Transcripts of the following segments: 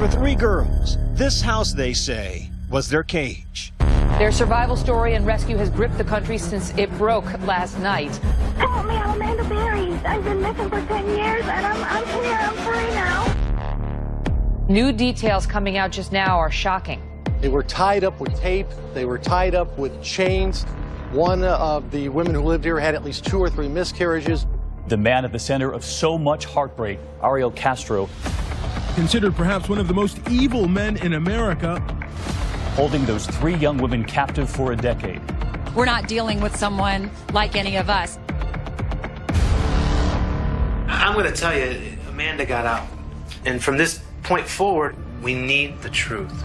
For 3 girls, this house, they say, was their cage. Their survival story and rescue has gripped the country since it broke last night. Help me, I'm Amanda Berry. I've been missing for 10 years, and I'm here. I'm free now. New details coming out just now are shocking. They were tied up with tape. They were tied up with chains. One of the women who lived here had at least 2 or 3 miscarriages. The man at the center of so much heartbreak, Ariel Castro, considered perhaps one of the most evil men in America, holding those 3 young women captive for a decade. We're not dealing with someone like any of us. I'm going to tell you, Amanda got out. And from this point forward, we need the truth.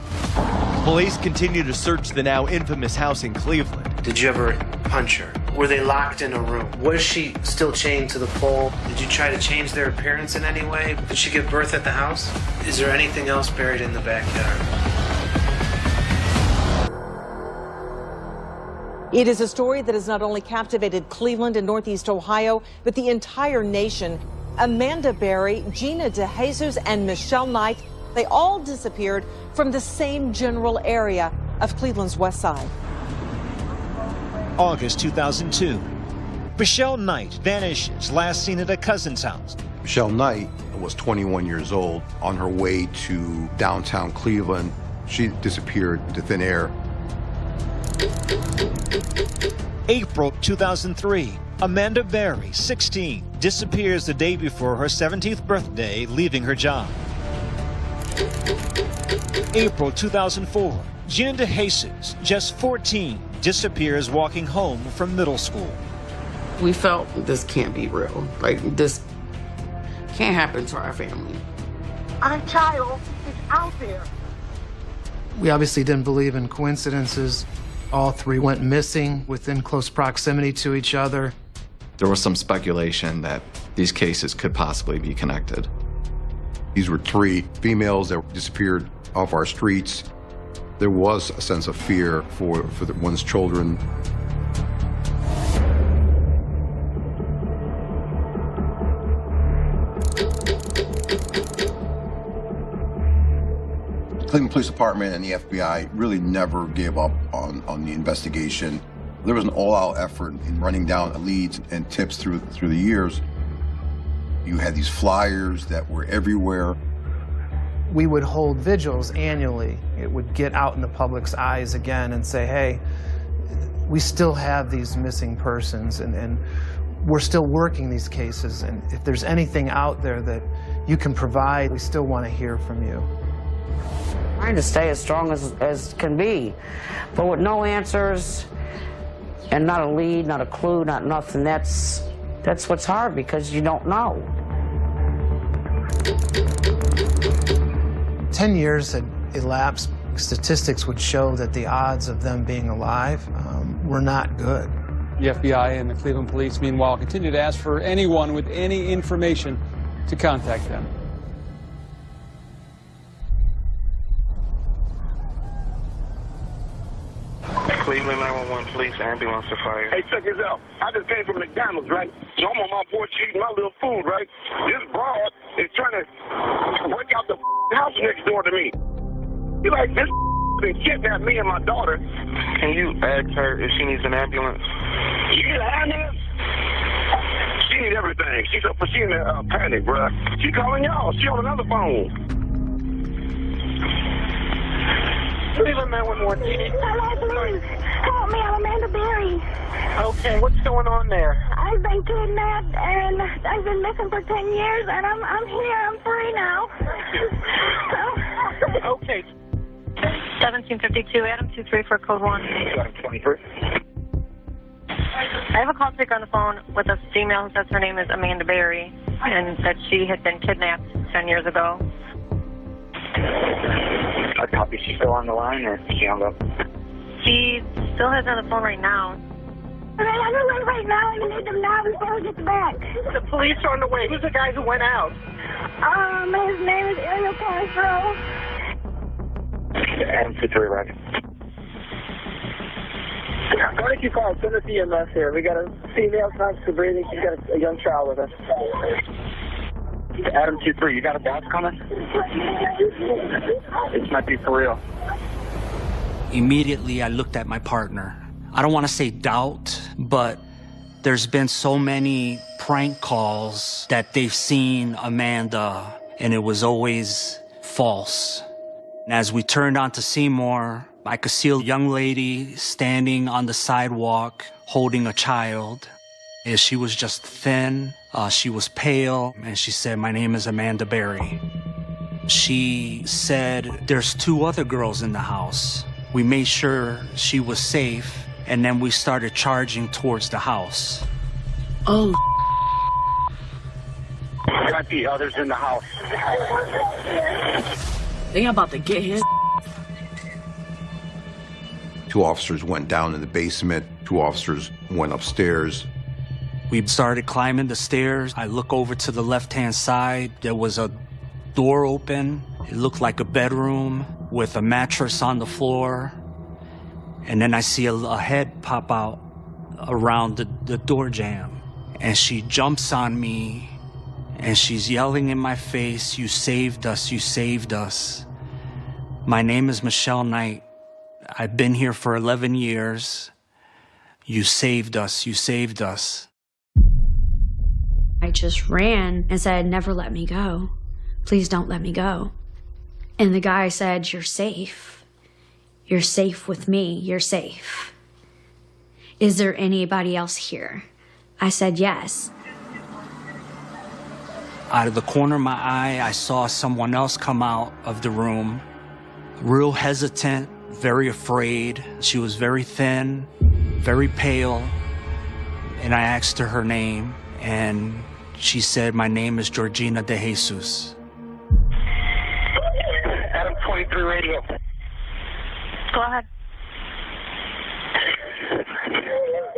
Police continue to search the now infamous house in Cleveland. Did you ever punch her? Were they locked in a room? Was she still chained to the pole? Did you try to change their appearance in any way? Did she give birth at the house? Is there anything else buried in the backyard? It is a story that has not only captivated Cleveland and Northeast Ohio, but the entire nation. Amanda Berry, Gina DeJesus, and Michelle Knight, they all disappeared from the same general area of Cleveland's west side. August 2002. Michelle Knight vanishes, last seen at a cousin's house. Michelle Knight was 21 years old. On her way to downtown Cleveland, she disappeared into thin air. April 2003. Amanda Berry, 16, disappears the day before her 17th birthday, leaving her job. April 2004. Gina DeJesus, just 14, disappears walking home from middle school. We felt this can't be real. Like, this can't happen to our family. Our child is out there. We obviously didn't believe in coincidences. All 3 went missing within close proximity to each other. There was some speculation that these cases could possibly be connected. These were 3 females that disappeared off our streets. There was a sense of fear for one's children. Cleveland Police Department and the FBI really never gave up on the investigation. There was an all-out effort in running down leads and tips through the years. You had these flyers that were everywhere. We would hold vigils annually. It would get out in the public's eyes again and say, hey, we still have these missing persons and we're still working these cases. And if there's anything out there that you can provide, we still want to hear from you. Trying to stay as strong as can be, but with no answers and not a lead, not a clue, not nothing. That's what's hard, because you don't know. 10 years had elapsed. Statistics would show that the odds of them being alive were not good. The FBI and the Cleveland Police, meanwhile, continue to ask for anyone with any information to contact them. Cleveland 911 police, ambulance to fire. Hey, check this out. I just came from McDonald's, right? So I'm on my porch eating my little food, right? This broad is trying to break out the house next door to me. He like, this been kidnapped me and my daughter. Can you ask her if she needs an ambulance? She need an ambulance? She need everything. She's in a panic, bruh. She calling y'all. She on another phone. Cleveland 911. Hello, please. Help me, I'm Amanda Berry. Okay, what's going on there? I've been kidnapped and I've been missing for 10 years, and I'm here. I'm free now. Okay. 1752, Adam 234, code 1. 23. I have a call taker on the phone with a female who says her name is Amanda Berry and said she had been kidnapped 10 years ago. I copy. She's still on the line, or she hung up? She still has her on the phone right now. I'm on the right now. I need them now before he gets back. The police are on the way. Who's the guy who went out? His name is Ariel Castro. Adam 23, right. Why don't you call? Send us EMS here. We got a female, constant breathing. She's got a young child with us. Adam 2-3, you got a boss coming? This might be for real. Immediately, I looked at my partner. I don't want to say doubt, but there's been so many prank calls that they've seen Amanda, and it was always false. And as we turned onto Seymour, I could see a young lady standing on the sidewalk holding a child. And she was just thin, she was pale, and she said, "My name is Amanda Berry." She said, "There's 2 other girls in the house." We made sure she was safe, and then we started charging towards the house. Oh. There might be others in the house. They about to get his. 2 officers went down in the basement. 2 officers went upstairs. We started climbing the stairs. I look over to the left-hand side. There was a door open. It looked like a bedroom with a mattress on the floor. And then I see a head pop out around the door jamb. And she jumps on me, and she's yelling in my face, "You saved us, you saved us." "My name is Michelle Knight. I've been here for 11 years. You saved us, you saved us." I just ran and said, "Never let me go. Please don't let me go." And the guy said, "You're safe. You're safe with me. You're safe. Is there anybody else here?" I said, "Yes." Out of the corner of my eye, I saw someone else come out of the room, real hesitant, very afraid. She was very thin, very pale. And I asked her name, and she said, "My name is Georgina De Jesus." Adam 23 radio. Go ahead.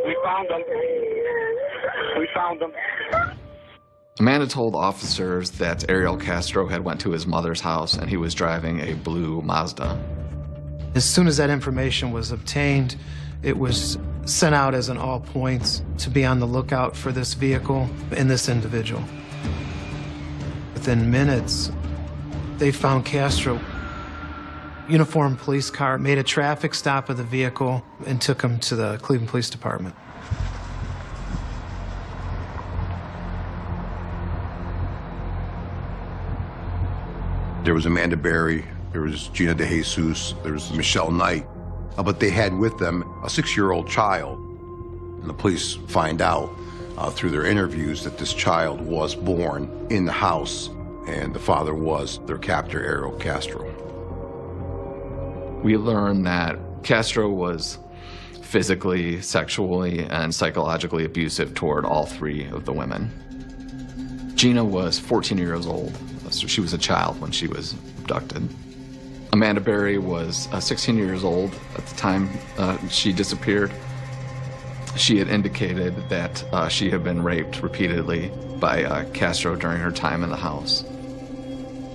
We found them. We found them. Amanda told officers that Ariel Castro had went to his mother's house and he was driving a blue Mazda. As soon as that information was obtained, it was sent out as an all points to be on the lookout for this vehicle and this individual. Within minutes, they found Castro. Uniformed police car made a traffic stop of the vehicle and took him to the Cleveland Police Department. There was Amanda Berry, there was Gina De Jesus, there was Michelle Knight, but they had with them a 6-year-old child. And the police find out through their interviews that this child was born in the house, and the father was their captor, Ariel Castro. We learned that Castro was physically, sexually, and psychologically abusive toward all 3 of the women. Gina was 14 years old, so she was a child when she was abducted. Amanda Berry was 16 years old at the time she disappeared. She had indicated that she had been raped repeatedly by Castro during her time in the house.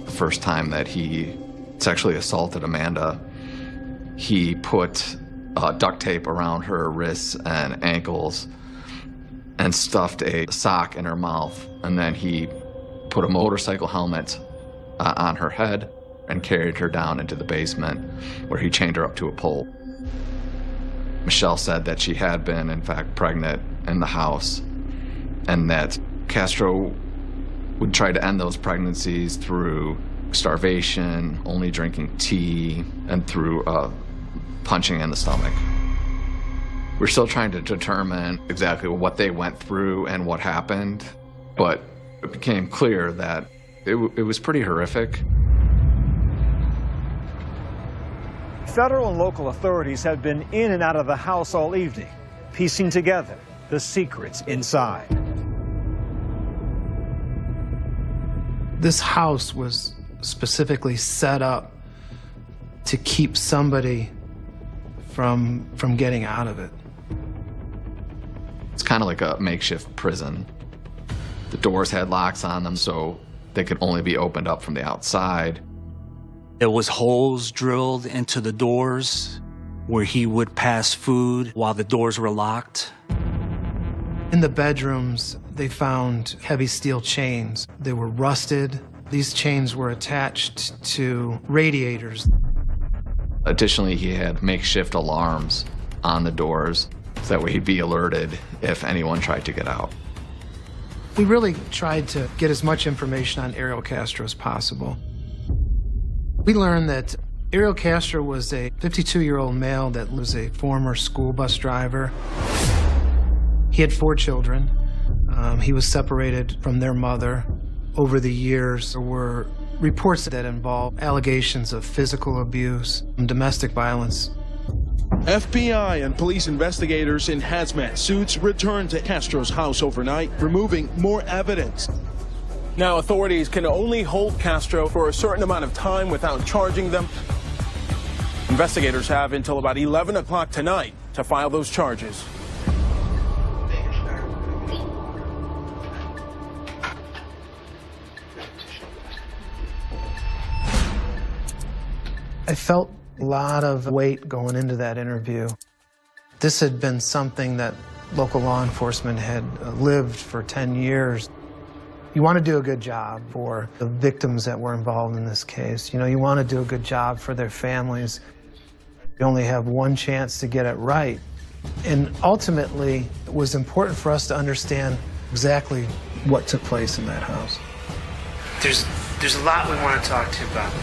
The first time that he sexually assaulted Amanda, he put duct tape around her wrists and ankles and stuffed a sock in her mouth, and then he put a motorcycle helmet on her head and carried her down into the basement, where he chained her up to a pole. Michelle said that she had been, in fact, pregnant in the house, and that Castro would try to end those pregnancies through starvation, only drinking tea, and through punching in the stomach. We're still trying to determine exactly what they went through and what happened, but it became clear that it was pretty horrific. Federal and local authorities have been in and out of the house all evening, piecing together the secrets inside. This house was specifically set up to keep somebody from getting out of it. It's kind of like a makeshift prison. The doors had locks on them, so they could only be opened up from the outside. There was holes drilled into the doors where he would pass food while the doors were locked. In the bedrooms, they found heavy steel chains. They were rusted. These chains were attached to radiators. Additionally, he had makeshift alarms on the doors, so that way he'd be alerted if anyone tried to get out. We really tried to get as much information on Ariel Castro as possible. We learned that Ariel Castro was a 52-year-old male that was a former school bus driver. He had 4 children. He was separated from their mother. Over the years, there were reports that involved allegations of physical abuse and domestic violence. FBI and police investigators in hazmat suits returned to Castro's house overnight, removing more evidence. Now authorities can only hold Castro for a certain amount of time without charging them. Investigators have until about 11 o'clock tonight to file those charges. I felt a lot of weight going into that interview. This had been something that local law enforcement had lived for 10 years. You want to do a good job for the victims that were involved in this case. You know, you want to do a good job for their families. You only have one chance to get it right. And ultimately, it was important for us to understand exactly what took place in that house. There's a lot we want to talk to you about.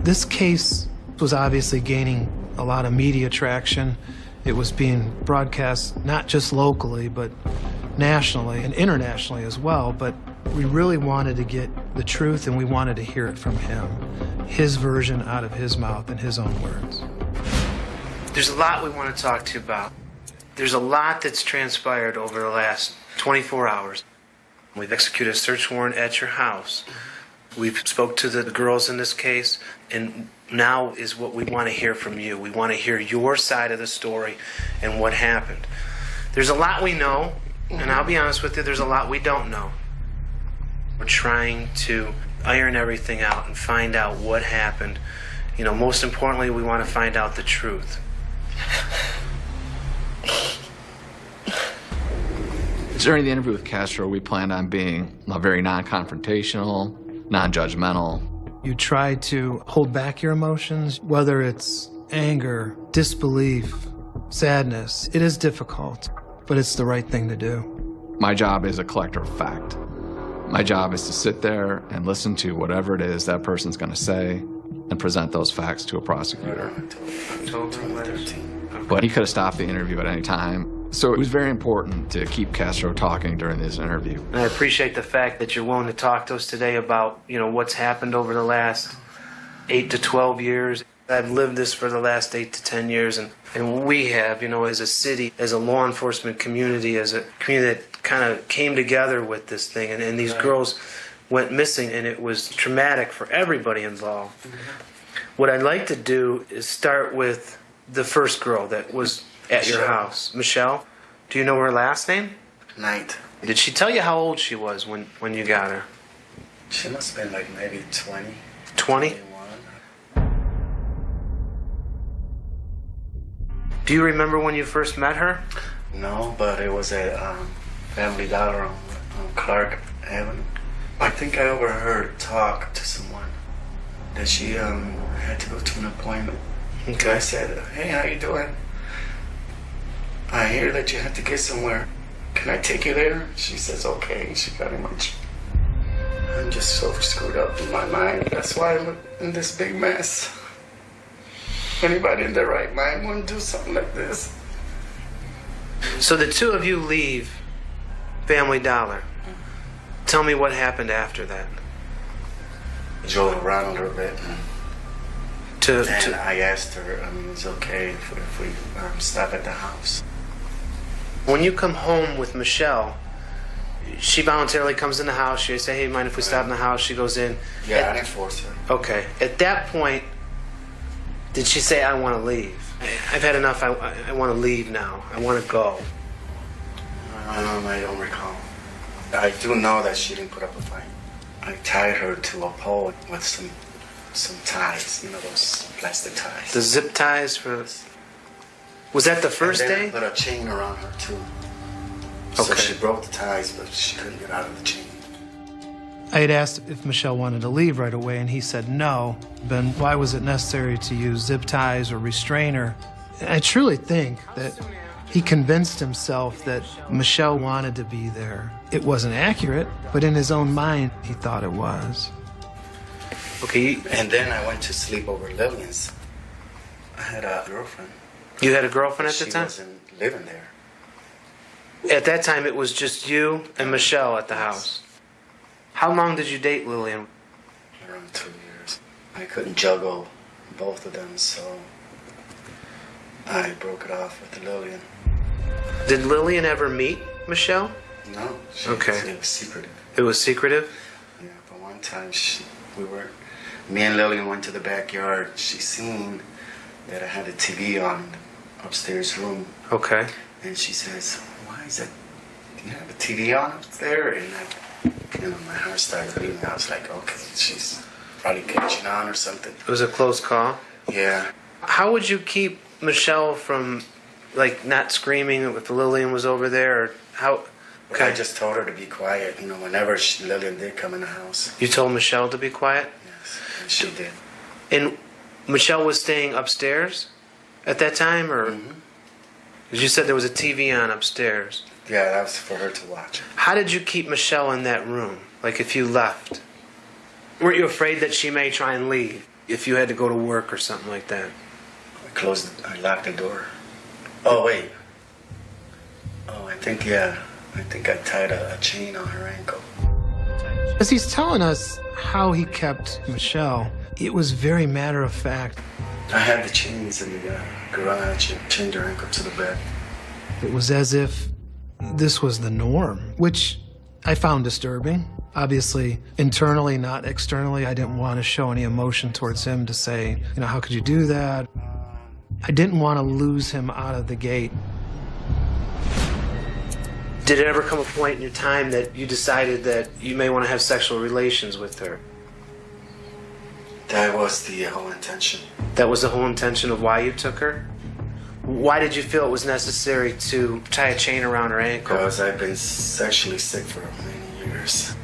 This case was obviously gaining a lot of media traction. It was being broadcast not just locally, but nationally and internationally as well. But we really wanted to get the truth, and we wanted to hear it from him, his version out of his mouth in his own words. There's a lot we want to talk to you about. There's a lot that's transpired over the last 24 hours. We've executed a search warrant at your house. We've spoke to the girls in this case, and now is what we want to hear from you. We want to hear your side of the story and what happened. There's a lot we know, and I'll be honest with you, there's a lot we don't know. We're trying to iron everything out and find out what happened. You know, most importantly, we want to find out the truth. During the interview with Castro, we planned on being very non-confrontational, non-judgmental. You try to hold back your emotions, whether it's anger, disbelief, sadness. It is difficult, but it's the right thing to do. My job is a collector of fact. My job is to sit there and listen to whatever it is that person's going to say and present those facts to a prosecutor. But he could have stopped the interview at any time. So it was very important to keep Castro talking during this interview. And I appreciate the fact that you're willing to talk to us today about, you know, what's happened over the last 8 to 12 years. I've lived this for the last 8 to 10 years, and we have, you know, as a city, as a law enforcement community, as a community that kind of came together with this thing, and these girls went missing, and it was traumatic for everybody involved. What I'd like to do is start with the first girl that was at your house. Michelle, do you know her last name? Knight. Did she tell you how old she was when you got her? She must have been like maybe 20. 20? Do you remember when you first met her? No, but it was at Family Dollar on Clark Avenue. I think I overheard her talk to someone that she had to go to an appointment. Okay. I said, "Hey, how you doing? I hear that you have to get somewhere. Can I take you there?" She says, "Okay." She got in my Jeep. I'm just so screwed up in my mind. That's why I'm in this big mess. Anybody in their right mind wouldn't do something like this. So the two of you leave Family Dollar. Tell me what happened after that. Drove around a little bit. And I asked her, it's okay if we stop at the house. When you come home with Michelle, she voluntarily comes in the house. She say, "Hey, mind if we stop in the house?" She goes in. Yeah, I didn't force her. Okay. At that point, did she say, "I want to leave. I've had enough. I want to leave now. I want to go"? I don't recall. I do know that she didn't put up a fight. I tied her to a pole with some ties, you know, those plastic ties. The zip ties for... Was that the first and then day? I put a chain around her too. So Okay. she broke the ties, but she couldn't get out of the chain. I had asked if Michelle wanted to leave right away, and he said no. Then why was it necessary to use zip ties or restrain her? And I truly think that he convinced himself that Michelle wanted to be there. It wasn't accurate, but in his own mind, he thought it was. Okay. And then I went to sleep over Lillian's. I had a girlfriend. You had a girlfriend at the She time? wasn't living there. At that time, it was just you and Michelle at the house. How long did you date Lillian? Around 2 years. I couldn't juggle both of them, so I broke it off with Lillian. Did Lillian ever meet Michelle? No. Okay. It was secretive. It was secretive? Yeah, but one time me and Lillian went to the backyard. She seen that I had a TV on in the upstairs room. Okay. And she says, why is it, do you have a TV on up there? And my heart started beating. I was like, okay, she's probably catching on or something. It was a close call? Yeah. How would you keep Michelle from, like, not screaming if Lillian was over there? Or how? Okay. I just told her to be quiet, you know, whenever Lillian did come in the house. You told Michelle to be quiet? Yes, and she did. And Michelle was staying upstairs at that time, or? Because you said there was a TV on upstairs. Yeah, that was for her to watch. How did you keep Michelle in that room? Like, if you left? Weren't you afraid that she may try and leave if you had to go to work or something like that? I locked the door. Oh, wait. Oh, I think I tied a chain on her ankle. As he's telling us how he kept Michelle, it was very matter of fact. I had the chains in the garage and chained her ankle to the bed. It was as if this was the norm, which I found disturbing. Obviously, internally, not externally, I didn't want to show any emotion towards him to say, you know, how could you do that? I didn't want to lose him out of the gate. Did it ever come a point in your time that you decided that you may want to have sexual relations with her? That was the whole intention. That was the whole intention of why you took her? Why did you feel it was necessary to tie a chain around her ankle? Because I've been sexually sick for many years.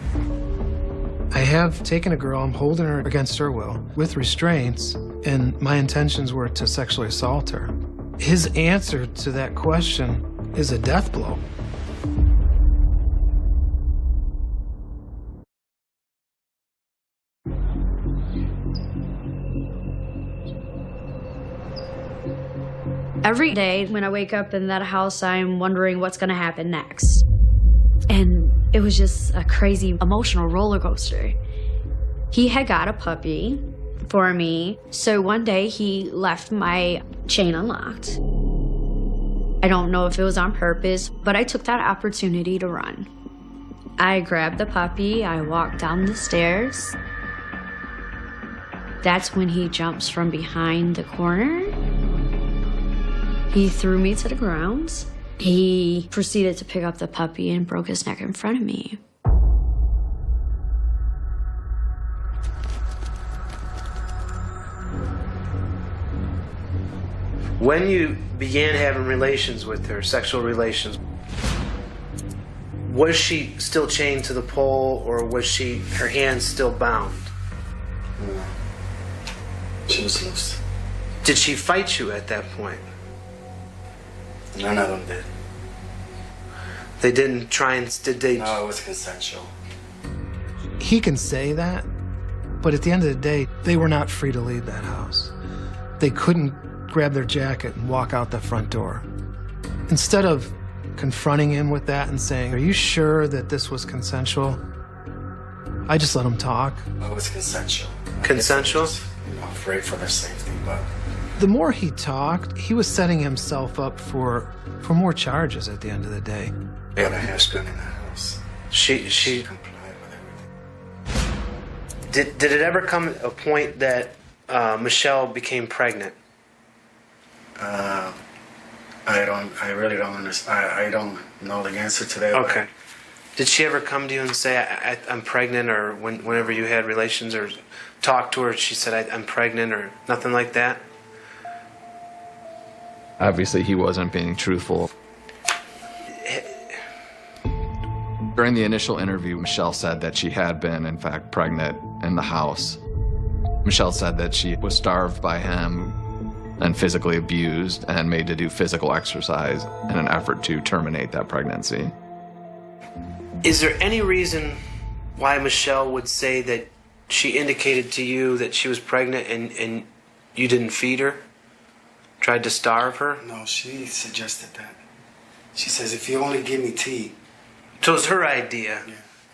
I have taken a girl, I'm holding her against her will, with restraints, and my intentions were to sexually assault her. His answer to that question is a death blow. Every day when I wake up in that house, I'm wondering what's going to happen next. And it was just a crazy emotional roller coaster. He had got a puppy for me, so one day he left my chain unlocked. I don't know if it was on purpose, but I took that opportunity to run. I grabbed the puppy, I walked down the stairs. That's when he jumps from behind the corner. He threw me to the ground. He proceeded to pick up the puppy and broke his neck in front of me. When you began having relations with her, sexual relations, was she still chained to the pole, or was her hands still bound? No. She was loose. Did she fight you at that point? None of them did. They didn't try and... Did they? No, it was consensual. He can say that, but at the end of the day, they were not free to leave that house. They couldn't grab their jacket and walk out the front door. Instead of confronting him with that and saying, are you sure that this was consensual? I just let him talk. It was consensual. Consensual? Afraid for their safety, but... The more he talked, he was setting himself up for more charges at the end of the day. They had a husband in the house. She complied with everything. Did it ever come a point that Michelle became pregnant? I really don't understand. I don't know the answer to that. Okay. But I know that she was pregnant. Okay. And Did she ever come to you and say, I'm pregnant, or whenever you had relations or talked to her, she said, I'm pregnant, or nothing like that? Obviously, he wasn't being truthful. During the initial interview, Michelle said that she had been, in fact, pregnant in the house. Michelle said that she was starved by him and physically abused and made to do physical exercise in an effort to terminate that pregnancy. Is there any reason why Michelle would say that she indicated to you that she was pregnant and you didn't feed her? Tried to starve her? No, she suggested that. She says, if you only give me tea. So it was her idea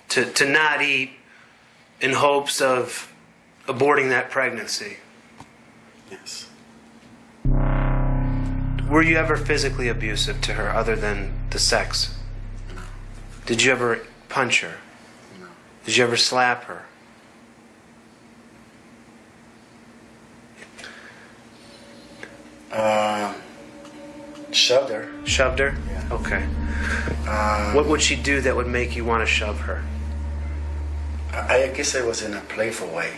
to not eat in hopes of aborting that pregnancy. Yes. Were you ever physically abusive to her other than the sex? No. Did you ever punch her? No. Did you ever slap her? Shoved her. Shoved her? Yeah. Okay. What would she do that would make you want to shove her? I guess it was in a playful way,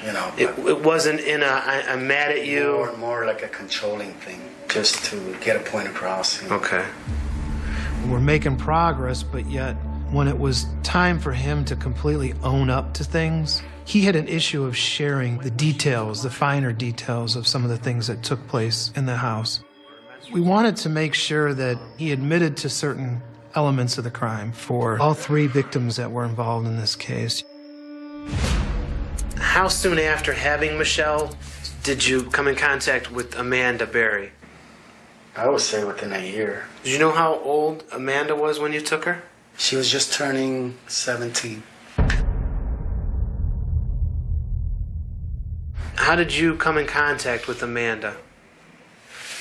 you know. It wasn't in a, I'm mad at you? More like a controlling thing, just to get a point across. You know? Okay. We're making progress, but yet when it was time for him to completely own up to things, he had an issue of sharing the details, the finer details of some of the things that took place in the house. We wanted to make sure that he admitted to certain elements of the crime for all three victims that were involved in this case. How soon after having Michelle did you come in contact with Amanda Berry? I would say within a year. Did you know how old Amanda was when you took her? She was just turning 17. How did you come in contact with Amanda?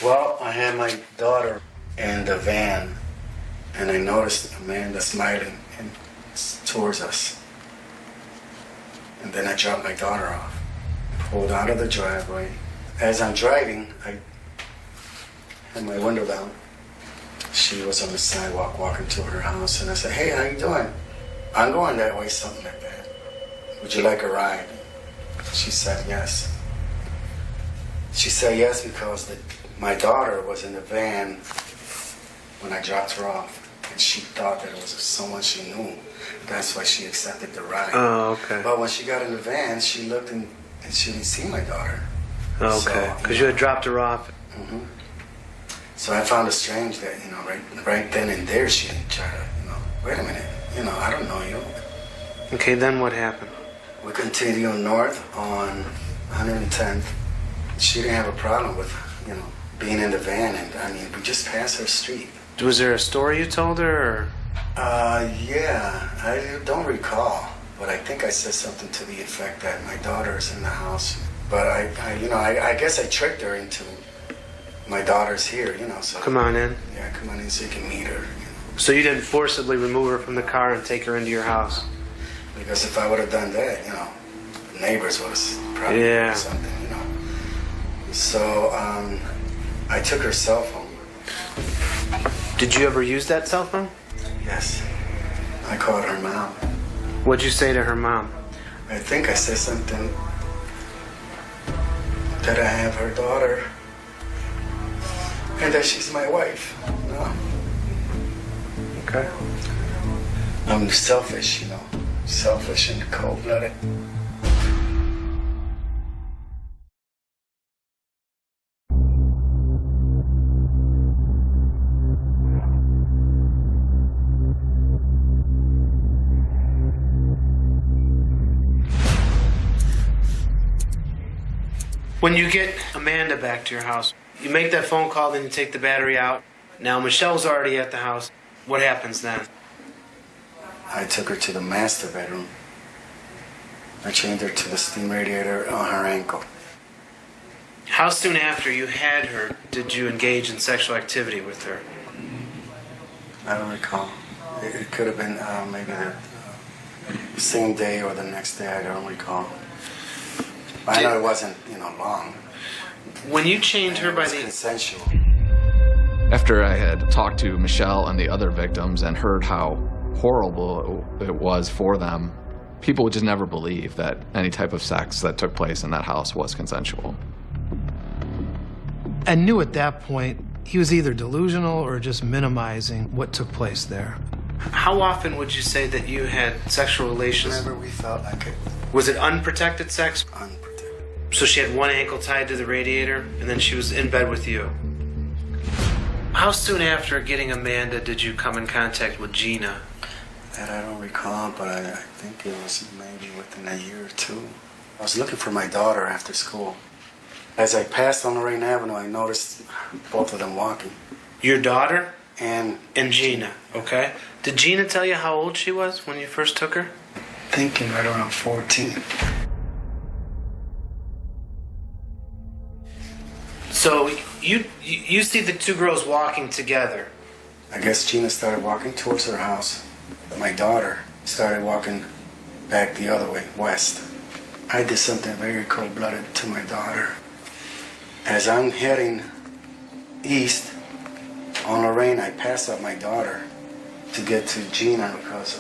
Well, I had my daughter in the van, and I noticed Amanda smiling towards us. And then I dropped my daughter off, pulled out of the driveway. As I'm driving, I had my window down. She was on the sidewalk walking to her house, and I said, hey, how you doing? I'm going that way, something like that. Would you like a ride? She said yes. She said yes because my daughter was in the van when I dropped her off, and she thought that it was someone she knew. That's why she accepted the ride. Oh, okay. But when she got in the van, she looked and she didn't see my daughter. Okay, because you had dropped her off. Mm-hmm. So I found it strange that, you know, right then and there she didn't try to, you know, wait a minute, you know, I don't know you. Okay, then what happened? We continued north on 110th. She didn't have a problem with, you know, being in the van, and I mean, we just passed her street. Was there a story you told her, or? Yeah, I don't recall, but I think I said something to the effect that my daughter's in the house. But I guess I tricked her into my daughter's here, you know, so. Come on in. Yeah, come on in so you can meet her. You know. So you didn't forcibly remove her from the car and take her into your house? Because if I would have done that, you know, the neighbors would have probably done something, you know. So, I took her cell phone. Did you ever use that cell phone? Yes. I called her mom. What'd you say to her mom? I think I said something that I have her daughter and that she's my wife. No. Okay. I'm selfish, you know. Selfish and cold-blooded. When you get Amanda back to your house, you make that phone call, then you take the battery out. Now Michelle's already at the house. What happens then? I took her to the master bedroom. I chained her to the steam radiator on her ankle. How soon after you had her did you engage in sexual activity with her? I don't recall. It could have been maybe the same day or the next day. I don't recall. I know it wasn't, you know, long. When you chained her by the... consensual. After I had talked to Michelle and the other victims and heard how horrible it was for them, people would just never believe that any type of sex that took place in that house was consensual. I knew at that point he was either delusional or just minimizing what took place there. How often would you say that you had sexual relations? Whenever we felt like it. Was it unprotected sex? Unprotected. So she had one ankle tied to the radiator, and then she was in bed with you. How soon after getting Amanda did you come in contact with Gina? That I don't recall, but I think it was maybe within a year or two. I was looking for my daughter after school. As I passed on Lorraine Avenue, I noticed both of them walking. Your daughter? And Gina, okay. Did Gina tell you how old she was when you first took her? Thinking right around 14. So you see the two girls walking together. I guess Gina started walking towards her house. My daughter started walking back the other way, west. I did something very cold-blooded to my daughter. As I'm heading east on Lorraine, I pass up my daughter to get to Gina because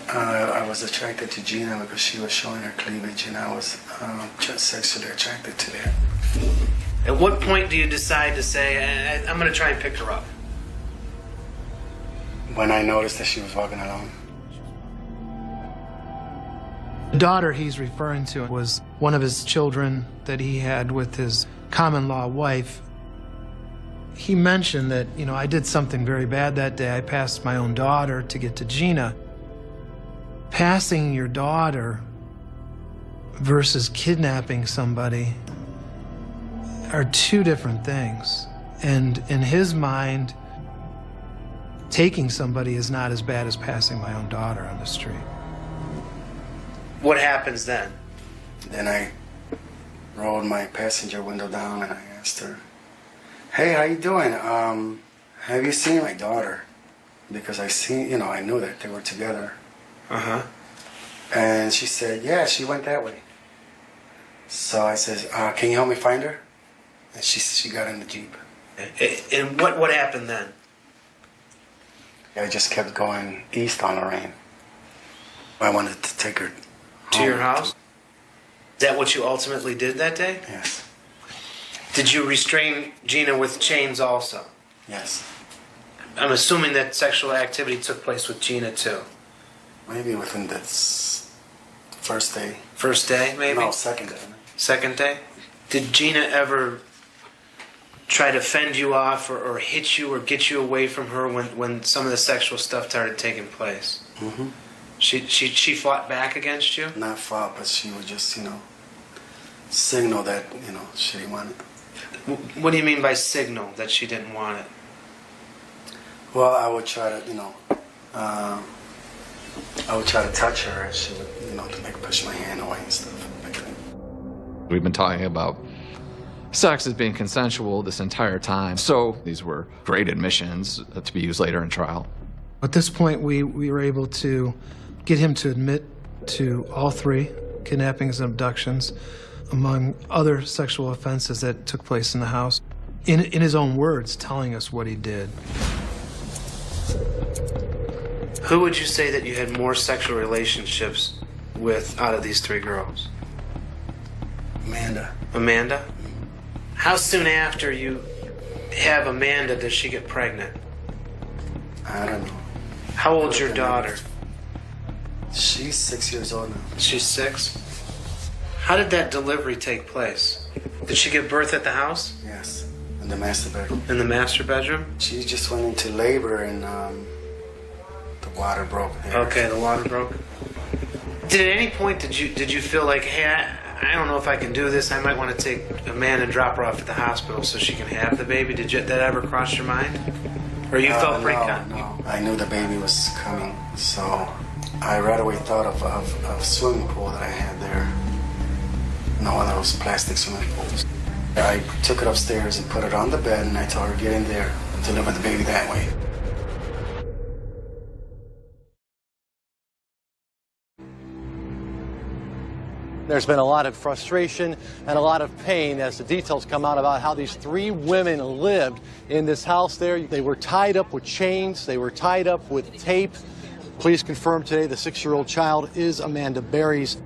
I was attracted to Gina because she was showing her cleavage, and I was just sexually attracted to that. At what point do you decide to say, I'm going to try and pick her up? When I noticed that she was walking alone. The daughter he's referring to was one of his children that he had with his common-law wife. He mentioned that, I did something very bad that day. I passed my own daughter to get to Gina. Passing your daughter versus kidnapping somebody are two different things. And in his mind, taking somebody is not as bad as passing my own daughter on the street. What happens then? Then I rolled my passenger window down and I asked her, "Hey, how you doing? Have you seen my daughter?" Because I knew that they were together. Uh-huh. And she said, "Yeah, she went that way." So I said, "Can you help me find her?" And she got in the Jeep. And what happened then? I just kept going east on Lorraine. I wanted to take her to your house? Is that what you ultimately did that day? Yes. Did you restrain Gina with chains also? Yes. I'm assuming that sexual activity took place with Gina too. Maybe within the first day. First day, maybe? No, second day. Second day? Did Gina ever try to fend you off or hit you or get you away from her when some of the sexual stuff started taking place? Mm-hmm. She fought back against you? Not fought, but she would just, signal that, she didn't want it. What do you mean by signal that she didn't want it? Well, I would try to, I would try to touch her, and she would, to push my hand away and stuff. We've been talking about sex as being consensual this entire time, so these were great admissions to be used later in trial. At this point, we were able to get him to admit to all three kidnappings and abductions, among other sexual offenses that took place in the house, in his own words, telling us what he did. Who would you say that you had more sexual relationships with out of these three girls? Amanda. Amanda? How soon after you have Amanda does she get pregnant? I don't know. How old's your daughter? She's 6 years old now. She's 6? How did that delivery take place? Did she give birth at the house? Yes, in the master bedroom. In the master bedroom? She just went into labor and the water broke there. Okay, the water broke. Did at any point did you feel like, hey, I don't know if I can do this. I might want to take Amanda and drop her off at the hospital so she can have the baby. Did that ever cross your mind? Or you felt pretty No. I knew the baby was coming, so I right away thought of a swimming pool that I had there. One of those plastic swimming pools. I took it upstairs and put it on the bed, and I told her, get in there and deliver the baby that way. There's been a lot of frustration and a lot of pain as the details come out about how these 3 women lived in this house there. They were tied up with chains. They were tied up with tape. Police confirm today the 6-year-old child is Amanda Berry's.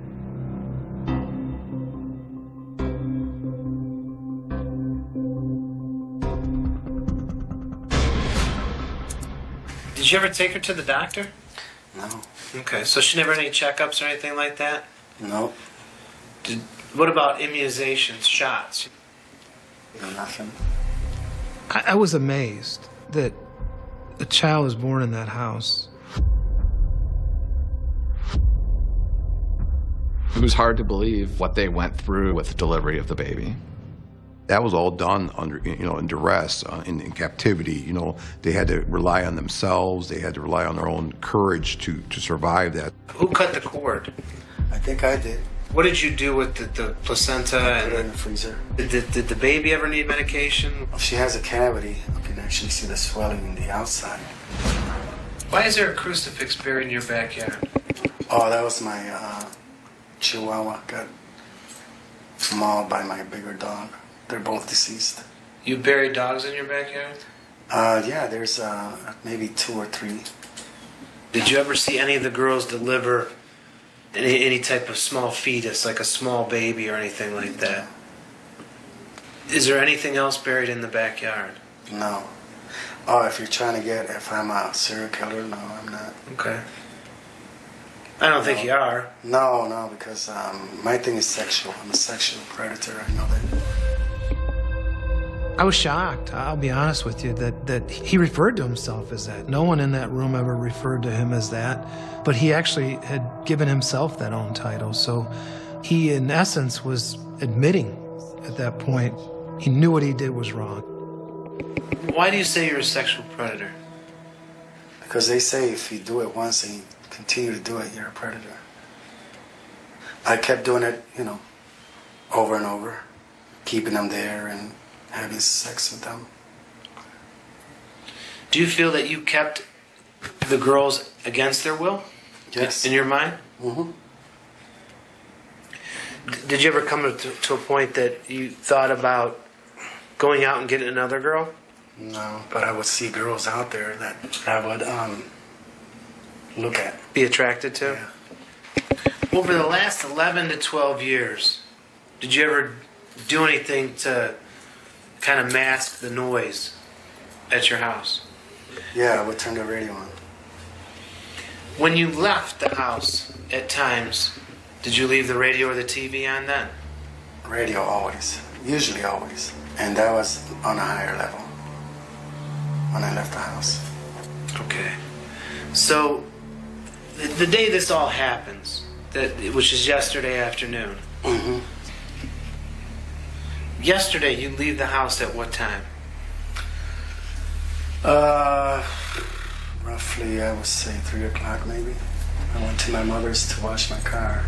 Did you ever take her to the doctor? No. Okay, so she never had any checkups or anything like that? No. What about immunizations, shots? Nothing. I was amazed that a child was born in that house. It was hard to believe what they went through with the delivery of the baby. That was all done under, in duress, in captivity. They had to rely on themselves. They had to rely on their own courage to survive that. Who cut the cord? I think I did. What did you do with the placenta and in the freezer? Did the baby ever need medication? She has a cavity. You can actually see the swelling in the outside. Why is there a crucifix buried in your backyard? Oh, that was my Chihuahua. Got mauled by my bigger dog. They're both deceased. You bury dogs in your backyard? Yeah, there's maybe 2 or 3. Did you ever see any of the girls deliver any type of small fetus, like a small baby or anything like that? Is there anything else buried in the backyard? No. Oh, if you're trying to get if I'm a serial killer, no, I'm not. Okay. I don't think you are. No, because my thing is sexual. I'm a sexual predator. I know that. I was shocked, I'll be honest with you, that he referred to himself as that. No one in that room ever referred to him as that, but he actually had given himself that own title. So he, in essence, was admitting at that point he knew what he did was wrong. Why do you say you're a sexual predator? Because they say if you do it once and you continue to do it, you're a predator. I kept doing it, over and over, keeping them there and having sex with them. Do you feel that you kept the girls against their will? Yes. In your mind? Mm-hmm. Did you ever come to a point that you thought about going out and getting another girl? No, but I would see girls out there that I would look at. Be attracted to? Yeah. Over the last 11 to 12 years, did you ever do anything to kind of mask the noise at your house? Yeah, I would turn the radio on. When you left the house at times, did you leave the radio or the TV on then? Radio always. Usually always. And that was on a higher level when I left the house. Okay. So, the day this all happens, which is yesterday afternoon, Mm-hmm. Yesterday, you leave the house at what time? Roughly, I would say 3 o'clock maybe. I went to my mother's to wash my car.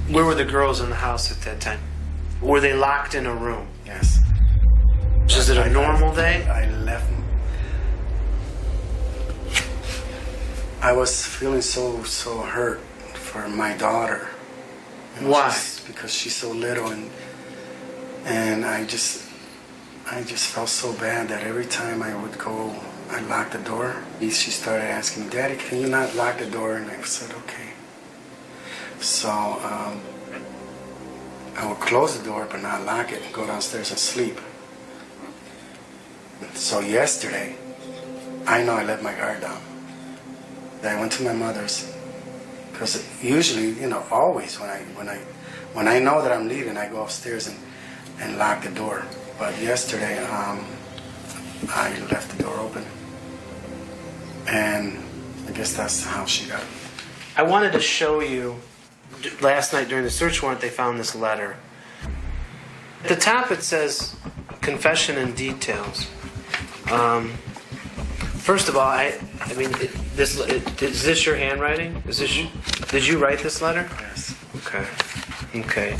Where were the girls in the house at that time? Were they locked in a room? Yes. Was it a normal day? I left. I was feeling so hurt for my daughter. Why? Because she's so little and I just felt so bad that every time I would go, I'd lock the door. She started asking me, "Daddy, can you not lock the door?" And I said, "Okay." So I would close the door but not lock it and go downstairs and sleep. So yesterday, I know I let my guard down. I went to my mother's because usually, always when I know that I'm leaving, I go upstairs and lock the door. But yesterday, I left the door open, and I guess that's how she got it. I wanted to show you, last night during the search warrant, they found this letter. At the top it says, confession and details. First of all, is this your handwriting? Did you write this letter? Yes. Okay.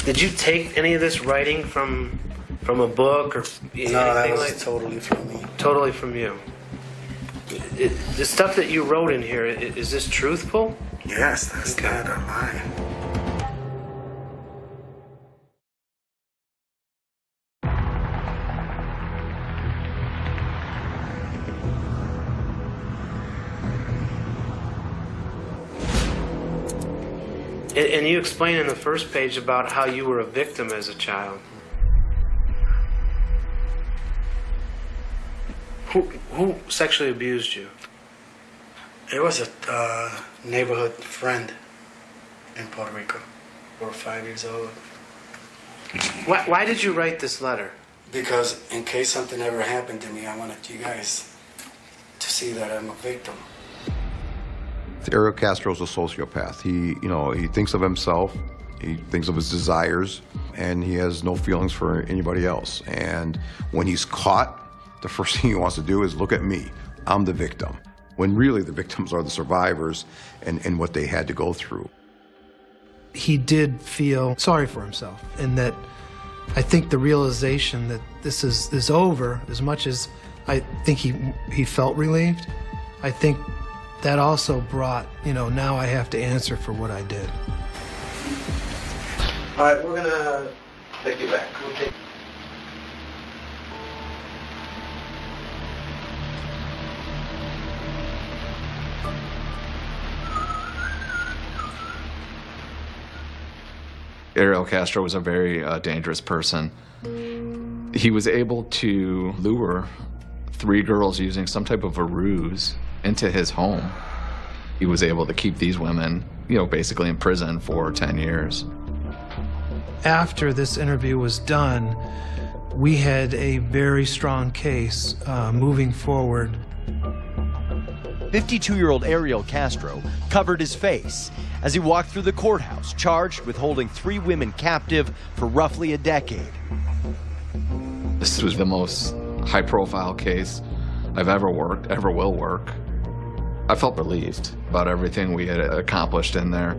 Did you take any of this writing from a book or anything? No, that was totally from me. Totally from you. The stuff that you wrote in here, is this truthful? Yes, that's not a lie. And you explain in the first page about how you were a victim as a child. Who sexually abused you? It was a neighborhood friend in Puerto Rico. We were 5 years old. Why did you write this letter? Because in case something ever happened to me, I wanted you guys to see that I'm a victim. Ariel Castro's a sociopath. He thinks of himself, he thinks of his desires, and he has no feelings for anybody else. And when he's caught, the first thing he wants to do is look at me. I'm the victim. When really the victims are the survivors and what they had to go through. He did feel sorry for himself, and that I think the realization that this is over, as much as I think he felt relieved, I think that also brought, now I have to answer for what I did. All right, we're gonna take you back. Okay. Ariel Castro was a very dangerous person. He was able to lure 3 girls using some type of a ruse into his home. He was able to keep these women, basically in prison for 10 years. After this interview was done, we had a very strong case moving forward. 52-year-old Ariel Castro covered his face as he walked through the courthouse, charged with holding 3 women captive for roughly a decade. This was the most high-profile case I've ever worked, ever will work. I felt relieved about everything we had accomplished in there.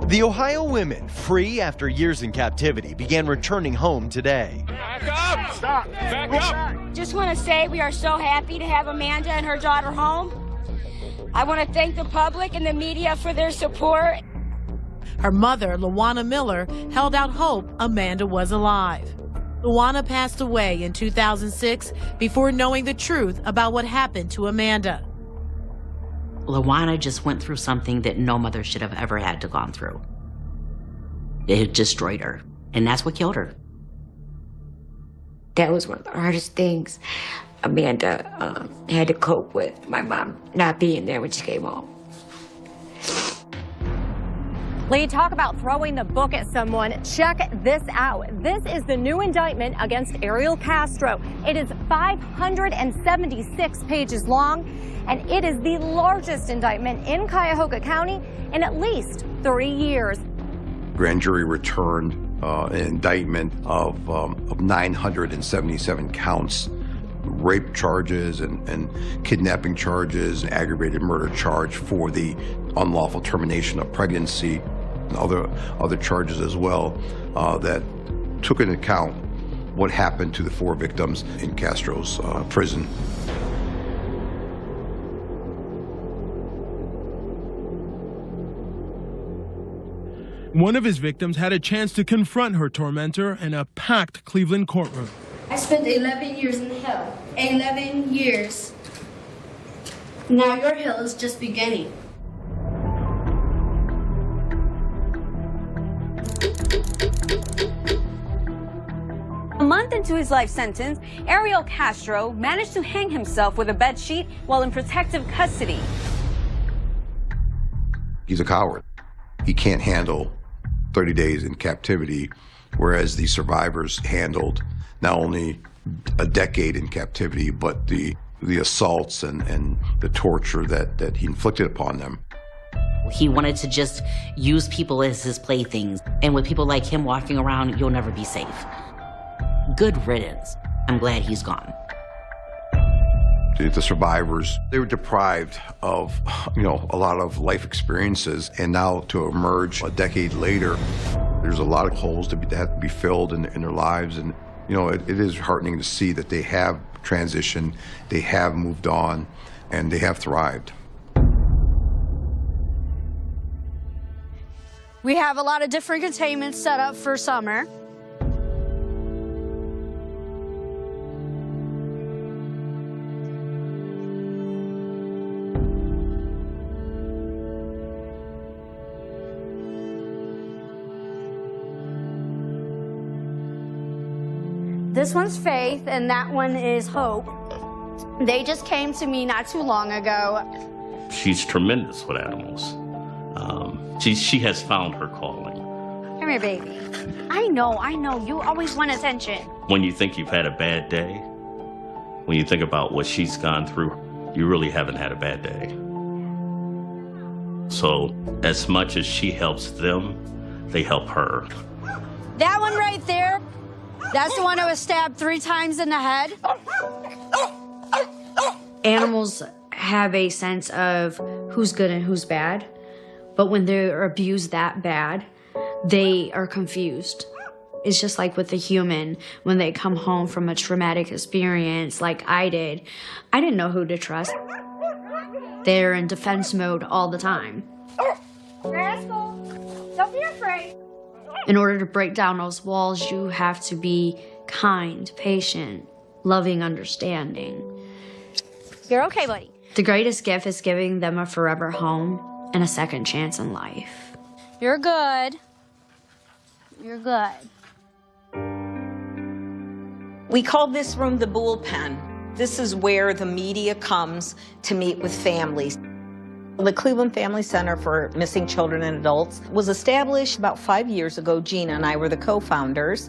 The Ohio women, free after years in captivity, began returning home today. Back up! Stop! Back up! Just want to say we are so happy to have Amanda and her daughter home. I want to thank the public and the media for their support. Her mother, Luana Miller, held out hope Amanda was alive. Luana passed away in 2006 before knowing the truth about what happened to Amanda. Luana just went through something that no mother should have ever had to gone through. It destroyed her, and that's what killed her. That was one of the hardest things Amanda had to cope with, my mom not being there when she came home. Lee, talk about throwing the book at someone. Check this out. This is the new indictment against Ariel Castro. It is 576 pages long, and it is the largest indictment in Cuyahoga County in at least 3 years. Grand jury returned an indictment of 977 counts, rape charges and kidnapping charges, and aggravated murder charge for the unlawful termination of pregnancy, and other charges as well that took into account what happened to the 4 victims in Castro's prison. One of his victims had a chance to confront her tormentor in a packed Cleveland courtroom. I spent 11 years in hell. 11 years. Now your hell is just beginning. A month into his life sentence, Ariel Castro managed to hang himself with a bedsheet while in protective custody. He's a coward. He can't handle 30 days in captivity, whereas the survivors handled not only a decade in captivity, but the assaults and the torture that he inflicted upon them. He wanted to just use people as his playthings. And with people like him walking around, you'll never be safe. Good riddance. I'm glad he's gone. The survivors, they were deprived of, a lot of life experiences, and now to emerge a decade later, there's a lot of holes that have to be filled in their lives, and it is heartening to see that they have transitioned, they have moved on, and they have thrived. We have a lot of different containments set up for summer. This one's Faith, and that one is Hope. They just came to me not too long ago. She's tremendous with animals. She has found her calling. Come here, baby. I know. You always want attention. When you think you've had a bad day, when you think about what she's gone through, you really haven't had a bad day. So as much as she helps them, they help her. That one right there, that's the one who was stabbed 3 times in the head. Animals have a sense of who's good and who's bad, but when they're abused that bad, they are confused. It's just like with a human, when they come home from a traumatic experience like I did, I didn't know who to trust. They're in defense mode all the time. Rascal, don't be afraid. In order to break down those walls, you have to be kind, patient, loving, understanding. You're okay, buddy. The greatest gift is giving them a forever home and a second chance in life. You're good. You're good. We call this room the bullpen. This is where the media comes to meet with families. The Cleveland Family Center for Missing Children and Adults was established about 5 years ago. Gina and I were the co-founders,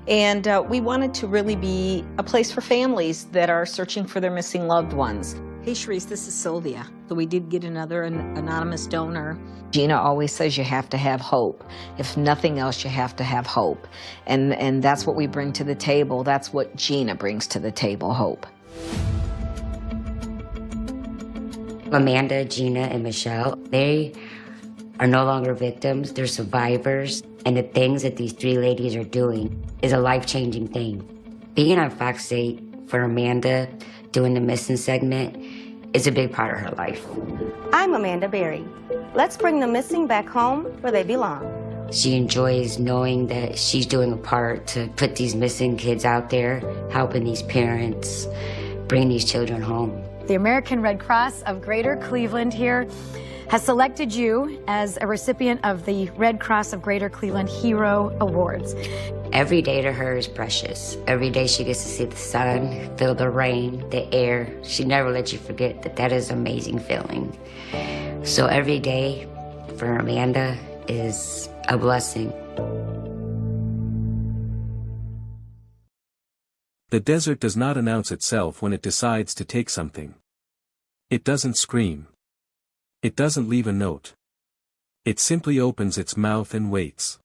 and we wanted to really be a place for families that are searching for their missing loved ones. Hey, Sharice, this is Sylvia. So we did get another anonymous donor. Gina always says you have to have hope. If nothing else, you have to have hope. And that's what we bring to the table. That's what Gina brings to the table, hope. Amanda, Gina, and Michelle, they are no longer victims, they're survivors. And the things that these 3 ladies are doing is a life-changing thing. Being on Fox 8 for Amanda, doing the missing segment, is a big part of her life. I'm Amanda Berry. Let's bring the missing back home where they belong. She enjoys knowing that she's doing a part to put these missing kids out there, helping these parents, bring these children home. The American Red Cross of Greater Cleveland here has selected you as a recipient of the Red Cross of Greater Cleveland Hero Awards. Every day to her is precious. Every day she gets to see the sun, feel the rain, the air. She never lets you forget that that is an amazing feeling. So every day for Amanda is a blessing. The desert does not announce itself when it decides to take something. It doesn't scream. It doesn't leave a note. It simply opens its mouth and waits.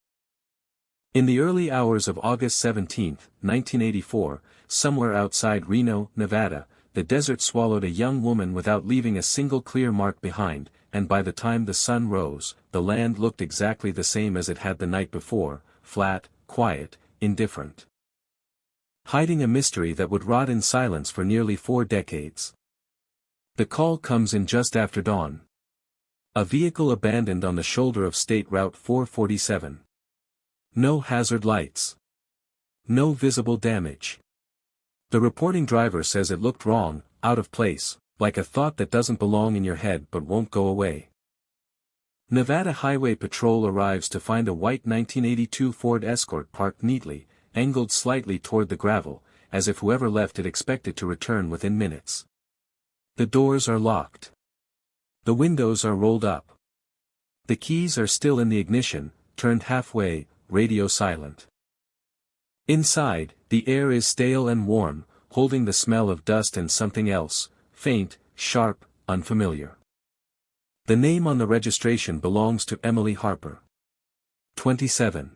In the early hours of August 17, 1984, somewhere outside Reno, Nevada, the desert swallowed a young woman without leaving a single clear mark behind, and by the time the sun rose, the land looked exactly the same as it had the night before, flat, quiet, indifferent. Hiding a mystery that would rot in silence for nearly 4 decades. The call comes in just after dawn. A vehicle abandoned on the shoulder of State Route 447. No hazard lights. No visible damage. The reporting driver says it looked wrong, out of place, like a thought that doesn't belong in your head but won't go away. Nevada Highway Patrol arrives to find a white 1982 Ford Escort parked neatly, angled slightly toward the gravel, as if whoever left it expected to return within minutes. The doors are locked. The windows are rolled up. The keys are still in the ignition, turned halfway, radio silent. Inside, the air is stale and warm, holding the smell of dust and something else, faint, sharp, unfamiliar. The name on the registration belongs to Emily Harper. 27.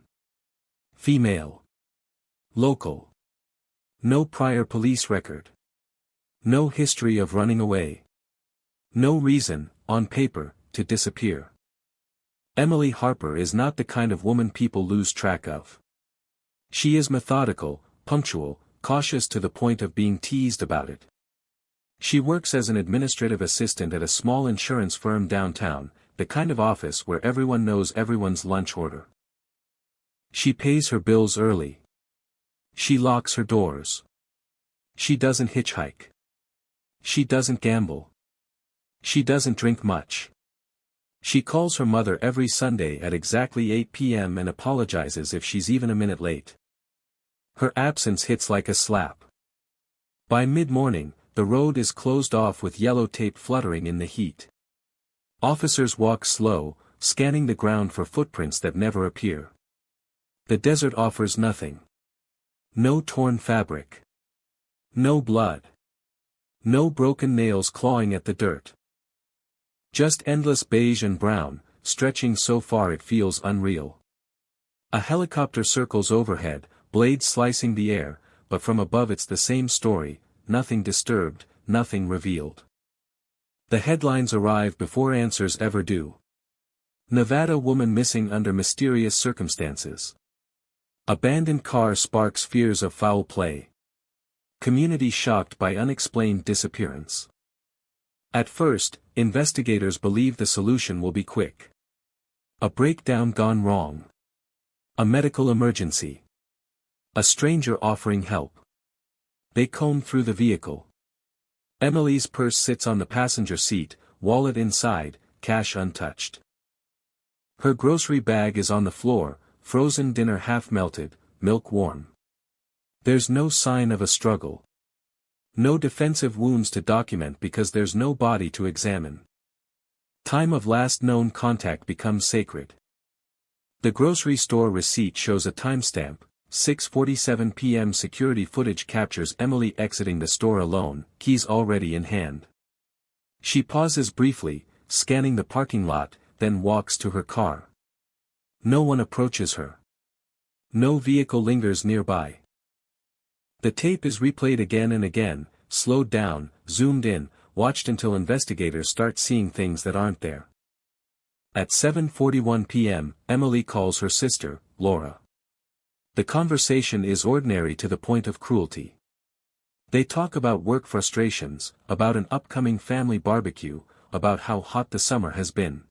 Female. Local. No prior police record. No history of running away. No reason, on paper, to disappear. Emily Harper is not the kind of woman people lose track of. She is methodical, punctual, cautious to the point of being teased about it. She works as an administrative assistant at a small insurance firm downtown, the kind of office where everyone knows everyone's lunch order. She pays her bills early. She locks her doors. She doesn't hitchhike. She doesn't gamble. She doesn't drink much. She calls her mother every Sunday at exactly 8 p.m. and apologizes if she's even a minute late. Her absence hits like a slap. By mid-morning, the road is closed off with yellow tape fluttering in the heat. Officers walk slow, scanning the ground for footprints that never appear. The desert offers nothing. No torn fabric. No blood. No broken nails clawing at the dirt. Just endless beige and brown, stretching so far it feels unreal. A helicopter circles overhead, blades slicing the air, but from above it's the same story, nothing disturbed, nothing revealed. The headlines arrive before answers ever do. Nevada woman missing under mysterious circumstances. Abandoned car sparks fears of foul play. Community shocked by unexplained disappearance. At first, investigators believe the solution will be quick. A breakdown gone wrong. A medical emergency. A stranger offering help. They comb through the vehicle. Emily's purse sits on the passenger seat, wallet inside, cash untouched. Her grocery bag is on the floor, frozen dinner half melted, milk warm. There's no sign of a struggle. No defensive wounds to document because there's no body to examine. Time of last known contact becomes sacred. The grocery store receipt shows a timestamp, 6:47 p.m. Security footage captures Emily exiting the store alone, keys already in hand. She pauses briefly, scanning the parking lot, then walks to her car. No one approaches her. No vehicle lingers nearby. The tape is replayed again and again, slowed down, zoomed in, watched until investigators start seeing things that aren't there. At 7:41 p.m., Emily calls her sister, Laura. The conversation is ordinary to the point of cruelty. They talk about work frustrations, about an upcoming family barbecue, about how hot the summer has been.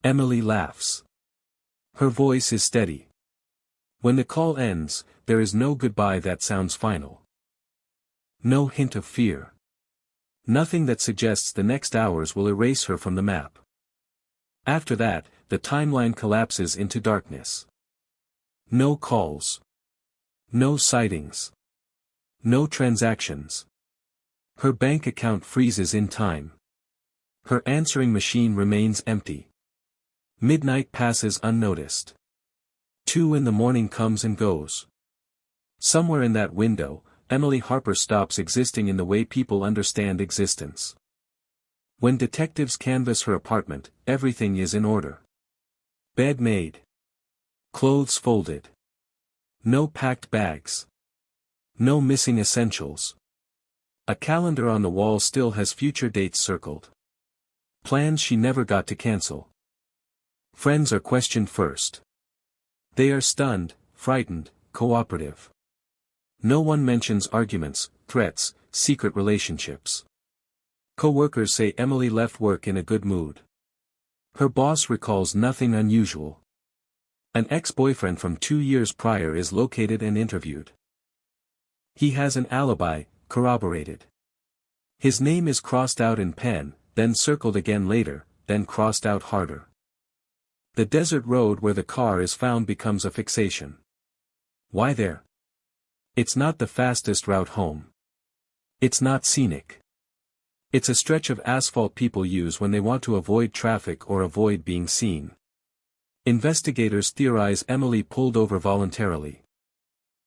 Emily laughs. Her voice is steady. When the call ends, there is no goodbye that sounds final. No hint of fear. Nothing that suggests the next hours will erase her from the map. After that, the timeline collapses into darkness. No calls. No sightings. No transactions. Her bank account freezes in time. Her answering machine remains empty. Midnight passes unnoticed. 2 a.m. comes and goes. Somewhere in that window, Emily Harper stops existing in the way people understand existence. When detectives canvass her apartment, everything is in order. Bed made. Clothes folded. No packed bags. No missing essentials. A calendar on the wall still has future dates circled. Plans she never got to cancel. Friends are questioned first. They are stunned, frightened, cooperative. No one mentions arguments, threats, secret relationships. Co-workers say Emily left work in a good mood. Her boss recalls nothing unusual. An ex-boyfriend from 2 years prior is located and interviewed. He has an alibi, corroborated. His name is crossed out in pen, then circled again later, then crossed out harder. The desert road where the car is found becomes a fixation. Why there? It's not the fastest route home. It's not scenic. It's a stretch of asphalt people use when they want to avoid traffic or avoid being seen. Investigators theorize Emily pulled over voluntarily.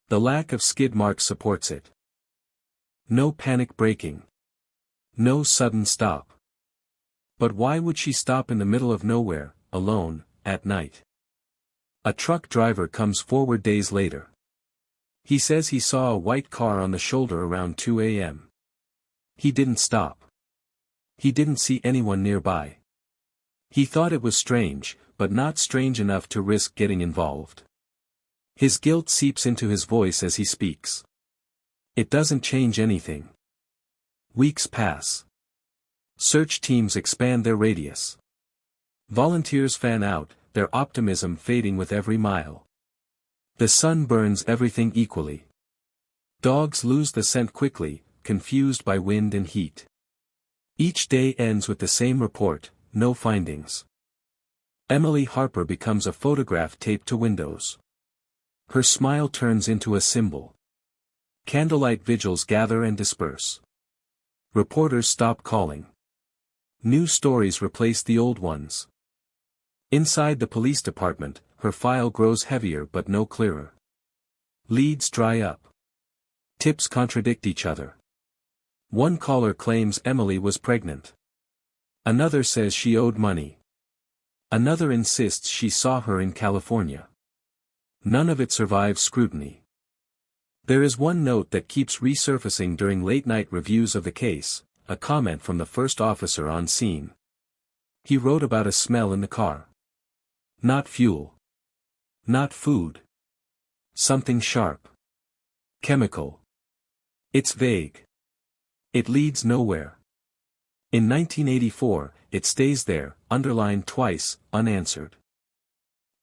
The lack of skid marks supports it. No panic braking. No sudden stop. But why would she stop in the middle of nowhere, alone, at night? A truck driver comes forward days later. He says he saw a white car on the shoulder around 2 a.m. He didn't stop. He didn't see anyone nearby. He thought it was strange, but not strange enough to risk getting involved. His guilt seeps into his voice as he speaks. It doesn't change anything. Weeks pass. Search teams expand their radius. Volunteers fan out, their optimism fading with every mile. The sun burns everything equally. Dogs lose the scent quickly, confused by wind and heat. Each day ends with the same report, no findings. Emily Harper becomes a photograph taped to windows. Her smile turns into a symbol. Candlelight vigils gather and disperse. Reporters stop calling. New stories replace the old ones. Inside the police department, her file grows heavier but no clearer. Leads dry up. Tips contradict each other. One caller claims Emily was pregnant. Another says she owed money. Another insists she saw her in California. None of it survives scrutiny. There is one note that keeps resurfacing during late-night reviews of the case, a comment from the first officer on scene. He wrote about a smell in the car. Not fuel. Not food. Something sharp. Chemical. It's vague. It leads nowhere. In 1984, it stays there, underlined twice, unanswered.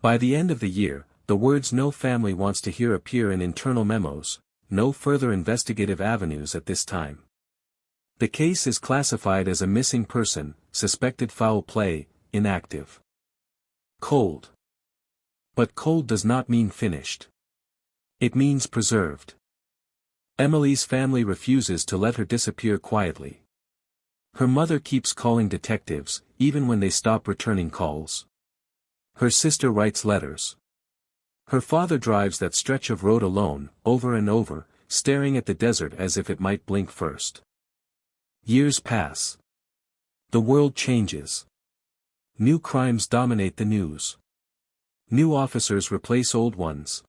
By the end of the year, the words "no family wants to hear" appear in internal memos, no further investigative avenues at this time. The case is classified as a missing person, suspected foul play, inactive. Cold. But cold does not mean finished. It means preserved. Emily's family refuses to let her disappear quietly. Her mother keeps calling detectives, even when they stop returning calls. Her sister writes letters. Her father drives that stretch of road alone, over and over, staring at the desert as if it might blink first. Years pass. The world changes. New crimes dominate the news. New officers replace old ones.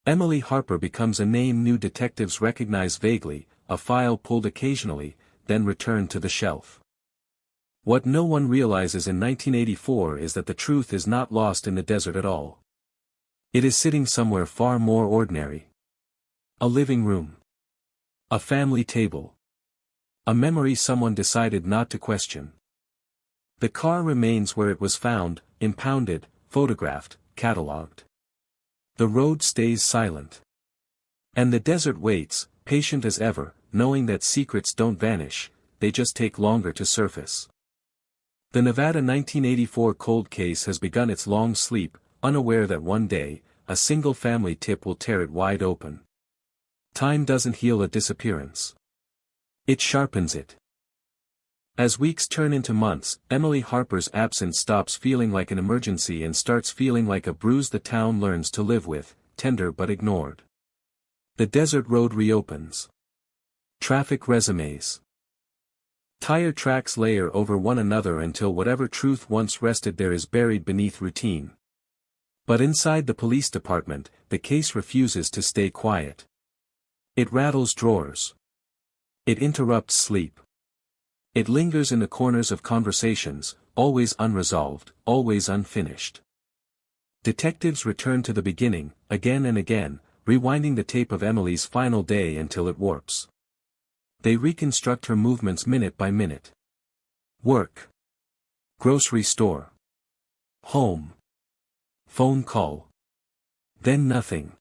Emily Harper becomes a name new detectives recognize vaguely, a file pulled occasionally, then returned to the shelf. What no one realizes in 1984 is that the truth is not lost in the desert at all. It is sitting somewhere far more ordinary. A living room. A family table. A memory someone decided not to question. The car remains where it was found, impounded, photographed, catalogued. The road stays silent. And the desert waits, patient as ever, knowing that secrets don't vanish, they just take longer to surface. The Nevada 1984 cold case has begun its long sleep, unaware that one day, a single family tip will tear it wide open. Time doesn't heal a disappearance. It sharpens it. As weeks turn into months, Emily Harper's absence stops feeling like an emergency and starts feeling like a bruise the town learns to live with, tender but ignored. The desert road reopens. Traffic resumes. Tire tracks layer over one another until whatever truth once rested there is buried beneath routine. But inside the police department, the case refuses to stay quiet. It rattles drawers. It interrupts sleep. It lingers in the corners of conversations, always unresolved, always unfinished. Detectives return to the beginning, again and again, rewinding the tape of Emily's final day until it warps. They reconstruct her movements minute by minute. Work. Grocery store. Home. Phone call. Then nothing.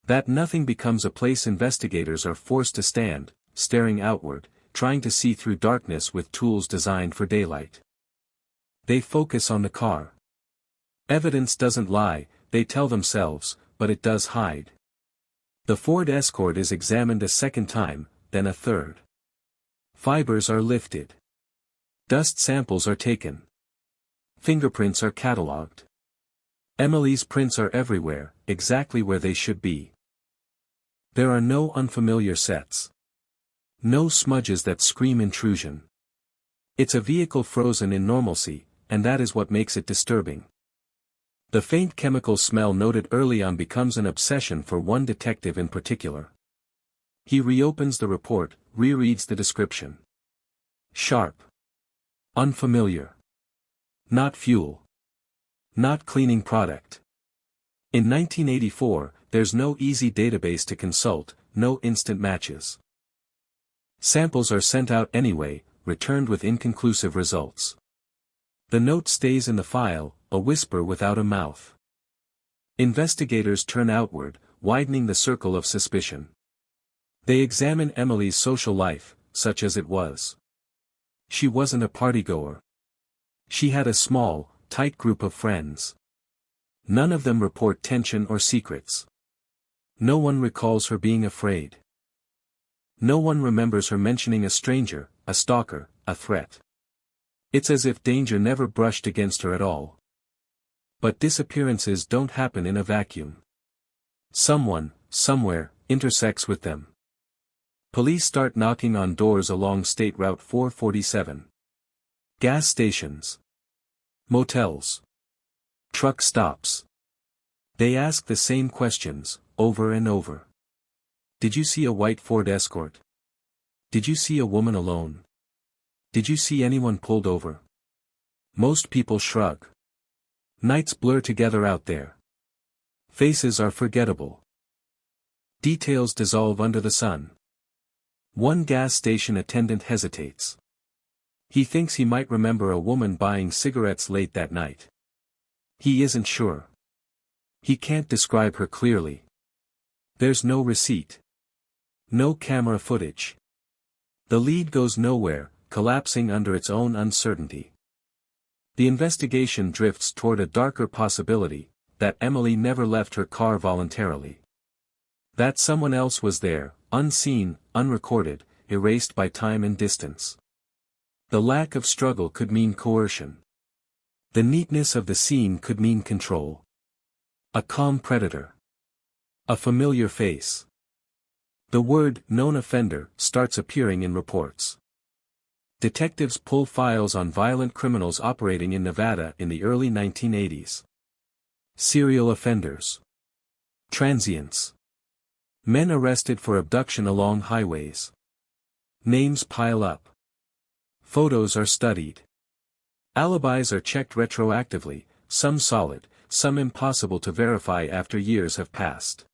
That nothing becomes a place investigators are forced to stand, staring outward, trying to see through darkness with tools designed for daylight. They focus on the car. Evidence doesn't lie, they tell themselves, but it does hide. The Ford Escort is examined a second time, then a third. Fibers are lifted. Dust samples are taken. Fingerprints are catalogued. Emily's prints are everywhere, exactly where they should be. There are no unfamiliar sets. No smudges that scream intrusion. It's a vehicle frozen in normalcy, and that is what makes it disturbing. The faint chemical smell noted early on becomes an obsession for one detective in particular. He reopens the report, rereads the description. Sharp. Unfamiliar. Not fuel. Not cleaning product. In 1984, there's no easy database to consult, no instant matches. Samples are sent out anyway, returned with inconclusive results. The note stays in the file, a whisper without a mouth. Investigators turn outward, widening the circle of suspicion. They examine Emily's social life, such as it was. She wasn't a partygoer. She had a small, tight group of friends. None of them report tension or secrets. No one recalls her being afraid. No one remembers her mentioning a stranger, a stalker, a threat. It's as if danger never brushed against her at all. But disappearances don't happen in a vacuum. Someone, somewhere, intersects with them. Police start knocking on doors along State Route 447. Gas stations. Motels. Truck stops. They ask the same questions, over and over. Did you see a white Ford Escort? Did you see a woman alone? Did you see anyone pulled over? Most people shrug. Nights blur together out there. Faces are forgettable. Details dissolve under the sun. One gas station attendant hesitates. He thinks he might remember a woman buying cigarettes late that night. He isn't sure. He can't describe her clearly. There's no receipt. No camera footage. The lead goes nowhere, collapsing under its own uncertainty. The investigation drifts toward a darker possibility, that Emily never left her car voluntarily. That someone else was there, unseen, unrecorded, erased by time and distance. The lack of struggle could mean coercion. The neatness of the scene could mean control. A calm predator. A familiar face. The word known offender starts appearing in reports. Detectives pull files on violent criminals operating in Nevada in the early 1980s. Serial offenders. Transients. Men arrested for abduction along highways. Names pile up. Photos are studied. Alibis are checked retroactively, some solid, some impossible to verify after years have passed.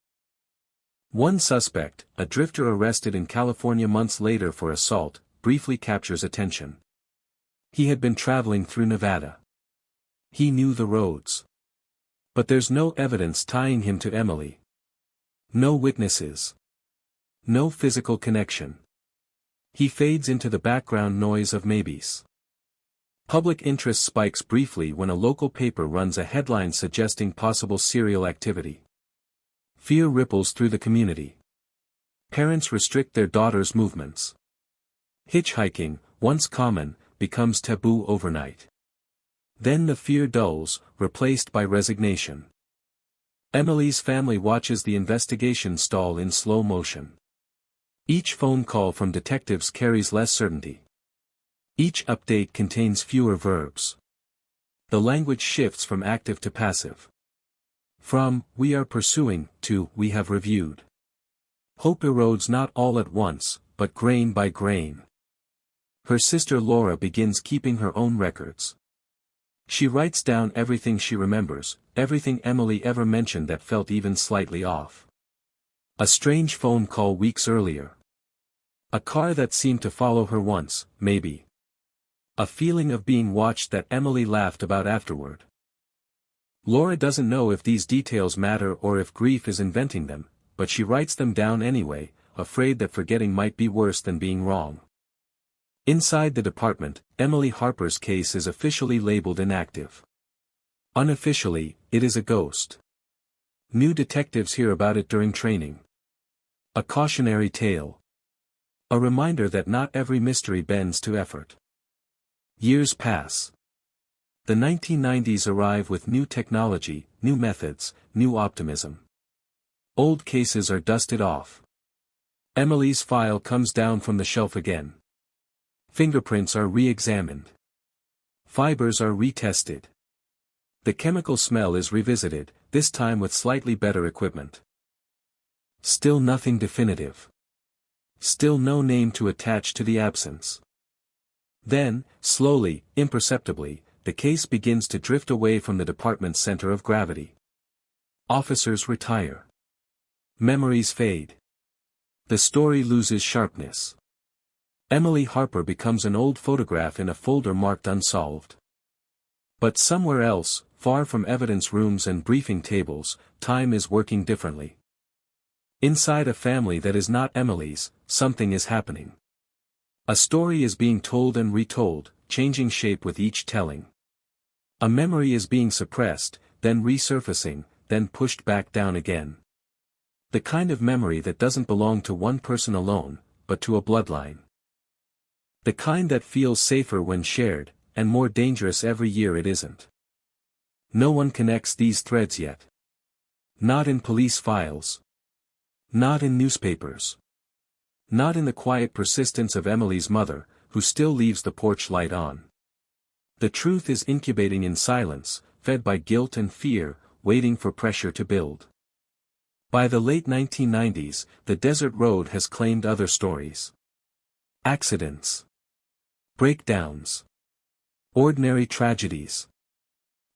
One suspect, a drifter arrested in California months later for assault, briefly captures attention. He had been traveling through Nevada. He knew the roads. But there's no evidence tying him to Emily. No witnesses. No physical connection. He fades into the background noise of maybes. Public interest spikes briefly when a local paper runs a headline suggesting possible serial activity. Fear ripples through the community. Parents restrict their daughters' movements. Hitchhiking, once common, becomes taboo overnight. Then the fear dulls, replaced by resignation. Emily's family watches the investigation stall in slow motion. Each phone call from detectives carries less certainty. Each update contains fewer verbs. The language shifts from active to passive. From, "we are pursuing," to, "we have reviewed." Hope erodes not all at once, but grain by grain. Her sister Laura begins keeping her own records. She writes down everything she remembers, everything Emily ever mentioned that felt even slightly off. A strange phone call weeks earlier. A car that seemed to follow her once, maybe. A feeling of being watched that Emily laughed about afterward. Laura doesn't know if these details matter or if grief is inventing them, but she writes them down anyway, afraid that forgetting might be worse than being wrong. Inside the department, Emily Harper's case is officially labeled inactive. Unofficially, it is a ghost. New detectives hear about it during training. A cautionary tale. A reminder that not every mystery bends to effort. Years pass. The 1990s arrive with new technology, new methods, new optimism. Old cases are dusted off. Emily's file comes down from the shelf again. Fingerprints are re-examined. Fibers are retested. The chemical smell is revisited, this time with slightly better equipment. Still nothing definitive. Still no name to attach to the absence. Then, slowly, imperceptibly, the case begins to drift away from the department's center of gravity. Officers retire. Memories fade. The story loses sharpness. Emily Harper becomes an old photograph in a folder marked unsolved. But somewhere else, far from evidence rooms and briefing tables, time is working differently. Inside a family that is not Emily's, something is happening. A story is being told and retold, changing shape with each telling. A memory is being suppressed, then resurfacing, then pushed back down again. The kind of memory that doesn't belong to one person alone, but to a bloodline. The kind that feels safer when shared, and more dangerous every year it isn't. No one connects these threads yet. Not in police files. Not in newspapers. Not in the quiet persistence of Emily's mother, who still leaves the porch light on. The truth is incubating in silence, fed by guilt and fear, waiting for pressure to build. By the late 1990s, the desert road has claimed other stories. Accidents. Breakdowns. Ordinary tragedies.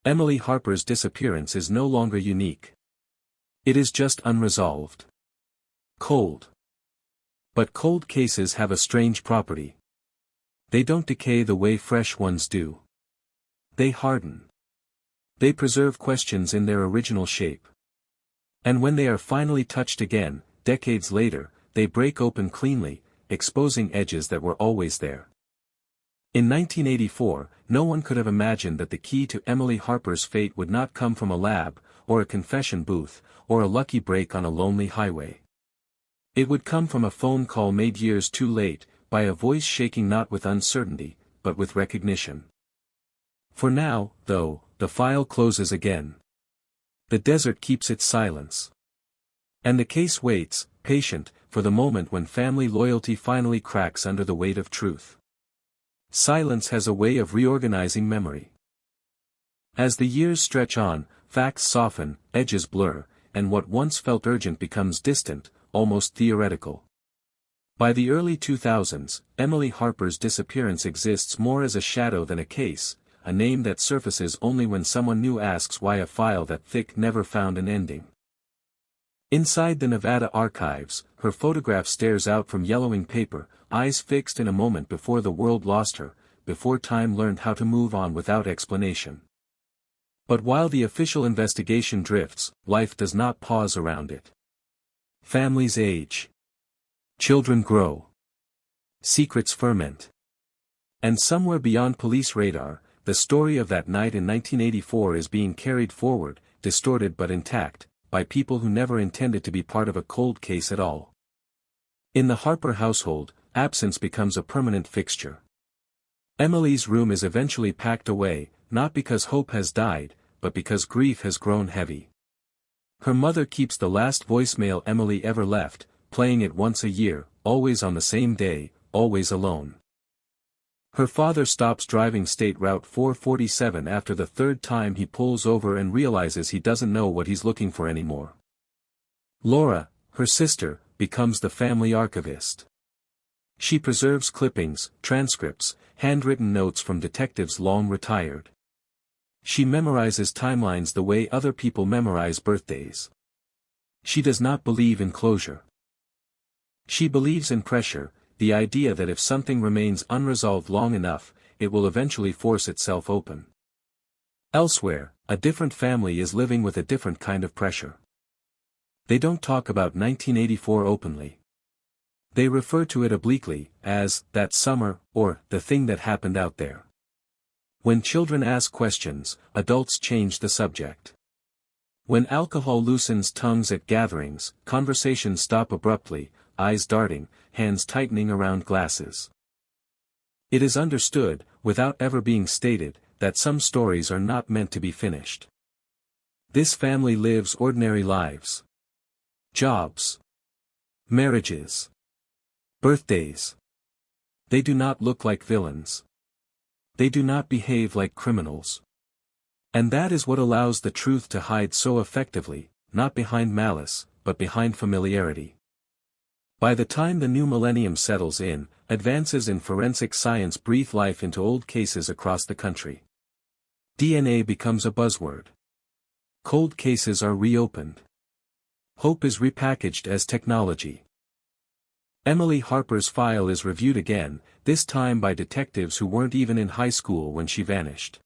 Emily Harper's disappearance is no longer unique. It is just unresolved. Cold. But cold cases have a strange property. They don't decay the way fresh ones do. They harden. They preserve questions in their original shape. And when they are finally touched again, decades later, they break open cleanly, exposing edges that were always there. In 1984, no one could have imagined that the key to Emily Harper's fate would not come from a lab, or a confession booth, or a lucky break on a lonely highway. It would come from a phone call made years too late, by a voice shaking not with uncertainty, but with recognition. For now, though, the file closes again. The desert keeps its silence. And the case waits, patient, for the moment when family loyalty finally cracks under the weight of truth. Silence has a way of reorganizing memory. As the years stretch on, facts soften, edges blur, and what once felt urgent becomes distant, almost theoretical. By the early 2000s, Emily Harper's disappearance exists more as a shadow than a case, a name that surfaces only when someone new asks why a file that thick never found an ending. Inside the Nevada archives, her photograph stares out from yellowing paper, eyes fixed in a moment before the world lost her, before time learned how to move on without explanation. But while the official investigation drifts, life does not pause around it. Families age. Children grow. Secrets ferment. And somewhere beyond police radar, the story of that night in 1984 is being carried forward, distorted but intact, by people who never intended to be part of a cold case at all. In the Harper household, absence becomes a permanent fixture. Emily's room is eventually packed away, not because hope has died, but because grief has grown heavy. Her mother keeps the last voicemail Emily ever left, playing it once a year, always on the same day, always alone. Her father stops driving State Route 447 after the third time he pulls over and realizes he doesn't know what he's looking for anymore. Laura, her sister, becomes the family archivist. She preserves clippings, transcripts, handwritten notes from detectives long retired. She memorizes timelines the way other people memorize birthdays. She does not believe in closure. She believes in pressure, the idea that if something remains unresolved long enough, it will eventually force itself open. Elsewhere, a different family is living with a different kind of pressure. They don't talk about 1984 openly. They refer to it obliquely, as, that summer, or, the thing that happened out there. When children ask questions, adults change the subject. When alcohol loosens tongues at gatherings, conversations stop abruptly, eyes darting, hands tightening around glasses. It is understood, without ever being stated, that some stories are not meant to be finished. This family lives ordinary lives. Jobs. Marriages. Birthdays. They do not look like villains. They do not behave like criminals. And that is what allows the truth to hide so effectively, not behind malice, but behind familiarity. By the time the new millennium settles in, advances in forensic science breathe life into old cases across the country. DNA becomes a buzzword. Cold cases are reopened. Hope is repackaged as technology. Emily Harper's file is reviewed again, this time by detectives who weren't even in high school when she vanished.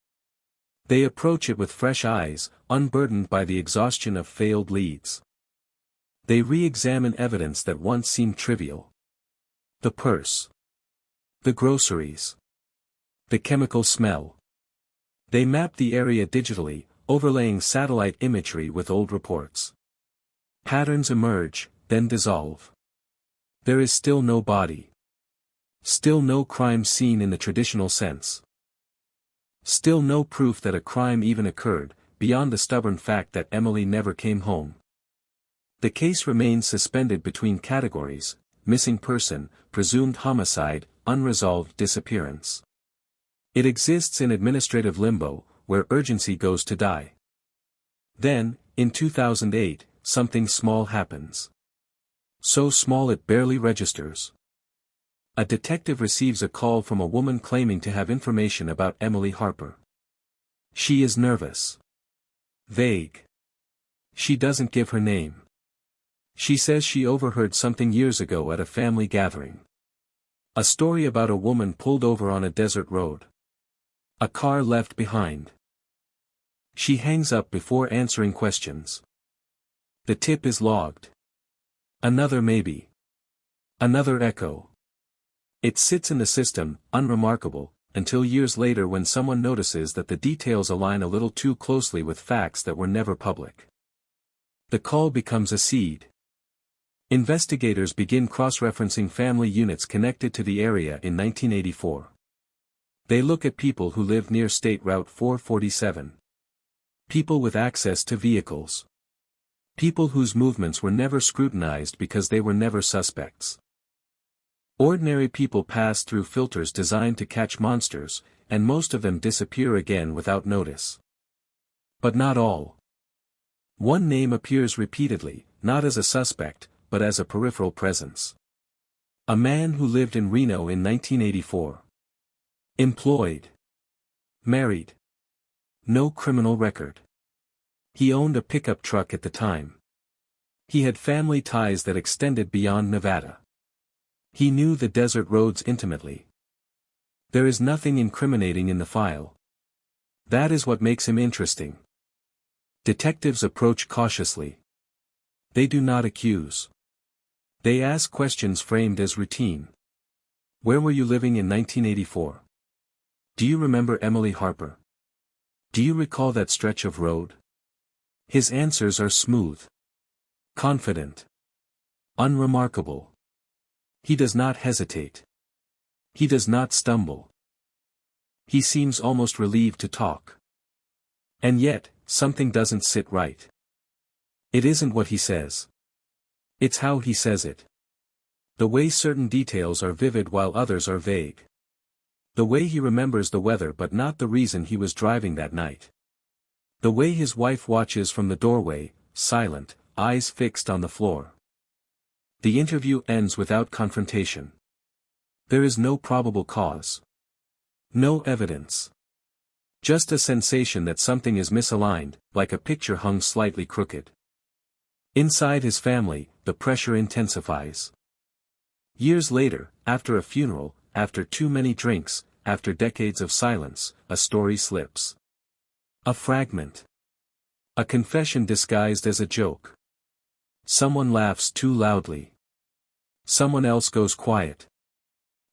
They approach it with fresh eyes, unburdened by the exhaustion of failed leads. They re-examine evidence that once seemed trivial. The purse. The groceries. The chemical smell. They map the area digitally, overlaying satellite imagery with old reports. Patterns emerge, then dissolve. There is still no body. Still no crime scene in the traditional sense. Still no proof that a crime even occurred, beyond the stubborn fact that Emily never came home. The case remains suspended between categories: missing person, presumed homicide, unresolved disappearance. It exists in administrative limbo, where urgency goes to die. Then, in 2008, something small happens. So small it barely registers. A detective receives a call from a woman claiming to have information about Emily Harper. She is nervous. Vague. She doesn't give her name. She says she overheard something years ago at a family gathering. A story about a woman pulled over on a desert road. A car left behind. She hangs up before answering questions. The tip is logged. Another maybe. Another echo. It sits in the system, unremarkable, until years later when someone notices that the details align a little too closely with facts that were never public. The call becomes a seed. Investigators begin cross-referencing family units connected to the area in 1984. They look at people who lived near State Route 447. People with access to vehicles. People whose movements were never scrutinized because they were never suspects. Ordinary people pass through filters designed to catch monsters, and most of them disappear again without notice. But not all. One name appears repeatedly, not as a suspect, but as a peripheral presence. A man who lived in Reno in 1984. Employed. Married. No criminal record. He owned a pickup truck at the time. He had family ties that extended beyond Nevada. He knew the desert roads intimately. There is nothing incriminating in the file. That is what makes him interesting. Detectives approach cautiously. They do not accuse. They ask questions framed as routine. Where were you living in 1984? Do you remember Emily Harper? Do you recall that stretch of road? His answers are smooth. Confident. Unremarkable. He does not hesitate. He does not stumble. He seems almost relieved to talk. And yet, something doesn't sit right. It isn't what he says. It's how he says it. The way certain details are vivid while others are vague. The way he remembers the weather but not the reason he was driving that night. The way his wife watches from the doorway, silent, eyes fixed on the floor. The interview ends without confrontation. There is no probable cause. No evidence. Just a sensation that something is misaligned, like a picture hung slightly crooked. Inside his family, the pressure intensifies. Years later, after a funeral, after too many drinks, after decades of silence, a story slips. A fragment. A confession disguised as a joke. Someone laughs too loudly. Someone else goes quiet.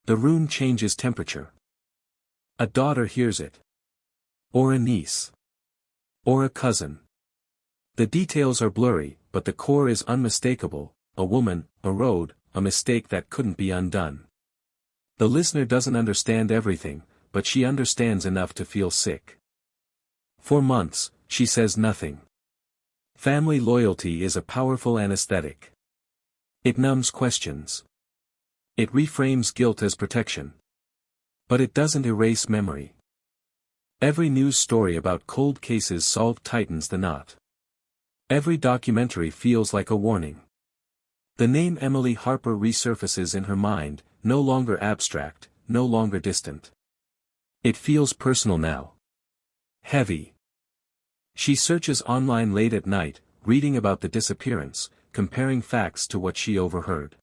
The room changes temperature. A daughter hears it. Or a niece. Or a cousin. The details are blurry, but the core is unmistakable: a woman, a road, a mistake that couldn't be undone. The listener doesn't understand everything, but she understands enough to feel sick. For months, she says nothing. Family loyalty is a powerful anesthetic. It numbs questions. It reframes guilt as protection. But it doesn't erase memory. Every news story about cold cases solved tightens the knot. Every documentary feels like a warning. The name Emily Harper resurfaces in her mind, no longer abstract, no longer distant. It feels personal now. Heavy. She searches online late at night, reading about the disappearance, comparing facts to what she overheard.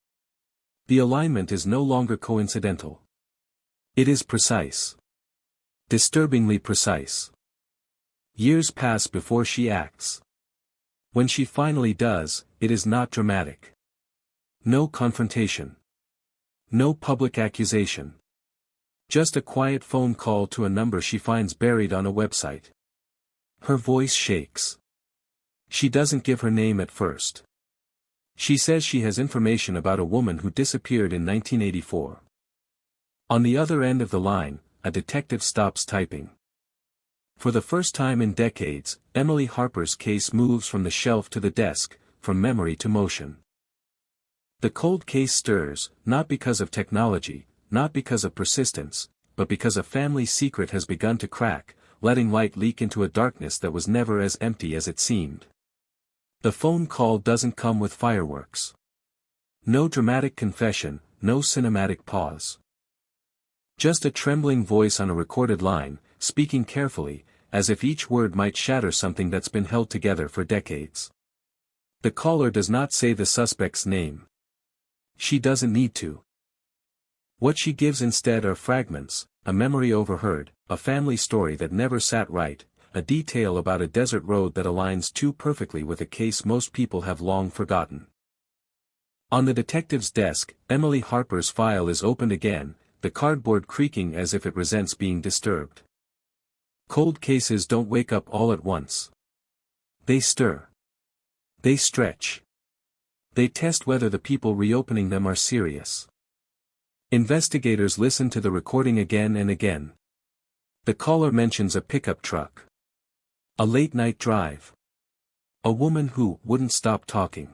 The alignment is no longer coincidental. It is precise. Disturbingly precise. Years pass before she acts. When she finally does, it is not dramatic. No confrontation. No public accusation. Just a quiet phone call to a number she finds buried on a website. Her voice shakes. She doesn't give her name at first. She says she has information about a woman who disappeared in 1984. On the other end of the line, a detective stops typing. For the first time in decades, Emily Harper's case moves from the shelf to the desk, from memory to motion. The cold case stirs, not because of technology, not because of persistence, but because a family secret has begun to crack, letting light leak into a darkness that was never as empty as it seemed. The phone call doesn't come with fireworks. No dramatic confession, no cinematic pause. Just a trembling voice on a recorded line, speaking carefully, as if each word might shatter something that's been held together for decades. The caller does not say the suspect's name. She doesn't need to. What she gives instead are fragments, a memory overheard, a family story that never sat right, a detail about a desert road that aligns too perfectly with a case most people have long forgotten. On the detective's desk, Emily Harper's file is opened again, the cardboard creaking as if it resents being disturbed. Cold cases don't wake up all at once. They stir. They stretch. They test whether the people reopening them are serious. Investigators listen to the recording again and again. The caller mentions a pickup truck. A late-night drive. A woman who wouldn't stop talking.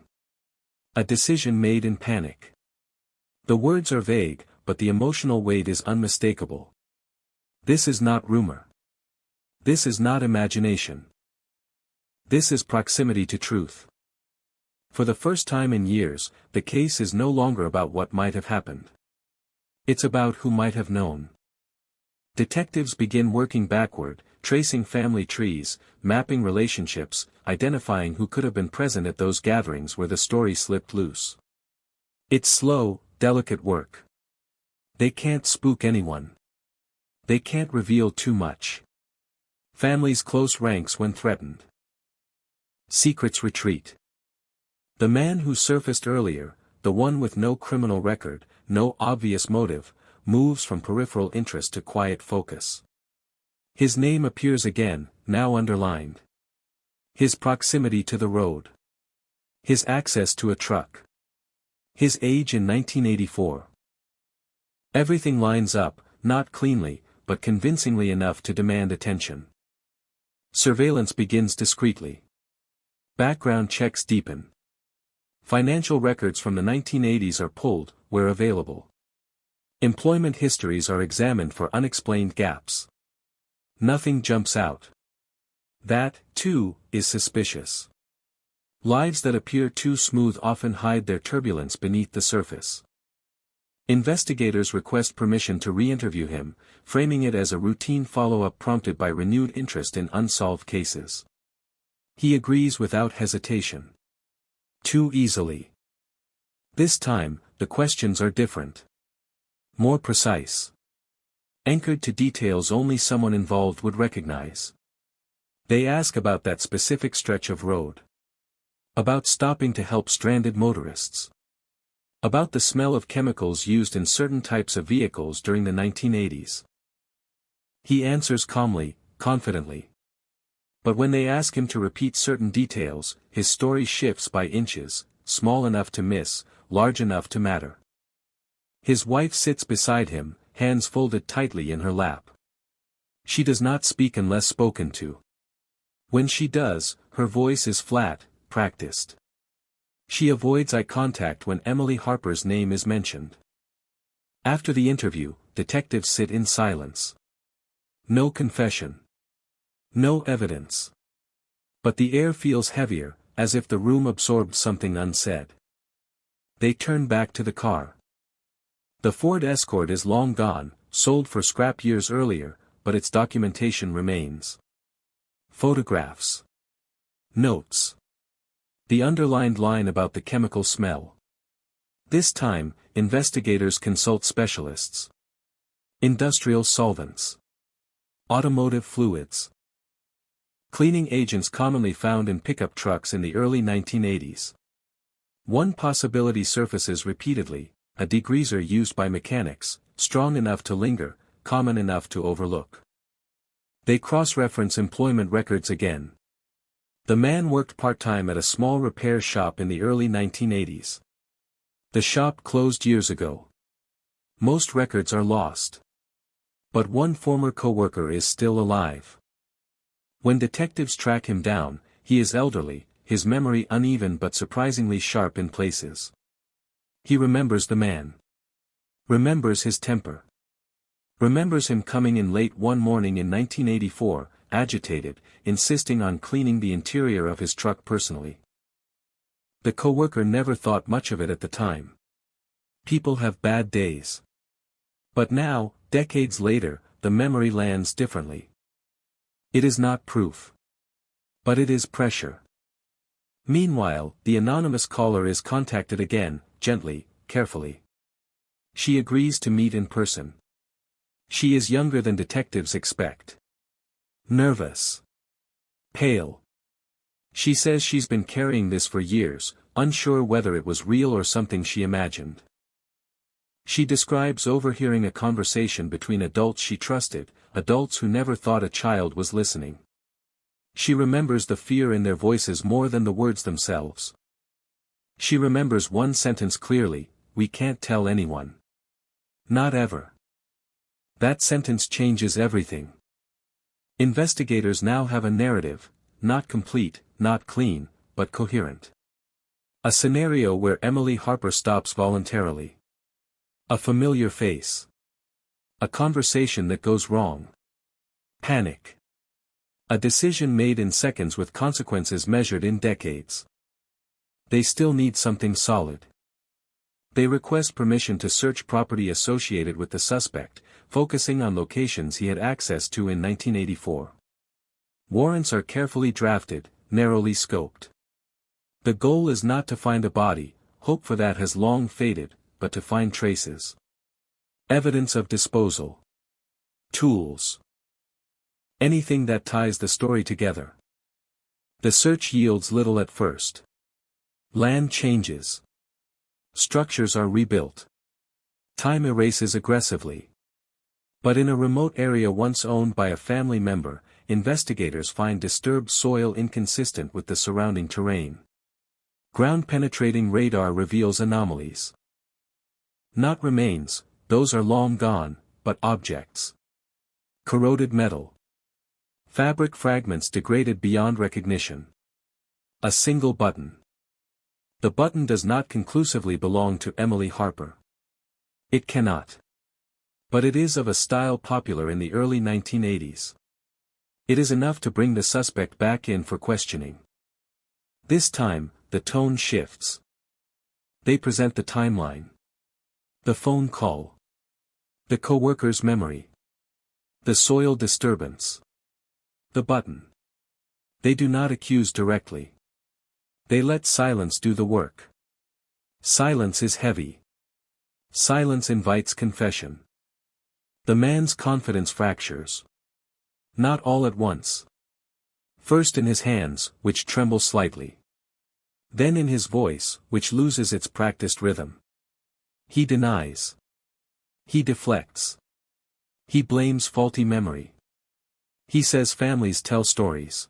A decision made in panic. The words are vague, but the emotional weight is unmistakable. This is not rumor. This is not imagination. This is proximity to truth. For the first time in years, the case is no longer about what might have happened. It's about who might have known. Detectives begin working backward, tracing family trees, mapping relationships, identifying who could have been present at those gatherings where the story slipped loose. It's slow, delicate work. They can't spook anyone. They can't reveal too much. Families close ranks when threatened. Secrets retreat. The man who surfaced earlier, the one with no criminal record, no obvious motive, moves from peripheral interest to quiet focus. His name appears again, now underlined. His proximity to the road. His access to a truck. His age in 1984. Everything lines up, not cleanly, but convincingly enough to demand attention. Surveillance begins discreetly. Background checks deepen. Financial records from the 1980s are pulled, where available. Employment histories are examined for unexplained gaps. Nothing jumps out. That, too, is suspicious. Lives that appear too smooth often hide their turbulence beneath the surface. Investigators request permission to re-interview him, framing it as a routine follow-up prompted by renewed interest in unsolved cases. He agrees without hesitation. Too easily. This time, the questions are different. More precise. Anchored to details only someone involved would recognize. They ask about that specific stretch of road. About stopping to help stranded motorists. About the smell of chemicals used in certain types of vehicles during the 1980s. He answers calmly, confidently. But when they ask him to repeat certain details, his story shifts by inches, small enough to miss, large enough to matter. His wife sits beside him, hands folded tightly in her lap. She does not speak unless spoken to. When she does, her voice is flat, practiced. She avoids eye contact when Emily Harper's name is mentioned. After the interview, detectives sit in silence. No confession. No evidence. But the air feels heavier, as if the room absorbed something unsaid. They turn back to the car. The Ford Escort is long gone, sold for scrap years earlier, but its documentation remains. Photographs. Notes. The underlined line about the chemical smell. This time, investigators consult specialists. Industrial solvents. Automotive fluids. Cleaning agents commonly found in pickup trucks in the early 1980s. One possibility surfaces repeatedly, a degreaser used by mechanics, strong enough to linger, common enough to overlook. They cross-reference employment records again. The man worked part-time at a small repair shop in the early 1980s. The shop closed years ago. Most records are lost. But one former co-worker is still alive. When detectives track him down, he is elderly, his memory uneven but surprisingly sharp in places. He remembers the man. Remembers his temper. Remembers him coming in late one morning in 1984, agitated, insisting on cleaning the interior of his truck personally. The coworker never thought much of it at the time. People have bad days. But now, decades later, the memory lands differently. It is not proof. But it is pressure. Meanwhile, the anonymous caller is contacted again, gently, carefully. She agrees to meet in person. She is younger than detectives expect. Nervous. Pale. She says she's been carrying this for years, unsure whether it was real or something she imagined. She describes overhearing a conversation between adults she trusted, adults who never thought a child was listening. She remembers the fear in their voices more than the words themselves. She remembers one sentence clearly, "We can't tell anyone." Not ever. That sentence changes everything. Investigators now have a narrative, not complete, not clean, but coherent. A scenario where Emily Harper stops voluntarily. A familiar face. A conversation that goes wrong. Panic. A decision made in seconds with consequences measured in decades. They still need something solid. They request permission to search property associated with the suspect, focusing on locations he had access to in 1984. Warrants are carefully drafted, narrowly scoped. The goal is not to find a body, hope for that has long faded, but to find traces. Evidence of disposal. Tools. Anything that ties the story together. The search yields little at first. Land changes. Structures are rebuilt. Time erases aggressively. But in a remote area once owned by a family member, investigators find disturbed soil inconsistent with the surrounding terrain. Ground-penetrating radar reveals anomalies. Not remains, those are long gone, but objects. Corroded metal. Fabric fragments degraded beyond recognition. A single button. The button does not conclusively belong to Emily Harper. It cannot. But it is of a style popular in the early 1980s. It is enough to bring the suspect back in for questioning. This time, the tone shifts. They present the timeline. The phone call. The co-worker's memory. The soil disturbance. The button. They do not accuse directly. They let silence do the work. Silence is heavy. Silence invites confession. The man's confidence fractures. Not all at once. First in his hands, which tremble slightly. Then in his voice, which loses its practiced rhythm. He denies. He deflects. He blames faulty memory. He says families tell stories.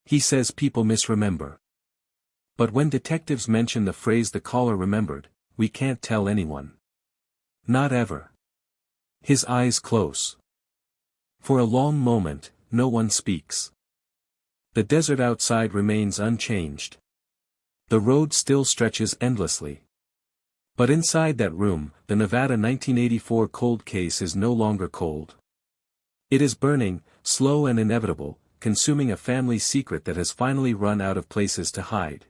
He says people misremember. But when detectives mention the phrase the caller remembered, we can't tell anyone. Not ever. His eyes close. For a long moment, no one speaks. The desert outside remains unchanged. The road still stretches endlessly. But inside that room, the Nevada 1984 cold case is no longer cold. It is burning, slow and inevitable, consuming a family secret that has finally run out of places to hide.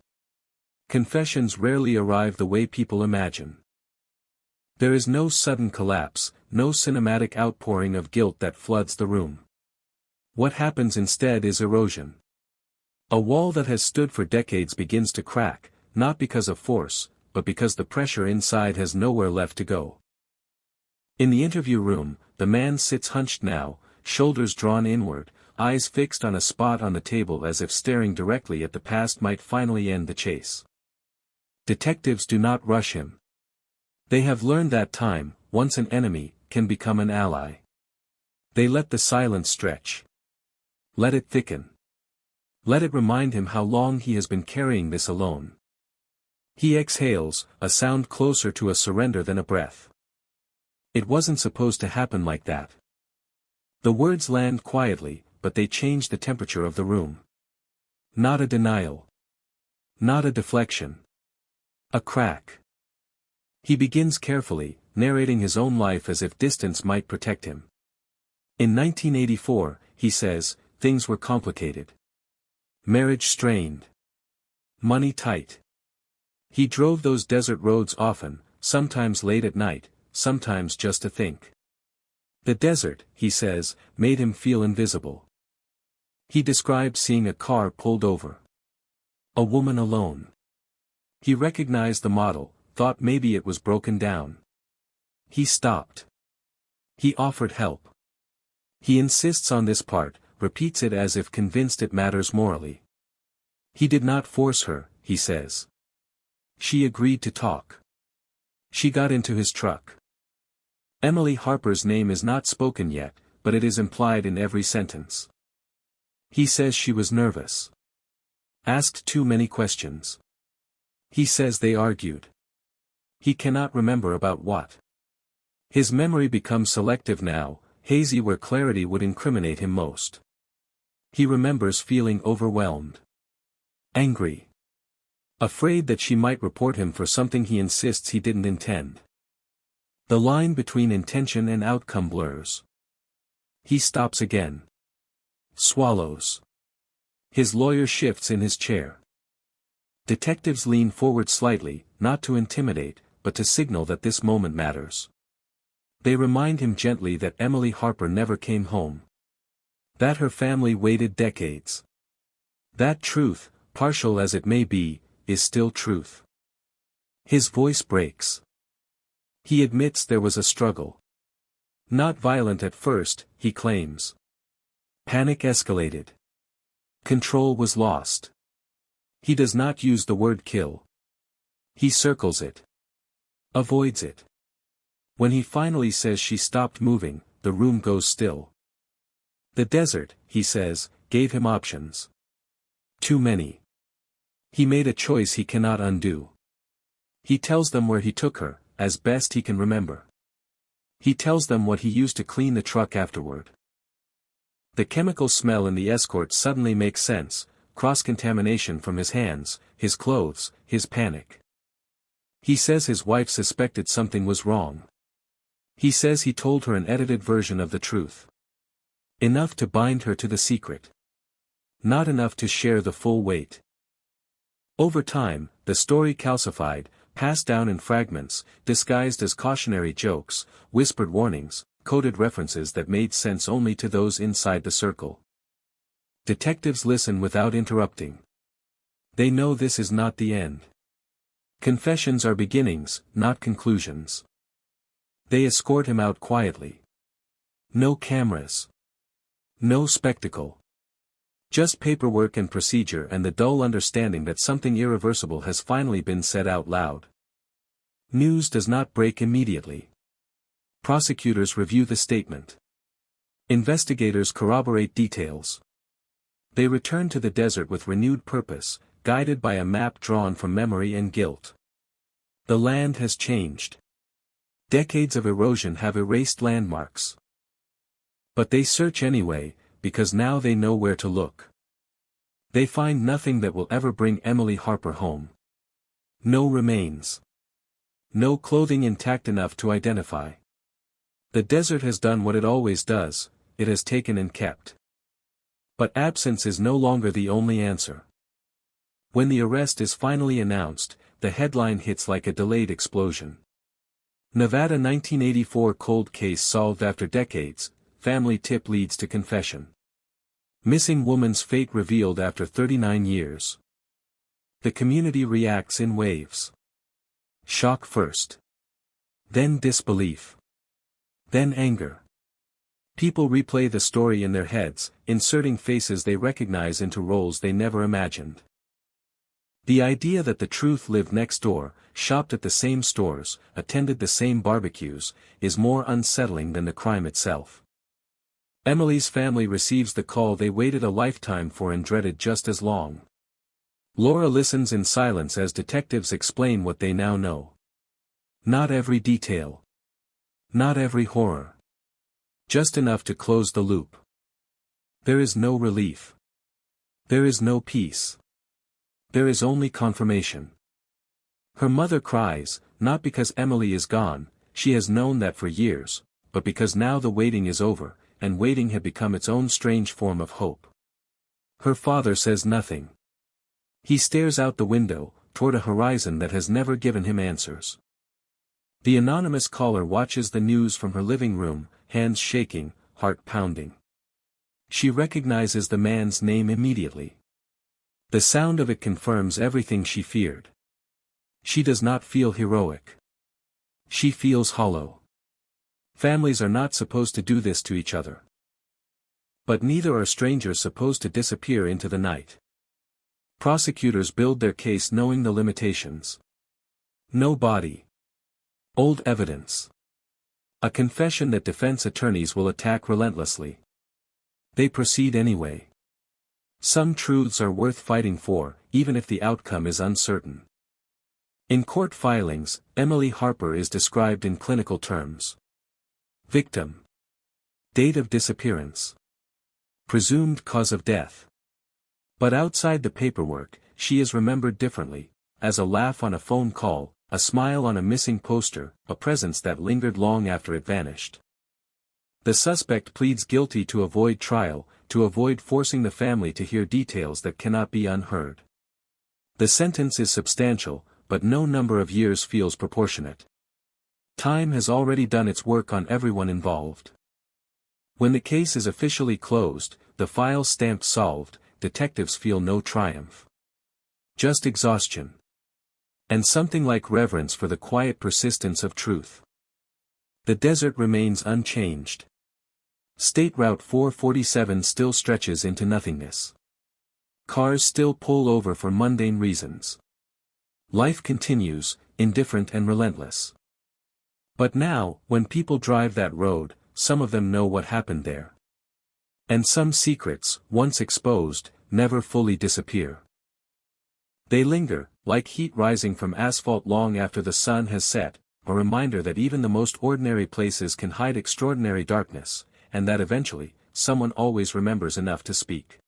Confessions rarely arrive the way people imagine. There is no sudden collapse, no cinematic outpouring of guilt that floods the room. What happens instead is erosion. A wall that has stood for decades begins to crack, not because of force, but because the pressure inside has nowhere left to go. In the interview room, the man sits hunched now, shoulders drawn inward, eyes fixed on a spot on the table as if staring directly at the past might finally end the chase. Detectives do not rush him. They have learned that time, once an enemy, can become an ally. They let the silence stretch. Let it thicken. Let it remind him how long he has been carrying this alone. He exhales, a sound closer to a surrender than a breath. It wasn't supposed to happen like that. The words land quietly, but they change the temperature of the room. Not a denial. Not a deflection. A crack. He begins carefully, narrating his own life as if distance might protect him. In 1984, he says, things were complicated. Marriage strained. Money tight. He drove those desert roads often, sometimes late at night, sometimes just to think. The desert, he says, made him feel invisible. He described seeing a car pulled over. A woman alone. He recognized the model, thought maybe it was broken down. He stopped. He offered help. He insists on this part, repeats it as if convinced it matters morally. He did not force her, he says. She agreed to talk. She got into his truck. Emily Harper's name is not spoken yet, but it is implied in every sentence. He says she was nervous. Asked too many questions. He says they argued. He cannot remember about what. His memory becomes selective now, hazy where clarity would incriminate him most. He remembers feeling overwhelmed. Angry. Afraid that she might report him for something he insists he didn't intend. The line between intention and outcome blurs. He stops again. Swallows. His lawyer shifts in his chair. Detectives lean forward slightly, not to intimidate, but to signal that this moment matters. They remind him gently that Emily Harper never came home. That her family waited decades. That truth, partial as it may be, is still truth. His voice breaks. He admits there was a struggle. Not violent at first, he claims. Panic escalated. Control was lost. He does not use the word kill. He circles it. Avoids it. When he finally says she stopped moving, the room goes still. The desert, he says, gave him options. Too many. He made a choice he cannot undo. He tells them where he took her, as best he can remember. He tells them what he used to clean the truck afterward. The chemical smell in the escort suddenly makes sense, cross-contamination from his hands, his clothes, his panic. He says his wife suspected something was wrong. He says he told her an edited version of the truth. Enough to bind her to the secret. Not enough to share the full weight. Over time, the story calcified, passed down in fragments, disguised as cautionary jokes, whispered warnings, coded references that made sense only to those inside the circle. Detectives listen without interrupting. They know this is not the end. Confessions are beginnings, not conclusions. They escort him out quietly. No cameras. No spectacle. Just paperwork and procedure and the dull understanding that something irreversible has finally been said out loud. News does not break immediately. Prosecutors review the statement. Investigators corroborate details. They return to the desert with renewed purpose, guided by a map drawn from memory and guilt. The land has changed. Decades of erosion have erased landmarks. But they search anyway, because now they know where to look. They find nothing that will ever bring Emily Harper home. No remains. No clothing intact enough to identify. The desert has done what it always does, it has taken and kept. But absence is no longer the only answer. When the arrest is finally announced, the headline hits like a delayed explosion. Nevada 1984 cold case solved after decades, family tip leads to confession. Missing woman's fate revealed after 39 years. The community reacts in waves. Shock first. Then disbelief. Then anger. People replay the story in their heads, inserting faces they recognize into roles they never imagined. The idea that the truth lived next door, shopped at the same stores, attended the same barbecues, is more unsettling than the crime itself. Emily's family receives the call they waited a lifetime for and dreaded just as long. Laura listens in silence as detectives explain what they now know. Not every detail. Not every horror. Just enough to close the loop. There is no relief. There is no peace. There is only confirmation. Her mother cries, not because Emily is gone, she has known that for years, but because now the waiting is over, and waiting had become its own strange form of hope. Her father says nothing. He stares out the window, toward a horizon that has never given him answers. The anonymous caller watches the news from her living room, hands shaking, heart pounding. She recognizes the man's name immediately. The sound of it confirms everything she feared. She does not feel heroic. She feels hollow. Families are not supposed to do this to each other. But neither are strangers supposed to disappear into the night. Prosecutors build their case knowing the limitations. No body. Old evidence. A confession that defense attorneys will attack relentlessly. They proceed anyway. Some truths are worth fighting for, even if the outcome is uncertain. In court filings, Emily Harper is described in clinical terms. Victim. Date of disappearance. Presumed cause of death. But outside the paperwork, she is remembered differently, as a laugh on a phone call, a smile on a missing poster, a presence that lingered long after it vanished. The suspect pleads guilty to avoid trial, to avoid forcing the family to hear details that cannot be unheard. The sentence is substantial, but no number of years feels proportionate. Time has already done its work on everyone involved. When the case is officially closed, the file stamped solved, detectives feel no triumph. Just exhaustion. And something like reverence for the quiet persistence of truth. The desert remains unchanged. State Route 447 still stretches into nothingness. Cars still pull over for mundane reasons. Life continues, indifferent and relentless. But now, when people drive that road, some of them know what happened there. And some secrets, once exposed, never fully disappear. They linger, like heat rising from asphalt long after the sun has set, a reminder that even the most ordinary places can hide extraordinary darkness, and that eventually, someone always remembers enough to speak.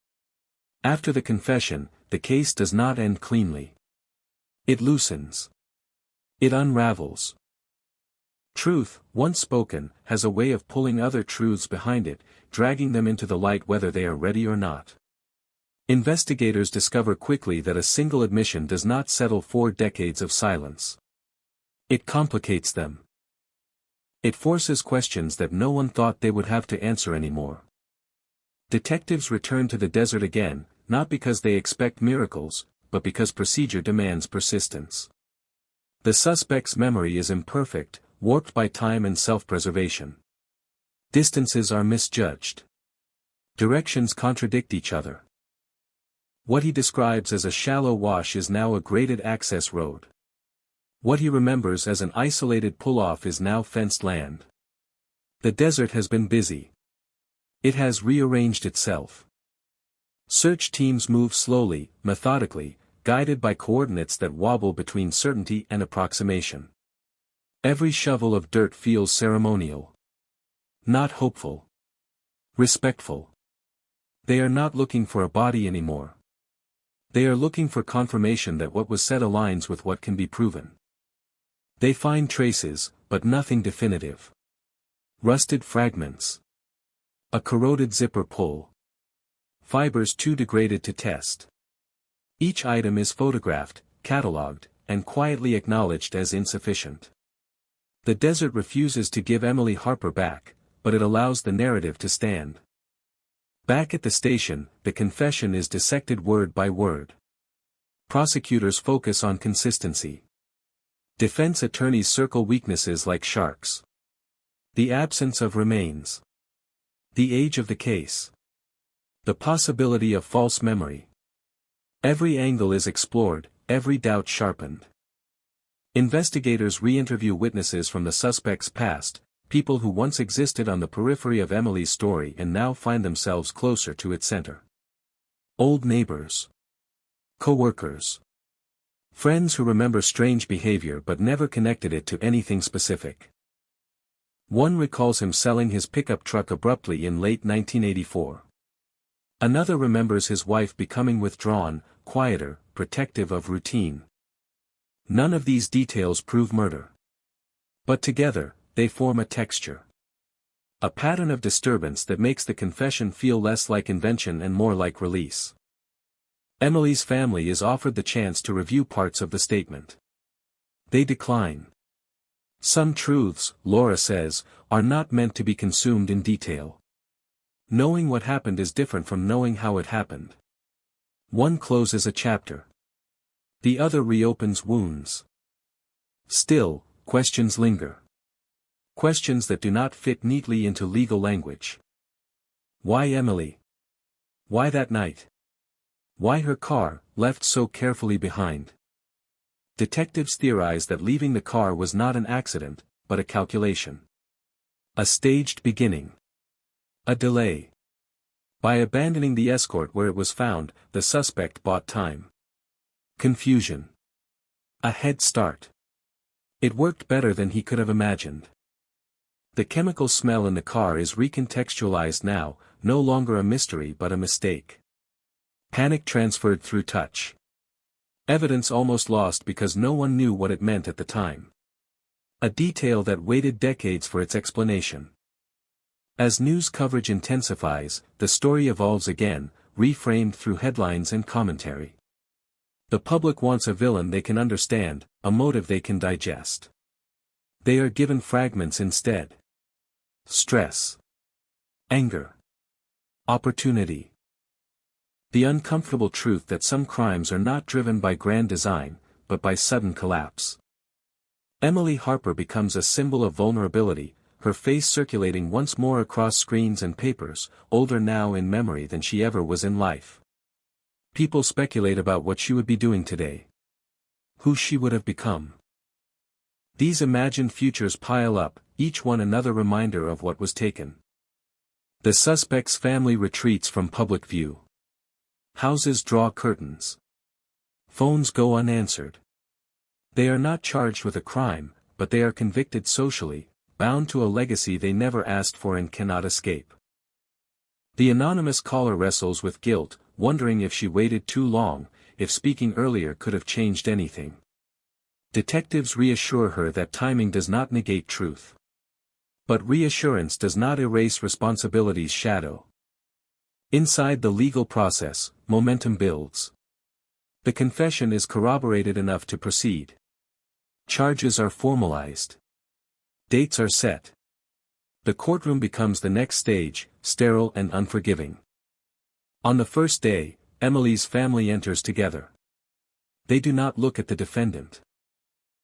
After the confession, the case does not end cleanly. It loosens. It unravels. Truth, once spoken, has a way of pulling other truths behind it, dragging them into the light whether they are ready or not. Investigators discover quickly that a single admission does not settle 4 decades of silence. It complicates them. It forces questions that no one thought they would have to answer anymore. Detectives return to the desert again, not because they expect miracles, but because procedure demands persistence. The suspect's memory is imperfect, warped by time and self-preservation. Distances are misjudged. Directions contradict each other. What he describes as a shallow wash is now a graded access road. What he remembers as an isolated pull-off is now fenced land. The desert has been busy. It has rearranged itself. Search teams move slowly, methodically, guided by coordinates that wobble between certainty and approximation. Every shovel of dirt feels ceremonial. Not hopeful. Respectful. They are not looking for a body anymore. They are looking for confirmation that what was said aligns with what can be proven. They find traces, but nothing definitive. Rusted fragments. A corroded zipper pull. Fibers too degraded to test. Each item is photographed, catalogued, and quietly acknowledged as insufficient. The desert refuses to give Emily Harper back, but it allows the narrative to stand. Back at the station, the confession is dissected word by word. Prosecutors focus on consistency. Defense attorneys circle weaknesses like sharks. The absence of remains. The age of the case. The possibility of false memory. Every angle is explored, every doubt sharpened. Investigators re-interview witnesses from the suspect's past, people who once existed on the periphery of Emily's story and now find themselves closer to its center. Old neighbors. Co-workers. Friends who remember strange behavior but never connected it to anything specific. One recalls him selling his pickup truck abruptly in late 1984. Another remembers his wife becoming withdrawn, quieter, protective of routine. None of these details prove murder. But together, they form a texture. A pattern of disturbance that makes the confession feel less like invention and more like release. Emily's family is offered the chance to review parts of the statement. They decline. Some truths, Laura says, are not meant to be consumed in detail. Knowing what happened is different from knowing how it happened. One closes a chapter. The other reopens wounds. Still, questions linger. Questions that do not fit neatly into legal language. Why Emily? Why that night? Why her car, left so carefully behind? Detectives theorize that leaving the car was not an accident, but a calculation. A staged beginning. A delay. By abandoning the escort where it was found, the suspect bought time. Confusion. A head start. It worked better than he could have imagined. The chemical smell in the car is recontextualized now, no longer a mystery but a mistake. Panic transferred through touch. Evidence almost lost because no one knew what it meant at the time. A detail that waited decades for its explanation. As news coverage intensifies, the story evolves again, reframed through headlines and commentary. The public wants a villain they can understand, a motive they can digest. They are given fragments instead. Stress. Anger. Opportunity. The uncomfortable truth that some crimes are not driven by grand design, but by sudden collapse. Emily Harper becomes a symbol of vulnerability, her face circulating once more across screens and papers, older now in memory than she ever was in life. People speculate about what she would be doing today. Who she would have become. These imagined futures pile up, each one another reminder of what was taken. The suspect's family retreats from public view. Houses draw curtains. Phones go unanswered. They are not charged with a crime, but they are convicted socially, bound to a legacy they never asked for and cannot escape. The anonymous caller wrestles with guilt, wondering if she waited too long, if speaking earlier could have changed anything. Detectives reassure her that timing does not negate truth. But reassurance does not erase responsibility's shadow. Inside the legal process, momentum builds. The confession is corroborated enough to proceed. Charges are formalized. Dates are set. The courtroom becomes the next stage, sterile and unforgiving. On the first day, Emily's family enters together. They do not look at the defendant.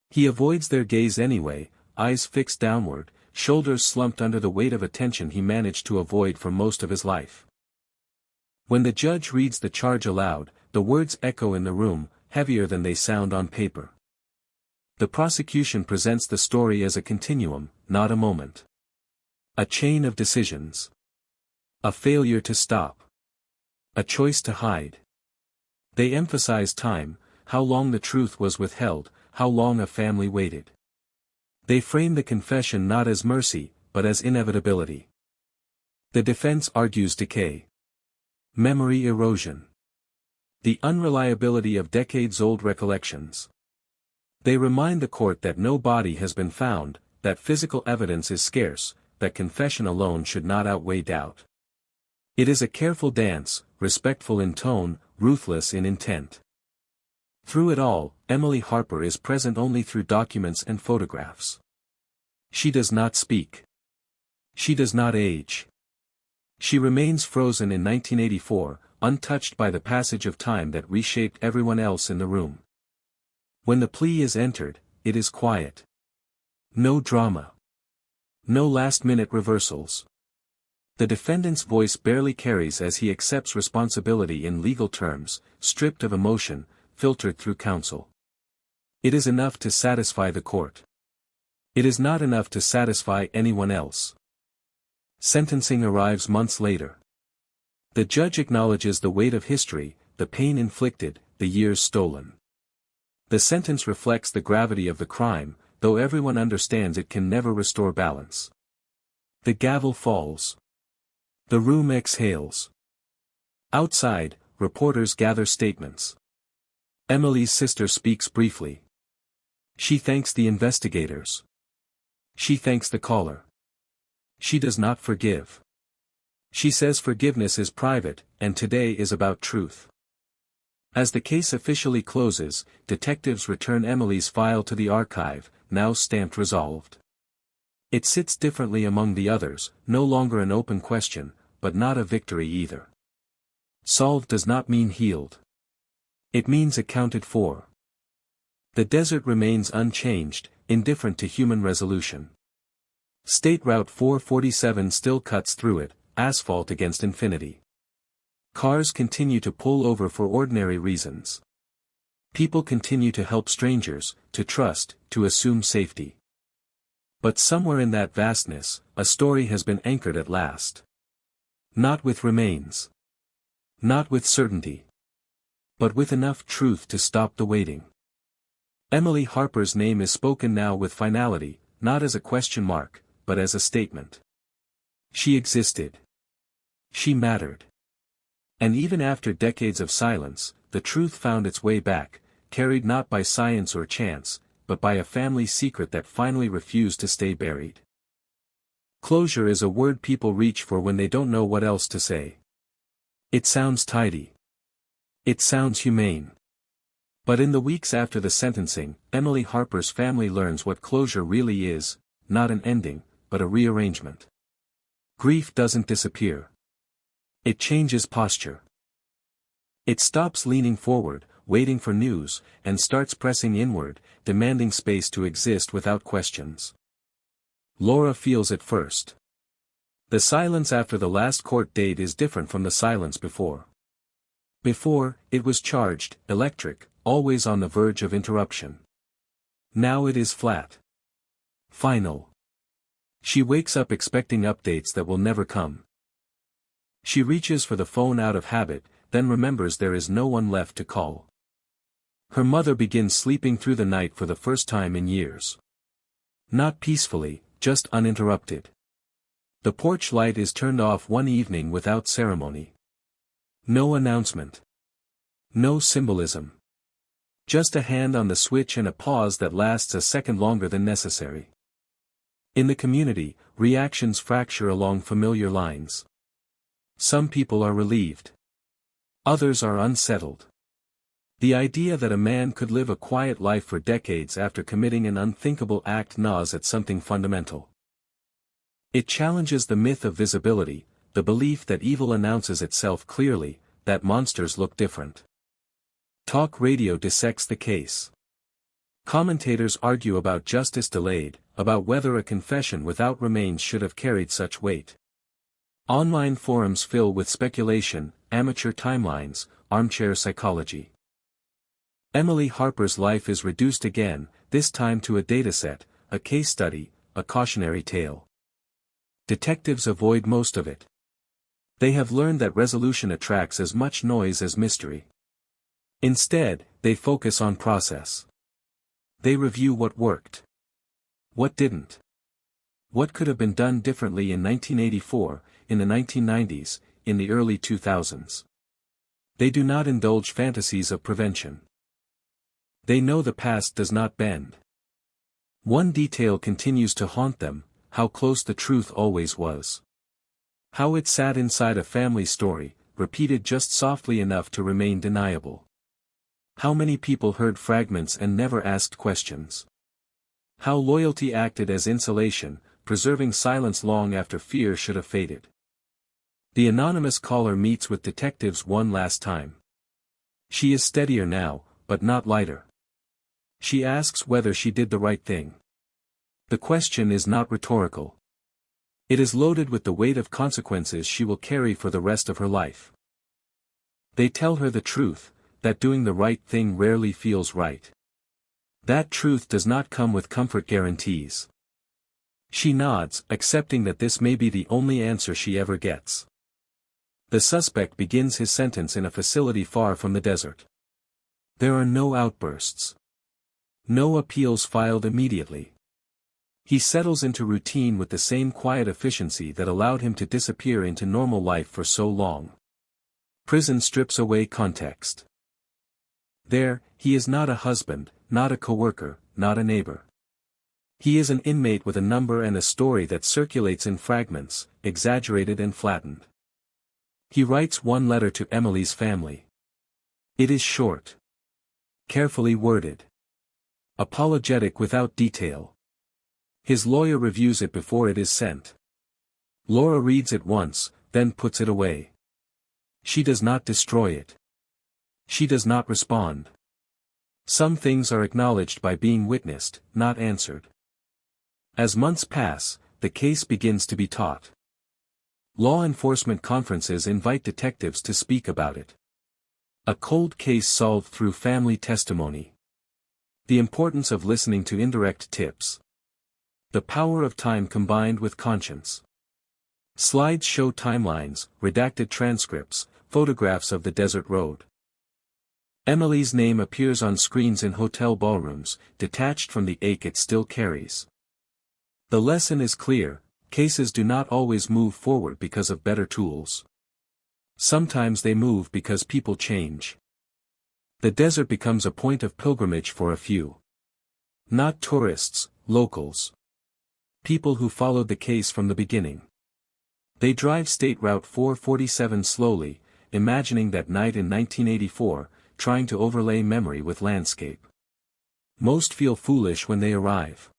He avoids their gaze anyway, eyes fixed downward, shoulders slumped under the weight of attention he managed to avoid for most of his life. When the judge reads the charge aloud, the words echo in the room, heavier than they sound on paper. The prosecution presents the story as a continuum, not a moment. A chain of decisions. A failure to stop. A choice to hide. They emphasize time, how long the truth was withheld, how long a family waited. They frame the confession not as mercy, but as inevitability. The defense argues decay. Memory erosion. The unreliability of decades-old recollections. They remind the court that no body has been found, that physical evidence is scarce, that confession alone should not outweigh doubt. It is a careful dance, respectful in tone, ruthless in intent. Through it all, Emily Harper is present only through documents and photographs. She does not speak. She does not age. She remains frozen in 1984, untouched by the passage of time that reshaped everyone else in the room. When the plea is entered, it is quiet. No drama. No last-minute reversals. The defendant's voice barely carries as he accepts responsibility in legal terms, stripped of emotion, filtered through counsel. It is enough to satisfy the court. It is not enough to satisfy anyone else. Sentencing arrives months later. The judge acknowledges the weight of history, the pain inflicted, the years stolen. The sentence reflects the gravity of the crime, though everyone understands it can never restore balance. The gavel falls. The room exhales. Outside, reporters gather statements. Emily's sister speaks briefly. She thanks the investigators. She thanks the caller. She does not forgive. She says forgiveness is private, and today is about truth. As the case officially closes, detectives return Emily's file to the archive, now stamped resolved. It sits differently among the others, no longer an open question, but not a victory either. Solved does not mean healed. It means accounted for. The desert remains unchanged, indifferent to human resolution. State Route 447 still cuts through it, asphalt against infinity. Cars continue to pull over for ordinary reasons. People continue to help strangers, to trust, to assume safety. But somewhere in that vastness, a story has been anchored at last. Not with remains. Not with certainty. But with enough truth to stop the waiting. Emily Harper's name is spoken now with finality, not as a question mark, but as a statement. She existed. She mattered. And even after decades of silence, the truth found its way back, carried not by science or chance, but by a family secret that finally refused to stay buried. Closure is a word people reach for when they don't know what else to say. It sounds tidy. It sounds humane. But in the weeks after the sentencing, Emily Harper's family learns what closure really is, not an ending, but a rearrangement. Grief doesn't disappear. It changes posture. It stops leaning forward, waiting for news, and starts pressing inward, demanding space to exist without questions. Laura feels it first. The silence after the last court date is different from the silence before. Before, it was charged, electric, always on the verge of interruption. Now it is flat. Final. She wakes up expecting updates that will never come. She reaches for the phone out of habit, then remembers there is no one left to call. Her mother begins sleeping through the night for the first time in years. Not peacefully, just uninterrupted. The porch light is turned off one evening without ceremony. No announcement. No symbolism. Just a hand on the switch and a pause that lasts a second longer than necessary. In the community, reactions fracture along familiar lines. Some people are relieved. Others are unsettled. The idea that a man could live a quiet life for decades after committing an unthinkable act gnaws at something fundamental. It challenges the myth of visibility, the belief that evil announces itself clearly, that monsters look different. Talk radio dissects the case. Commentators argue about justice delayed, about whether a confession without remains should have carried such weight. Online forums fill with speculation, amateur timelines, armchair psychology. Emily Harper's life is reduced again, this time to a dataset, a case study, a cautionary tale. Detectives avoid most of it. They have learned that resolution attracts as much noise as mystery. Instead, they focus on process. They review what worked. What didn't. What could have been done differently in 1984, in the 1990s, in the early 2000s. They do not indulge fantasies of prevention. They know the past does not bend. One detail continues to haunt them, how close the truth always was. How it sat inside a family story, repeated just softly enough to remain deniable. How many people heard fragments and never asked questions. How loyalty acted as insulation, preserving silence long after fear should have faded. The anonymous caller meets with detectives one last time. She is steadier now, but not lighter. She asks whether she did the right thing. The question is not rhetorical. It is loaded with the weight of consequences she will carry for the rest of her life. They tell her the truth, that doing the right thing rarely feels right. That truth does not come with comfort guarantees. She nods, accepting that this may be the only answer she ever gets. The suspect begins his sentence in a facility far from the desert. There are no outbursts. No appeals filed immediately. He settles into routine with the same quiet efficiency that allowed him to disappear into normal life for so long. Prison strips away context. There, he is not a husband, not a coworker, not a neighbor. He is an inmate with a number and a story that circulates in fragments, exaggerated and flattened. He writes one letter to Emily's family. It is short. Carefully worded. Apologetic without detail. His lawyer reviews it before it is sent. Laura reads it once, then puts it away. She does not destroy it. She does not respond. Some things are acknowledged by being witnessed, not answered. As months pass, the case begins to be taught. Law enforcement conferences invite detectives to speak about it. A cold case solved through family testimony. The importance of listening to indirect tips. The power of time combined with conscience. Slides show timelines, redacted transcripts, photographs of the desert road. Emily's name appears on screens in hotel ballrooms, detached from the ache it still carries. The lesson is clear: cases do not always move forward because of better tools. Sometimes they move because people change. The desert becomes a point of pilgrimage for a few. Not tourists, locals. People who followed the case from the beginning. They drive State Route 447 slowly, imagining that night in 1984, trying to overlay memory with landscape. Most feel foolish when they arrive.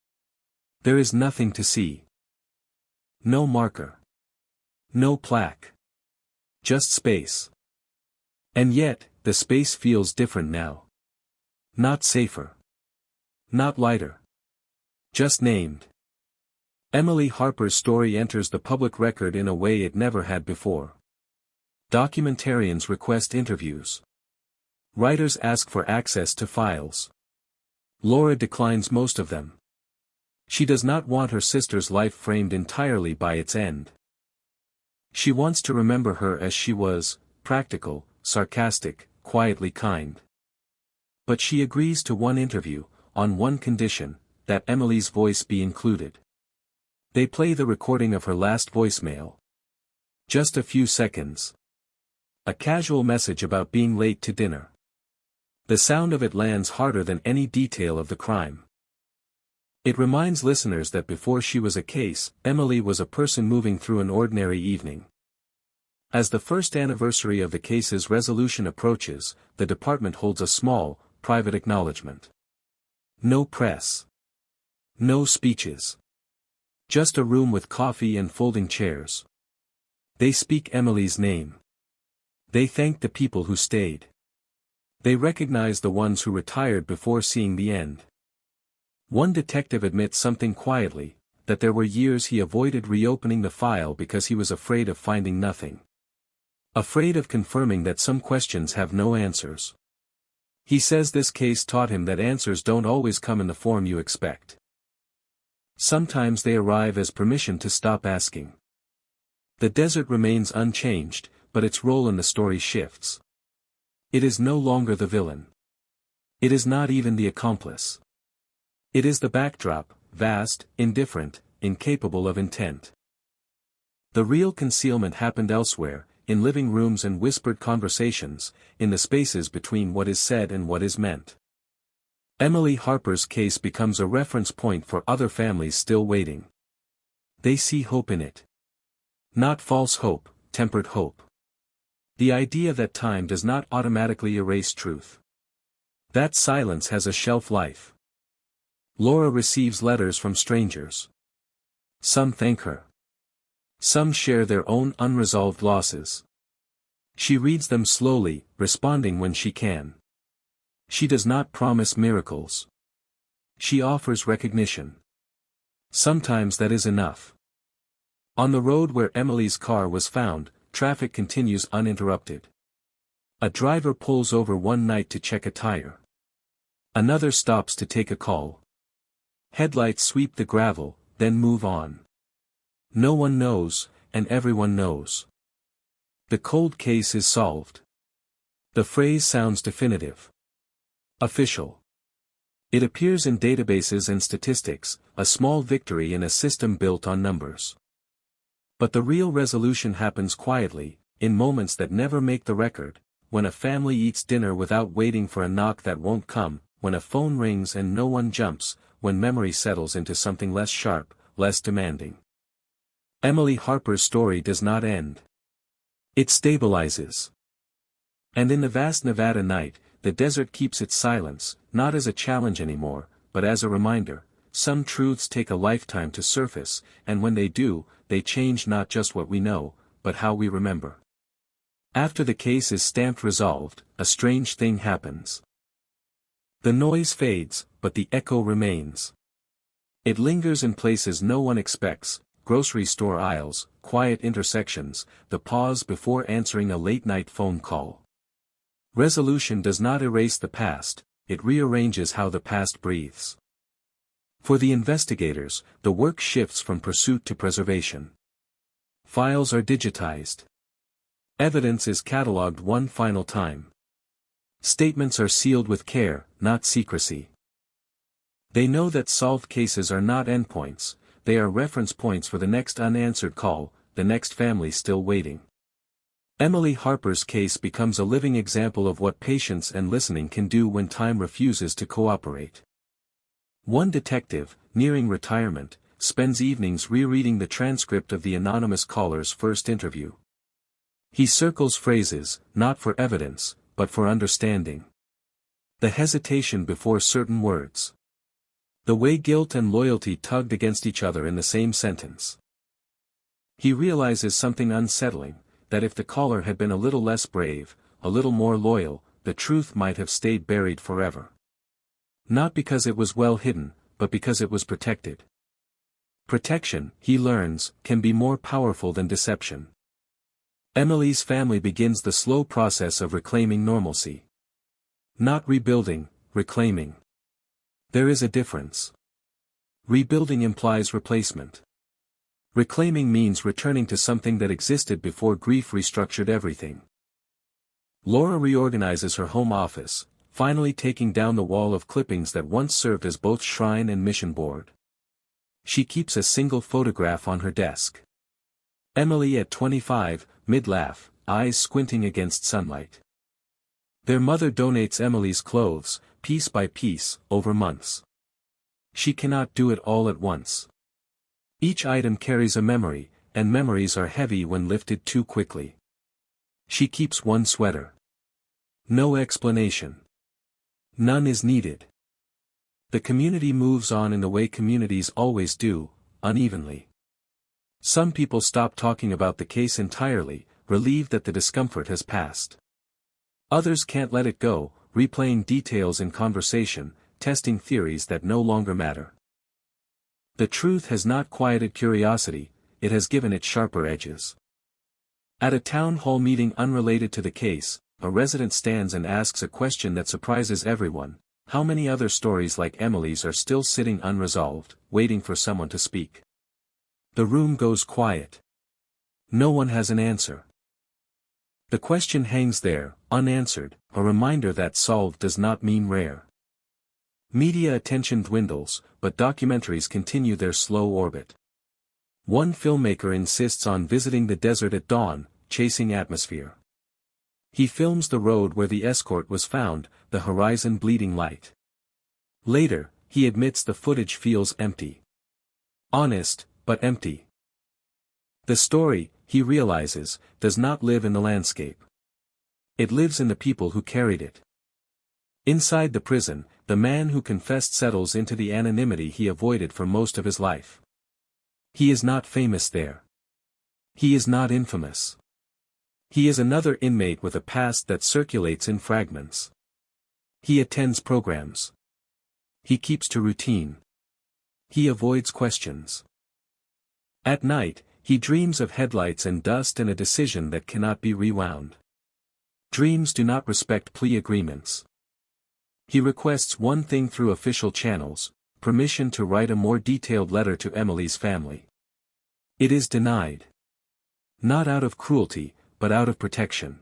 There is nothing to see. No marker. No plaque. Just space. And yet, the space feels different now. Not safer. Not lighter. Just named. Emily Harper's story enters the public record in a way it never had before. Documentarians request interviews. Writers ask for access to files. Laura declines most of them. She does not want her sister's life framed entirely by its end. She wants to remember her as she was, practical, sarcastic, quietly kind. But she agrees to one interview, on one condition, that Emily's voice be included. They play the recording of her last voicemail. Just a few seconds. A casual message about being late to dinner. The sound of it lands harder than any detail of the crime. It reminds listeners that before she was a case, Emily was a person moving through an ordinary evening. As the first anniversary of the case's resolution approaches, the department holds a small, private acknowledgement. No press. No speeches. Just a room with coffee and folding chairs. They speak Emily's name. They thank the people who stayed. They recognize the ones who retired before seeing the end. One detective admits something quietly, that there were years he avoided reopening the file because he was afraid of finding nothing. Afraid of confirming that some questions have no answers. He says this case taught him that answers don't always come in the form you expect. Sometimes they arrive as permission to stop asking. The desert remains unchanged, but its role in the story shifts. It is no longer the villain. It is not even the accomplice. It is the backdrop, vast, indifferent, incapable of intent. The real concealment happened elsewhere, in living rooms and whispered conversations, in the spaces between what is said and what is meant. Emily Harper's case becomes a reference point for other families still waiting. They see hope in it. Not false hope, tempered hope. The idea that time does not automatically erase truth. That silence has a shelf life. Laura receives letters from strangers. Some thank her. Some share their own unresolved losses. She reads them slowly, responding when she can. She does not promise miracles. She offers recognition. Sometimes that is enough. On the road where Emily's car was found, traffic continues uninterrupted. A driver pulls over one night to check a tire. Another stops to take a call. Headlights sweep the gravel, then move on. No one knows, and everyone knows. The cold case is solved. The phrase sounds definitive. Official. It appears in databases and statistics, a small victory in a system built on numbers. But the real resolution happens quietly, in moments that never make the record, when a family eats dinner without waiting for a knock that won't come, when a phone rings and no one jumps, when memory settles into something less sharp, less demanding. Emily Harper's story does not end. It stabilizes. And in the vast Nevada night, the desert keeps its silence, not as a challenge anymore, but as a reminder. Some truths take a lifetime to surface, and when they do, they change not just what we know, but how we remember. After the case is stamped resolved, a strange thing happens. The noise fades, but the echo remains. It lingers in places no one expects, grocery store aisles, quiet intersections, the pause before answering a late-night phone call. Resolution does not erase the past, it rearranges how the past breathes. For the investigators, the work shifts from pursuit to preservation. Files are digitized. Evidence is cataloged one final time. Statements are sealed with care, not secrecy. They know that solved cases are not endpoints, they are reference points for the next unanswered call, the next family still waiting. Emily Harper's case becomes a living example of what patience and listening can do when time refuses to cooperate. One detective, nearing retirement, spends evenings rereading the transcript of the anonymous caller's first interview. He circles phrases, not for evidence, but for understanding. The hesitation before certain words. The way guilt and loyalty tugged against each other in the same sentence. He realizes something unsettling, that if the caller had been a little less brave, a little more loyal, the truth might have stayed buried forever. Not because it was well hidden, but because it was protected. Protection, he learns, can be more powerful than deception. Emily's family begins the slow process of reclaiming normalcy. Not rebuilding, reclaiming. There is a difference. Rebuilding implies replacement. Reclaiming means returning to something that existed before grief restructured everything. Laura reorganizes her home office, finally taking down the wall of clippings that once served as both shrine and mission board. She keeps a single photograph on her desk. Emily at 25, mid-laugh, eyes squinting against sunlight. Their mother donates Emily's clothes, piece by piece, over months. She cannot do it all at once. Each item carries a memory, and memories are heavy when lifted too quickly. She keeps one sweater. No explanation. None is needed. The community moves on in the way communities always do, unevenly. Some people stop talking about the case entirely, relieved that the discomfort has passed. Others can't let it go, replaying details in conversation, testing theories that no longer matter. The truth has not quieted curiosity, it has given it sharper edges. At a town hall meeting unrelated to the case, a resident stands and asks a question that surprises everyone: how many other stories like Emily's are still sitting unresolved, waiting for someone to speak? The room goes quiet. No one has an answer. The question hangs there, unanswered, a reminder that solved does not mean rare. Media attention dwindles, but documentaries continue their slow orbit. One filmmaker insists on visiting the desert at dawn, chasing atmosphere. He films the road where the escort was found, the horizon bleeding light. Later, he admits the footage feels empty. Honest, but empty. The story, he realizes, does not live in the landscape. It lives in the people who carried it. Inside the prison, the man who confessed settles into the anonymity he avoided for most of his life. He is not famous there. He is not infamous. He is another inmate with a past that circulates in fragments. He attends programs. He keeps to routine. He avoids questions. At night, he dreams of headlights and dust and a decision that cannot be rewound. Dreams do not respect plea agreements. He requests one thing through official channels: permission to write a more detailed letter to Emily's family. It is denied. Not out of cruelty, but out of protection.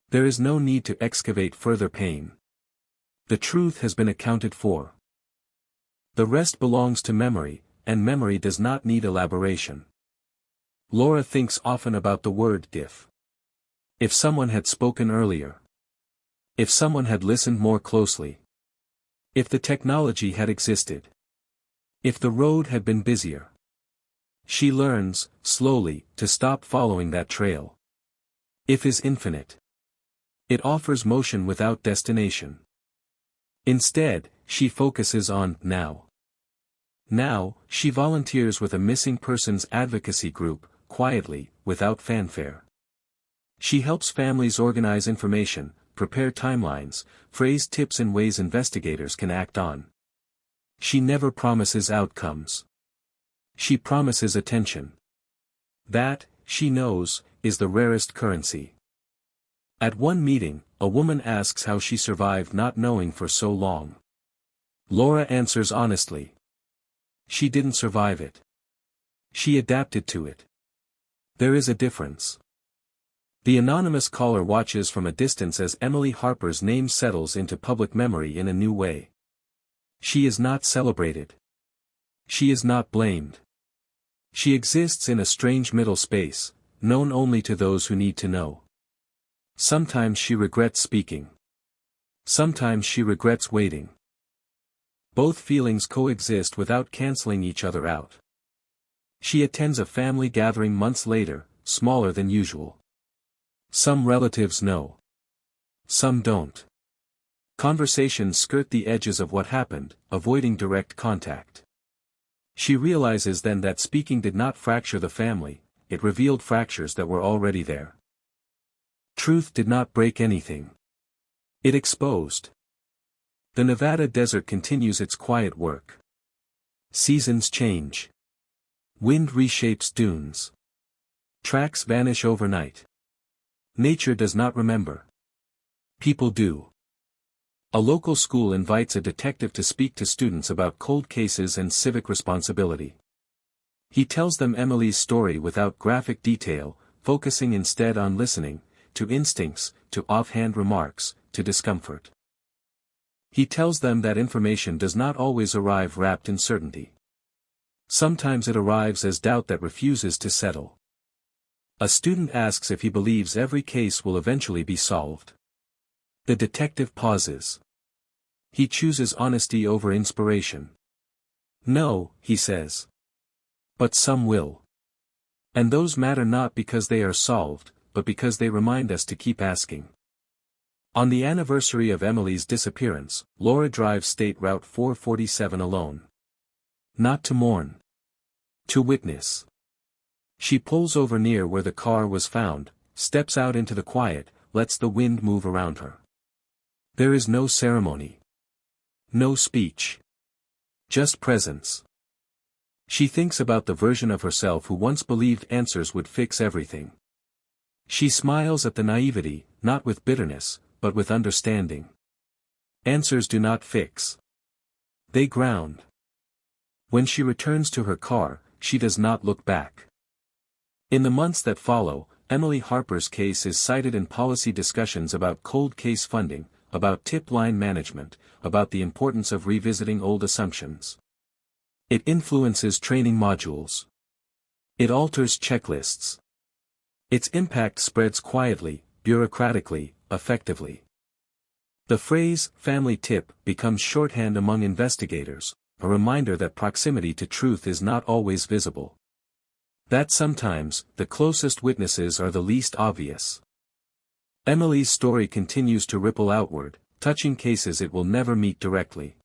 There is no need to excavate further pain. The truth has been accounted for. The rest belongs to memory, and memory does not need elaboration. Laura thinks often about the word if. If someone had spoken earlier. If someone had listened more closely. If the technology had existed. If the road had been busier. She learns, slowly, to stop following that trail. If is infinite. It offers motion without destination. Instead, she focuses on now. Now, she volunteers with a missing persons advocacy group, quietly, without fanfare. She helps families organize information, prepare timelines, phrase tips in ways investigators can act on. She never promises outcomes. She promises attention. That, she knows, is the rarest currency. At one meeting, a woman asks how she survived not knowing for so long. Laura answers honestly. She didn't survive it. She adapted to it. There is a difference. The anonymous caller watches from a distance as Emily Harper's name settles into public memory in a new way. She is not celebrated. She is not blamed. She exists in a strange middle space, known only to those who need to know. Sometimes she regrets speaking. Sometimes she regrets waiting. Both feelings coexist without canceling each other out. She attends a family gathering months later, smaller than usual. Some relatives know. Some don't. Conversations skirt the edges of what happened, avoiding direct contact. She realizes then that speaking did not fracture the family, it revealed fractures that were already there. Truth did not break anything. It exposed. The Nevada desert continues its quiet work. Seasons change. Wind reshapes dunes. Tracks vanish overnight. Nature does not remember. People do. A local school invites a detective to speak to students about cold cases and civic responsibility. He tells them Emily's story without graphic detail, focusing instead on listening, to instincts, to offhand remarks, to discomfort. He tells them that information does not always arrive wrapped in certainty. Sometimes it arrives as doubt that refuses to settle. A student asks if he believes every case will eventually be solved. The detective pauses. He chooses honesty over inspiration. No, he says. But some will. And those matter not because they are solved, but because they remind us to keep asking. On the anniversary of Emily's disappearance, Laura drives State Route 447 alone. Not to mourn. To witness. She pulls over near where the car was found, steps out into the quiet, lets the wind move around her. There is no ceremony. No speech. Just presence. She thinks about the version of herself who once believed answers would fix everything. She smiles at the naivety, not with bitterness, but with understanding. Answers do not fix. They ground. When she returns to her car, she does not look back. In the months that follow, Emily Harper's case is cited in policy discussions about cold case funding, about tip line management, about the importance of revisiting old assumptions. It influences training modules. It alters checklists. Its impact spreads quietly, bureaucratically, effectively. The phrase, family tip, becomes shorthand among investigators, a reminder that proximity to truth is not always visible. That sometimes, the closest witnesses are the least obvious. Emily's story continues to ripple outward, touching cases it will never meet directly.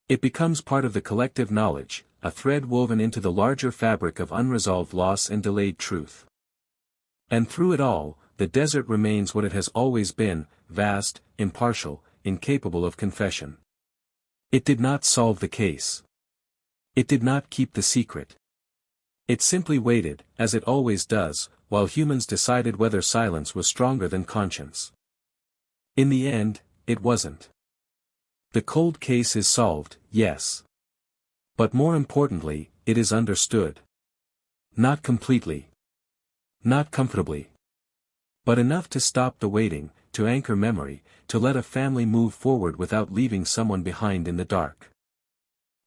It becomes part of the collective knowledge, a thread woven into the larger fabric of unresolved loss and delayed truth. And through it all, the desert remains what it has always been, vast, impartial, incapable of confession. It did not solve the case. It did not keep the secret. It simply waited, as it always does, while humans decided whether silence was stronger than conscience. In the end, it wasn't. The cold case is solved, yes. But more importantly, it is understood. Not completely. Not comfortably. But enough to stop the waiting, to anchor memory, to let a family move forward without leaving someone behind in the dark.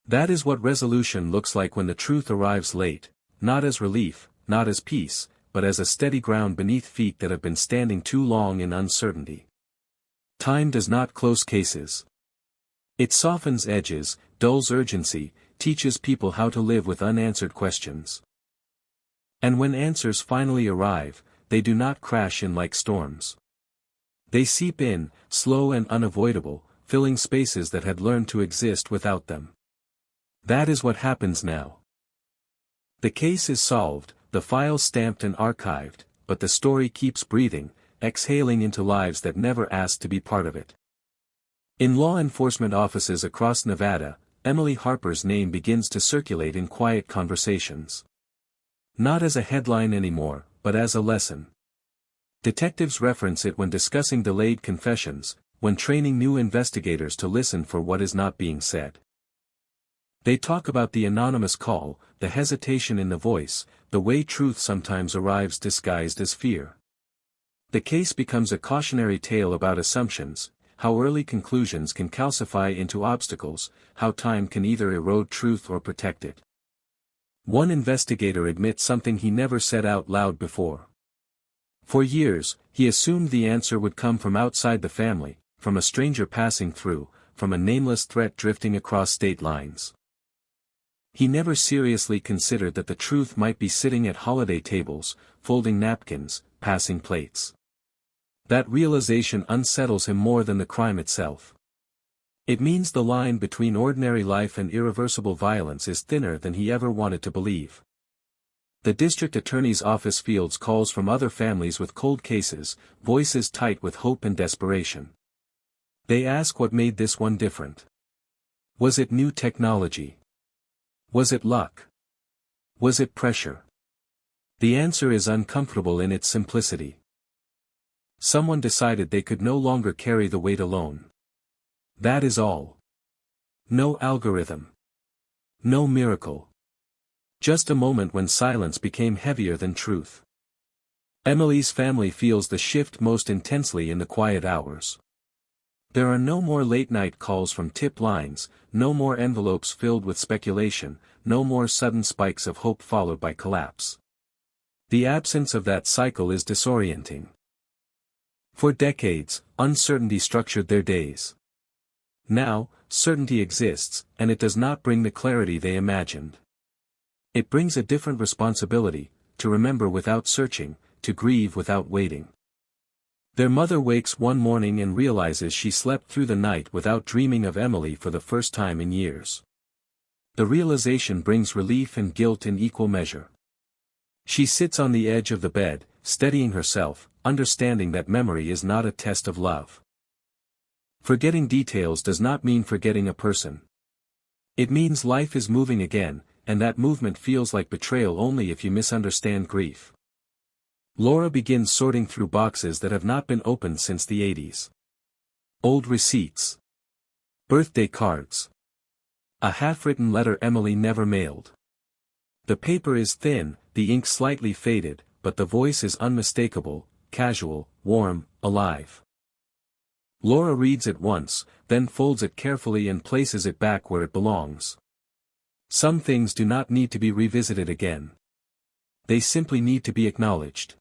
That is what resolution looks like when the truth arrives late, not as relief, not as peace, but as a steady ground beneath feet that have been standing too long in uncertainty. Time does not close cases. It softens edges, dulls urgency, teaches people how to live with unanswered questions. And when answers finally arrive, they do not crash in like storms. They seep in, slow and unavoidable, filling spaces that had learned to exist without them. That is what happens now. The case is solved, the file stamped and archived, but the story keeps breathing, exhaling into lives that never asked to be part of it. In law enforcement offices across Nevada, Emily Harper's name begins to circulate in quiet conversations. Not as a headline anymore, but as a lesson. Detectives reference it when discussing delayed confessions, when training new investigators to listen for what is not being said. They talk about the anonymous call, the hesitation in the voice, the way truth sometimes arrives disguised as fear. The case becomes a cautionary tale about assumptions, how early conclusions can calcify into obstacles, how time can either erode truth or protect it. One investigator admits something he never said out loud before. For years, he assumed the answer would come from outside the family, from a stranger passing through, from a nameless threat drifting across state lines. He never seriously considered that the truth might be sitting at holiday tables, folding napkins, passing plates. That realization unsettles him more than the crime itself. It means the line between ordinary life and irreversible violence is thinner than he ever wanted to believe. The district attorney's office fields calls from other families with cold cases, voices tight with hope and desperation. They ask what made this one different. Was it new technology? Was it luck? Was it pressure? The answer is uncomfortable in its simplicity. Someone decided they could no longer carry the weight alone. That is all. No algorithm. No miracle. Just a moment when silence became heavier than truth. Emily's family feels the shift most intensely in the quiet hours. There are no more late-night calls from tip lines, no more envelopes filled with speculation, no more sudden spikes of hope followed by collapse. The absence of that cycle is disorienting. For decades, uncertainty structured their days. Now, certainty exists, and it does not bring the clarity they imagined. It brings a different responsibility, to remember without searching, to grieve without waiting. Their mother wakes one morning and realizes she slept through the night without dreaming of Emily for the first time in years. The realization brings relief and guilt in equal measure. She sits on the edge of the bed, steadying herself, understanding that memory is not a test of love. Forgetting details does not mean forgetting a person. It means life is moving again, and that movement feels like betrayal only if you misunderstand grief. Laura begins sorting through boxes that have not been opened since the 80s. Old receipts. Birthday cards. A half-written letter Emily never mailed. The paper is thin, the ink slightly faded, but the voice is unmistakable, casual, warm, alive. Laura reads it once, then folds it carefully and places it back where it belongs. Some things do not need to be revisited again. They simply need to be acknowledged.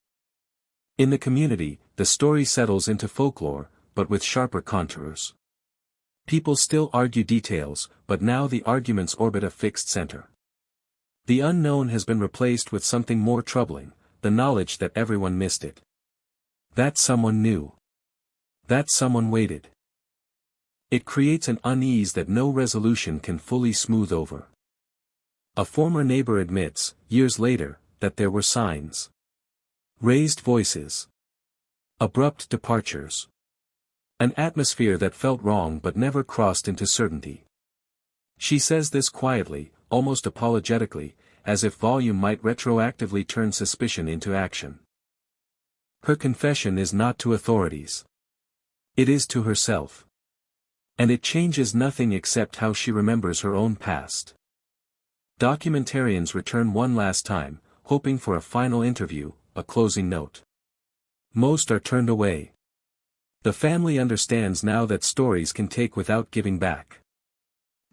In the community, the story settles into folklore, but with sharper contours. People still argue details, but now the arguments orbit a fixed center. The unknown has been replaced with something more troubling, the knowledge that everyone missed it. That someone knew. That someone waited. It creates an unease that no resolution can fully smooth over. A former neighbor admits, years later, that there were signs. Raised voices. Abrupt departures. An atmosphere that felt wrong but never crossed into certainty. She says this quietly, almost apologetically, as if volume might retroactively turn suspicion into action. Her confession is not to authorities. It is to herself. And it changes nothing except how she remembers her own past. Documentarians return one last time, hoping for a final interview, a closing note. Most are turned away. The family understands now that stories can take without giving back.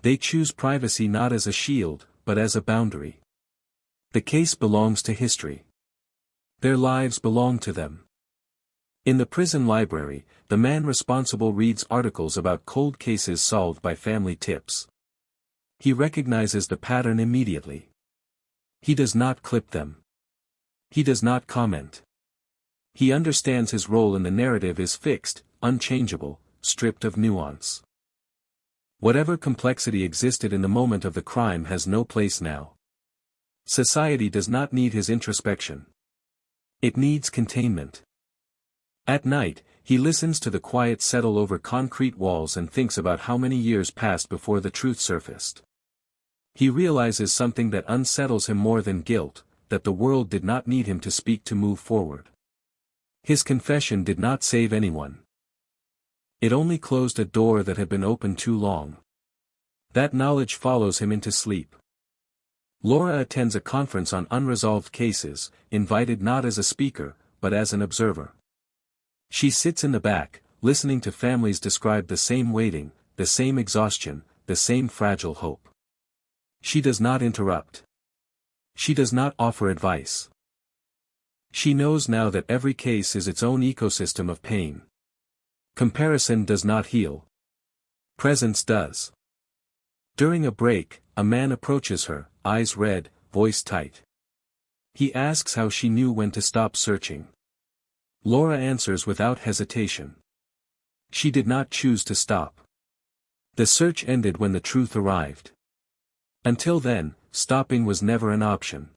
They choose privacy not as a shield, but as a boundary. The case belongs to history. Their lives belong to them. In the prison library, the man responsible reads articles about cold cases solved by family tips. He recognizes the pattern immediately. He does not clip them. He does not comment. He understands his role in the narrative is fixed, unchangeable, stripped of nuance. Whatever complexity existed in the moment of the crime has no place now. Society does not need his introspection. It needs containment. At night, he listens to the quiet settle over concrete walls and thinks about how many years passed before the truth surfaced. He realizes something that unsettles him more than guilt, that the world did not need him to speak to move forward. His confession did not save anyone. It only closed a door that had been open too long. That knowledge follows him into sleep. Laura attends a conference on unresolved cases, invited not as a speaker, but as an observer. She sits in the back, listening to families describe the same waiting, the same exhaustion, the same fragile hope. She does not interrupt. She does not offer advice. She knows now that every case is its own ecosystem of pain. Comparison does not heal. Presence does. During a break, a man approaches her, eyes red, voice tight. He asks how she knew when to stop searching. Laura answers without hesitation. She did not choose to stop. The search ended when the truth arrived. Until then, stopping was never an option.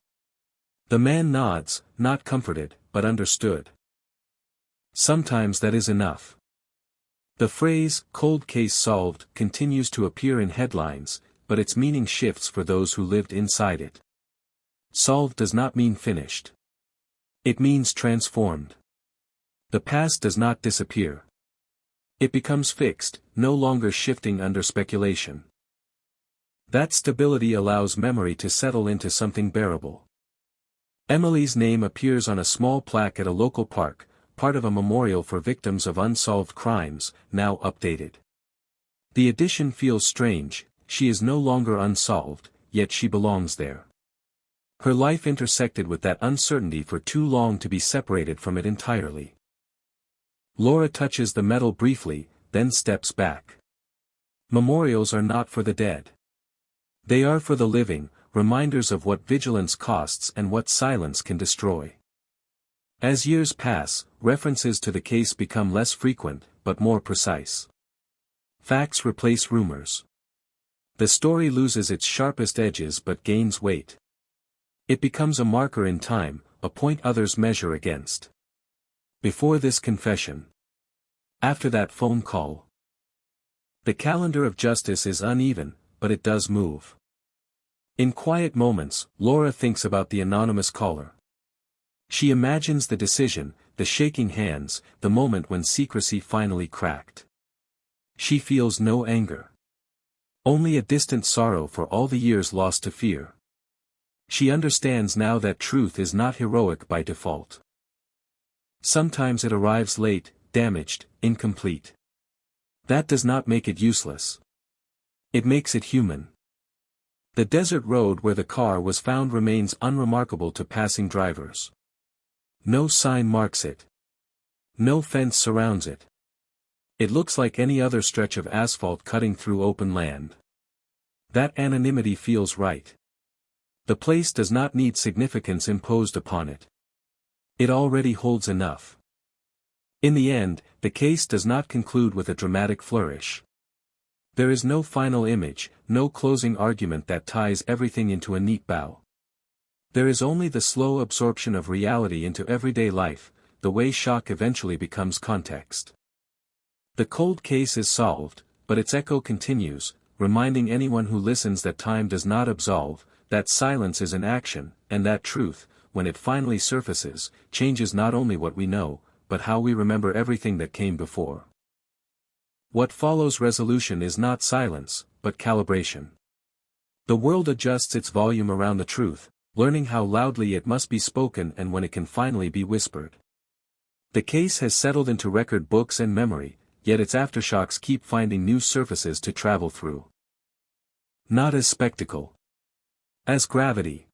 The man nods, not comforted, but understood. Sometimes that is enough. The phrase, "cold case solved," continues to appear in headlines, but its meaning shifts for those who lived inside it. Solved does not mean finished. It means transformed. The past does not disappear. It becomes fixed, no longer shifting under speculation. That stability allows memory to settle into something bearable. Emily's name appears on a small plaque at a local park, part of a memorial for victims of unsolved crimes, now updated. The addition feels strange, she is no longer unsolved, yet she belongs there. Her life intersected with that uncertainty for too long to be separated from it entirely. Laura touches the metal briefly, then steps back. Memorials are not for the dead. They are for the living, reminders of what vigilance costs and what silence can destroy. As years pass, references to the case become less frequent, but more precise. Facts replace rumors. The story loses its sharpest edges but gains weight. It becomes a marker in time, a point others measure against. Before this confession. After that phone call. The calendar of justice is uneven, but it does move. In quiet moments, Laura thinks about the anonymous caller. She imagines the decision, the shaking hands, the moment when secrecy finally cracked. She feels no anger. Only a distant sorrow for all the years lost to fear. She understands now that truth is not heroic by default. Sometimes it arrives late, damaged, incomplete. That does not make it useless. It makes it human. The desert road where the car was found remains unremarkable to passing drivers. No sign marks it. No fence surrounds it. It looks like any other stretch of asphalt cutting through open land. That anonymity feels right. The place does not need significance imposed upon it. It already holds enough. In the end, the case does not conclude with a dramatic flourish. There is no final image, no closing argument that ties everything into a neat bow. There is only the slow absorption of reality into everyday life, the way shock eventually becomes context. The cold case is solved, but its echo continues, reminding anyone who listens that time does not absolve, that silence is an action, and that truth, when it finally surfaces, changes not only what we know, but how we remember everything that came before. What follows resolution is not silence, but calibration. The world adjusts its volume around the truth, learning how loudly it must be spoken and when it can finally be whispered. The case has settled into record books and memory, yet its aftershocks keep finding new surfaces to travel through. Not as spectacle. As gravity.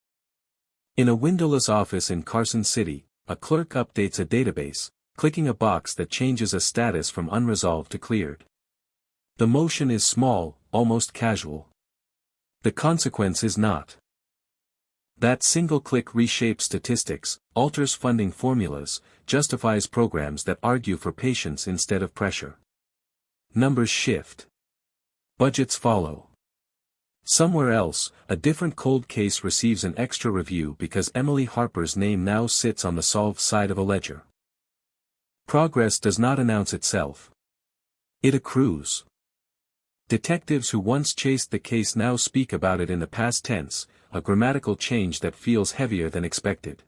In a windowless office in Carson City, a clerk updates a database, clicking a box that changes a status from unresolved to cleared. The motion is small, almost casual. The consequence is not. That single click reshapes statistics, alters funding formulas, justifies programs that argue for patience instead of pressure. Numbers shift. Budgets follow. Somewhere else, a different cold case receives an extra review because Emily Harper's name now sits on the solved side of a ledger. Progress does not announce itself. It accrues. Detectives who once chased the case now speak about it in the past tense, a grammatical change that feels heavier than expected.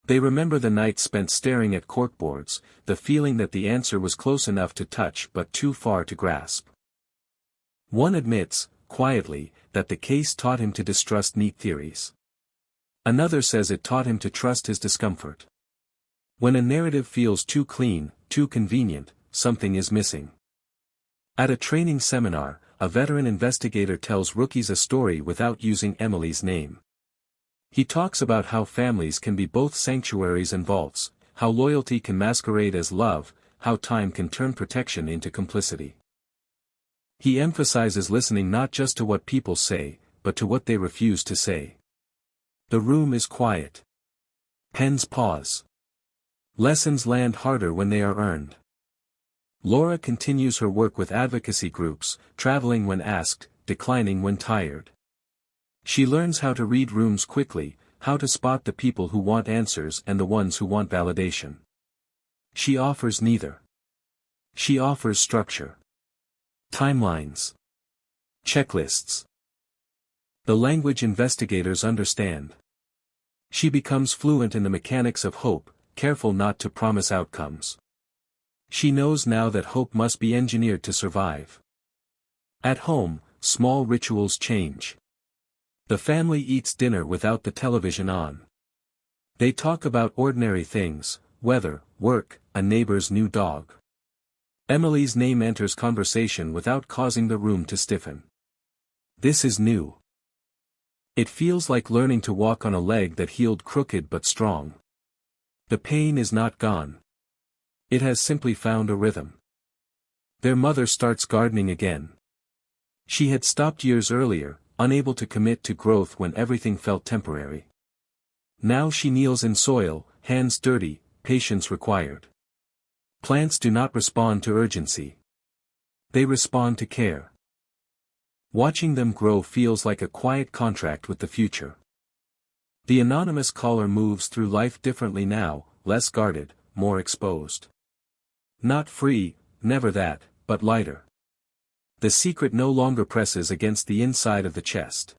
They remember the nights spent staring at corkboards, the feeling that the answer was close enough to touch but too far to grasp. One admits, quietly, that the case taught him to distrust neat theories. Another says it taught him to trust his discomfort. When a narrative feels too clean, too convenient, something is missing. At a training seminar, a veteran investigator tells rookies a story without using Emily's name. He talks about how families can be both sanctuaries and vaults, how loyalty can masquerade as love, how time can turn protection into complicity. He emphasizes listening not just to what people say, but to what they refuse to say. The room is quiet. Pens pause. Lessons land harder when they are earned. Laura continues her work with advocacy groups, traveling when asked, declining when tired. She learns how to read rooms quickly, how to spot the people who want answers and the ones who want validation. She offers neither. She offers structure. Timelines. Checklists. The language investigators understand. She becomes fluent in the mechanics of hope, careful not to promise outcomes. She knows now that hope must be engineered to survive. At home, small rituals change. The family eats dinner without the television on. They talk about ordinary things, weather, work, a neighbor's new dog. Emily's name enters conversation without causing the room to stiffen. This is new. It feels like learning to walk on a leg that healed crooked but strong. The pain is not gone. It has simply found a rhythm. Their mother starts gardening again. She had stopped years earlier, unable to commit to growth when everything felt temporary. Now she kneels in soil, hands dirty, patience required. Plants do not respond to urgency. They respond to care. Watching them grow feels like a quiet contract with the future. The anonymous caller moves through life differently now, less guarded, more exposed. Not free, never that, but lighter. The secret no longer presses against the inside of the chest.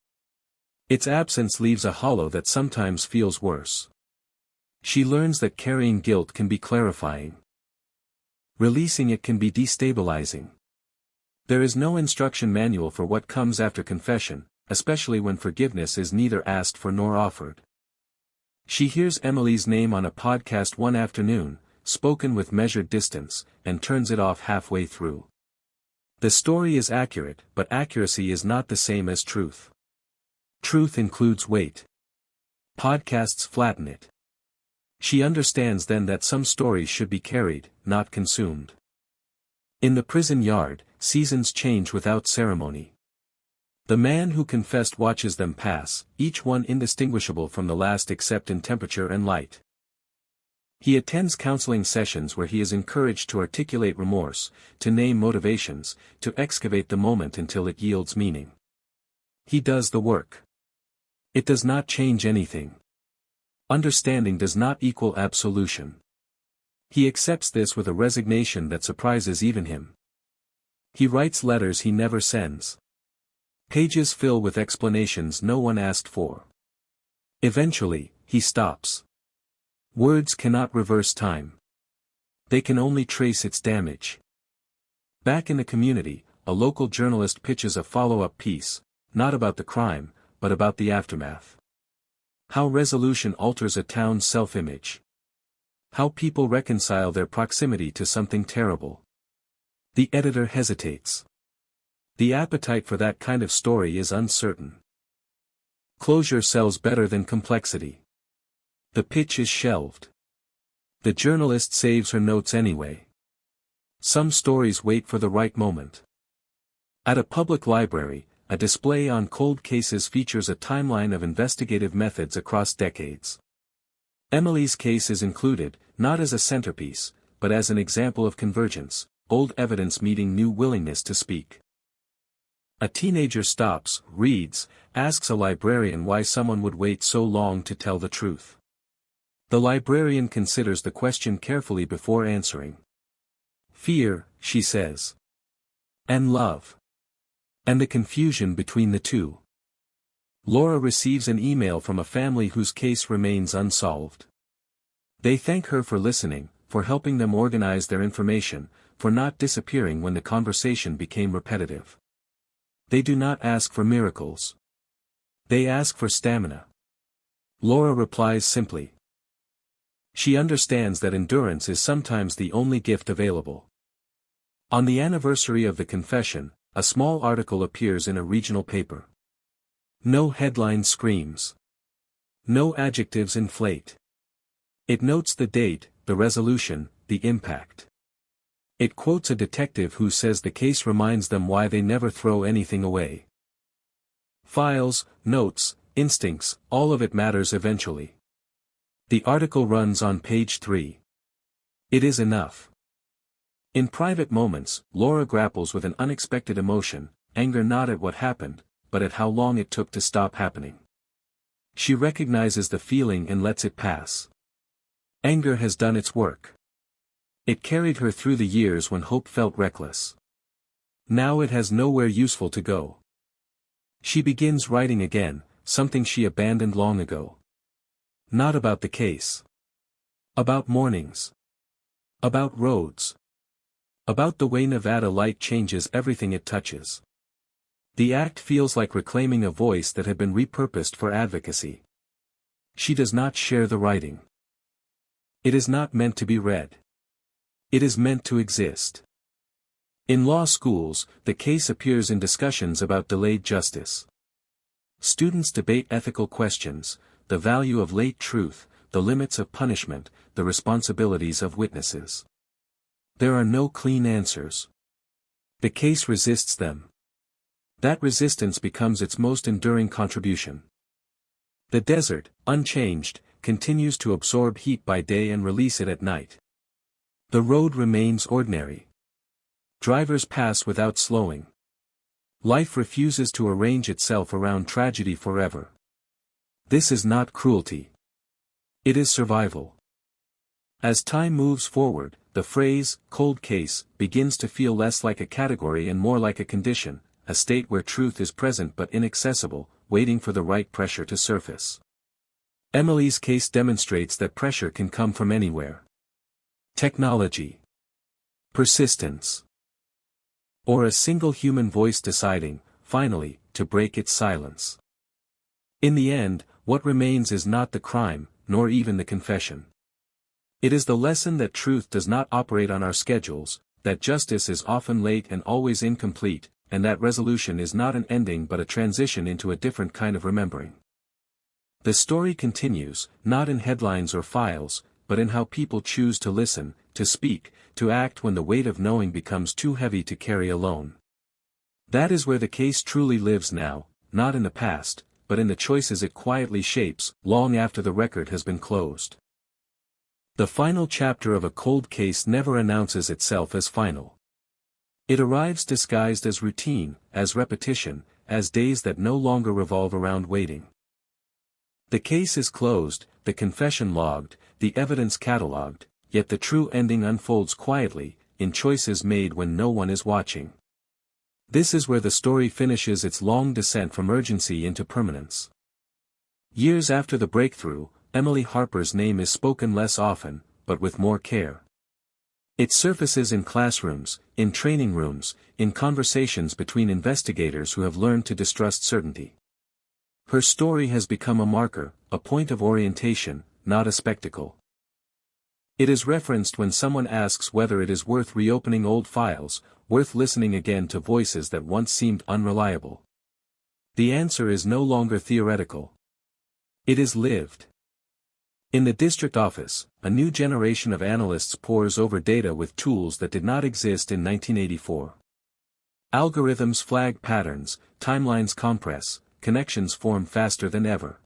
Its absence leaves a hollow that sometimes feels worse. She learns that carrying guilt can be clarifying. Releasing it can be destabilizing. There is no instruction manual for what comes after confession, especially when forgiveness is neither asked for nor offered. She hears Emily's name on a podcast one afternoon, spoken with measured distance, and turns it off halfway through. The story is accurate, but accuracy is not the same as truth. Truth includes weight. Podcasts flatten it. She understands then that some stories should be carried, not consumed. In the prison yard, seasons change without ceremony. The man who confessed watches them pass, each one indistinguishable from the last except in temperature and light. He attends counseling sessions where he is encouraged to articulate remorse, to name motivations, to excavate the moment until it yields meaning. He does the work. It does not change anything. Understanding does not equal absolution. He accepts this with a resignation that surprises even him. He writes letters he never sends. Pages fill with explanations no one asked for. Eventually, he stops. Words cannot reverse time. They can only trace its damage. Back in the community, a local journalist pitches a follow-up piece, not about the crime, but about the aftermath. How resolution alters a town's self-image. How people reconcile their proximity to something terrible. The editor hesitates. The appetite for that kind of story is uncertain. Closure sells better than complexity. The pitch is shelved. The journalist saves her notes anyway. Some stories wait for the right moment. At a public library, a display on cold cases features a timeline of investigative methods across decades. Emily's case is included, not as a centerpiece, but as an example of convergence, old evidence meeting new willingness to speak. A teenager stops, reads, asks a librarian why someone would wait so long to tell the truth. The librarian considers the question carefully before answering. Fear, she says. And love. And the confusion between the two. Laura receives an email from a family whose case remains unsolved. They thank her for listening, for helping them organize their information, for not disappearing when the conversation became repetitive. They do not ask for miracles. They ask for stamina. Laura replies simply. She understands that endurance is sometimes the only gift available. On the anniversary of the confession, a small article appears in a regional paper. No headline screams. No adjectives inflate. It notes the date, the resolution, the impact. It quotes a detective who says the case reminds them why they never throw anything away. Files, notes, instincts, all of it matters eventually. The article runs on page 3. It is enough. In private moments, Laura grapples with an unexpected emotion, anger not at what happened, but at how long it took to stop happening. She recognizes the feeling and lets it pass. Anger has done its work. It carried her through the years when hope felt reckless. Now it has nowhere useful to go. She begins writing again, something she abandoned long ago. Not about the case. About mornings. About roads. About the way Nevada light changes everything it touches. The act feels like reclaiming a voice that had been repurposed for advocacy. She does not share the writing. It is not meant to be read. It is meant to exist. In law schools, the case appears in discussions about delayed justice. Students debate ethical questions, the value of late truth, the limits of punishment, the responsibilities of witnesses. There are no clean answers. The case resists them. That resistance becomes its most enduring contribution. The desert, unchanged, continues to absorb heat by day and release it at night. The road remains ordinary. Drivers pass without slowing. Life refuses to arrange itself around tragedy forever. This is not cruelty. It is survival. As time moves forward, the phrase, cold case, begins to feel less like a category and more like a condition, a state where truth is present but inaccessible, waiting for the right pressure to surface. Emily's case demonstrates that pressure can come from anywhere. Technology. Persistence. Or a single human voice deciding, finally, to break its silence. In the end, what remains is not the crime, nor even the confession. It is the lesson that truth does not operate on our schedules, that justice is often late and always incomplete, and that resolution is not an ending but a transition into a different kind of remembering. The story continues, not in headlines or files, but in how people choose to listen, to speak, to act when the weight of knowing becomes too heavy to carry alone. That is where the case truly lives now, not in the past, but in the choices it quietly shapes, long after the record has been closed. The final chapter of a cold case never announces itself as final. It arrives disguised as routine, as repetition, as days that no longer revolve around waiting. The case is closed, the confession logged, the evidence catalogued, yet the true ending unfolds quietly, in choices made when no one is watching. This is where the story finishes its long descent from urgency into permanence. Years after the breakthrough, Emily Harper's name is spoken less often, but with more care. It surfaces in classrooms, in training rooms, in conversations between investigators who have learned to distrust certainty. Her story has become a marker, a point of orientation, not a spectacle. It is referenced when someone asks whether it is worth reopening old files, worth listening again to voices that once seemed unreliable. The answer is no longer theoretical. It is lived. In the district office, a new generation of analysts pores over data with tools that did not exist in 1984. Algorithms flag patterns, timelines compress, connections form faster than ever.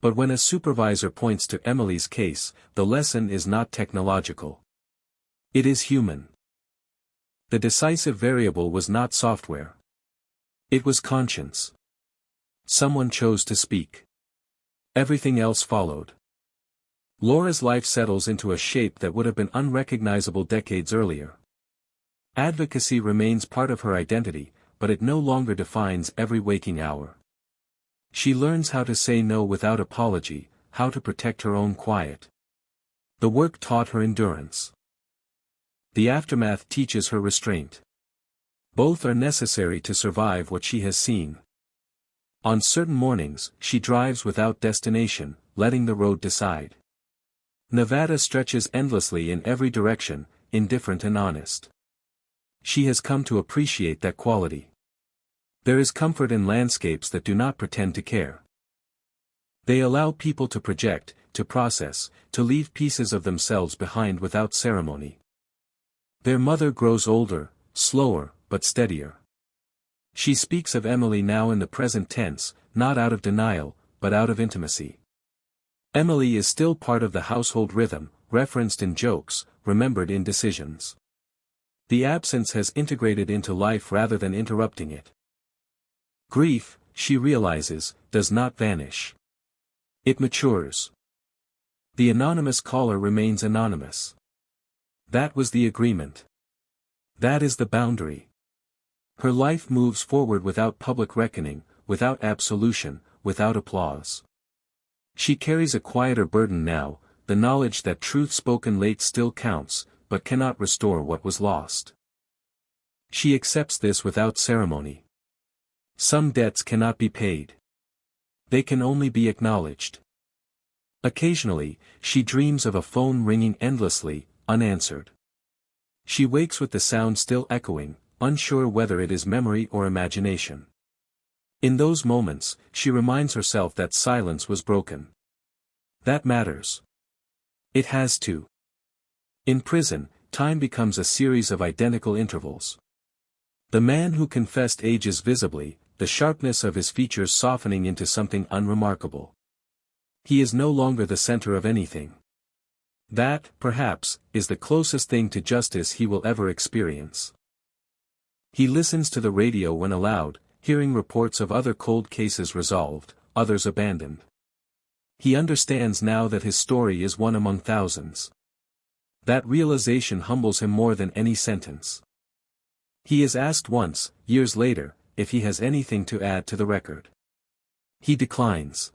But when a supervisor points to Emily's case, the lesson is not technological. It is human. The decisive variable was not software. It was conscience. Someone chose to speak. Everything else followed. Laura's life settles into a shape that would have been unrecognizable decades earlier. Advocacy remains part of her identity, but it no longer defines every waking hour. She learns how to say no without apology, how to protect her own quiet. The work taught her endurance. The aftermath teaches her restraint. Both are necessary to survive what she has seen. On certain mornings, she drives without destination, letting the road decide. Nevada stretches endlessly in every direction, indifferent and honest. She has come to appreciate that quality. There is comfort in landscapes that do not pretend to care. They allow people to project, to process, to leave pieces of themselves behind without ceremony. Their mother grows older, slower, but steadier. She speaks of Emily now in the present tense, not out of denial, but out of intimacy. Emily is still part of the household rhythm, referenced in jokes, remembered in decisions. The absence has integrated into life rather than interrupting it. Grief, she realizes, does not vanish. It matures. The anonymous caller remains anonymous. That was the agreement. That is the boundary. Her life moves forward without public reckoning, without absolution, without applause. She carries a quieter burden now, the knowledge that truth spoken late still counts, but cannot restore what was lost. She accepts this without ceremony. Some debts cannot be paid. They can only be acknowledged. Occasionally, she dreams of a phone ringing endlessly, unanswered. She wakes with the sound still echoing, unsure whether it is memory or imagination. In those moments, she reminds herself that silence was broken. That matters. It has to. In prison, time becomes a series of identical intervals. The man who confessed ages visibly, the sharpness of his features softening into something unremarkable. He is no longer the center of anything. That, perhaps, is the closest thing to justice he will ever experience. He listens to the radio when allowed, hearing reports of other cold cases resolved, others abandoned. He understands now that his story is one among thousands. That realization humbles him more than any sentence. He is asked once, years later, if he has anything to add to the record. He declines.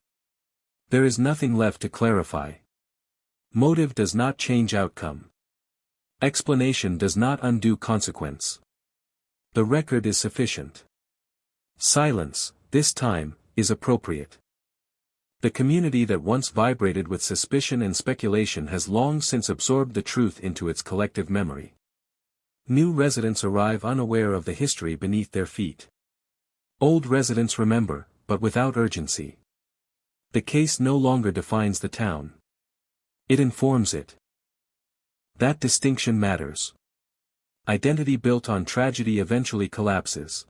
There is nothing left to clarify. Motive does not change outcome. Explanation does not undo consequence. The record is sufficient. Silence, this time, is appropriate. The community that once vibrated with suspicion and speculation has long since absorbed the truth into its collective memory. New residents arrive unaware of the history beneath their feet. Old residents remember, but without urgency. The case no longer defines the town. It informs it. That distinction matters. Identity built on tragedy eventually collapses.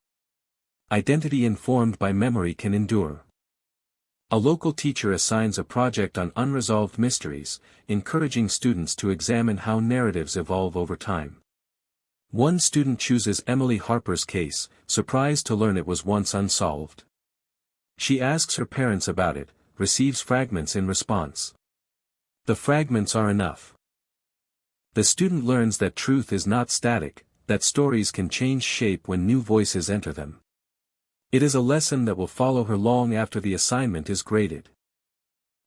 Identity informed by memory can endure. A local teacher assigns a project on unresolved mysteries, encouraging students to examine how narratives evolve over time. One student chooses Emily Harper's case, surprised to learn it was once unsolved. She asks her parents about it, receives fragments in response. The fragments are enough. The student learns that truth is not static, that stories can change shape when new voices enter them. It is a lesson that will follow her long after the assignment is graded.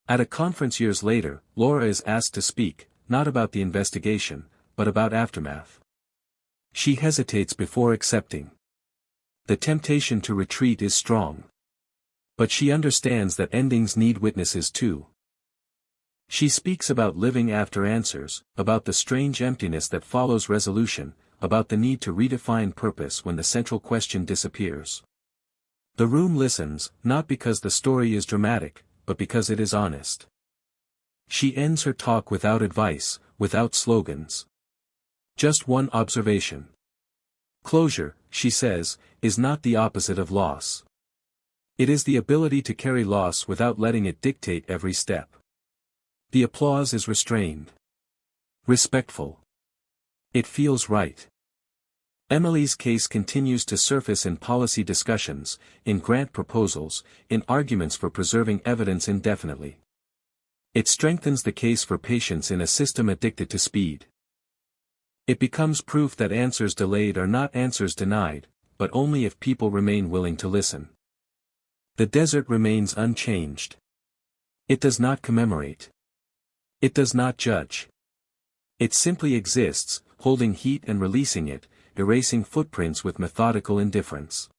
At a conference years later, Laura is asked to speak, not about the investigation, but about aftermath. She hesitates before accepting. The temptation to retreat is strong. But she understands that endings need witnesses too. She speaks about living after answers, about the strange emptiness that follows resolution, about the need to redefine purpose when the central question disappears. The room listens, not because the story is dramatic, but because it is honest. She ends her talk without advice, without slogans. Just one observation. Closure, she says, is not the opposite of loss. It is the ability to carry loss without letting it dictate every step. The applause is restrained. Respectful. It feels right. Emily's case continues to surface in policy discussions, in grant proposals, in arguments for preserving evidence indefinitely. It strengthens the case for patience in a system addicted to speed. It becomes proof that answers delayed are not answers denied, but only if people remain willing to listen. The desert remains unchanged. It does not commemorate. It does not judge. It simply exists, holding heat and releasing it, erasing footprints with methodical indifference.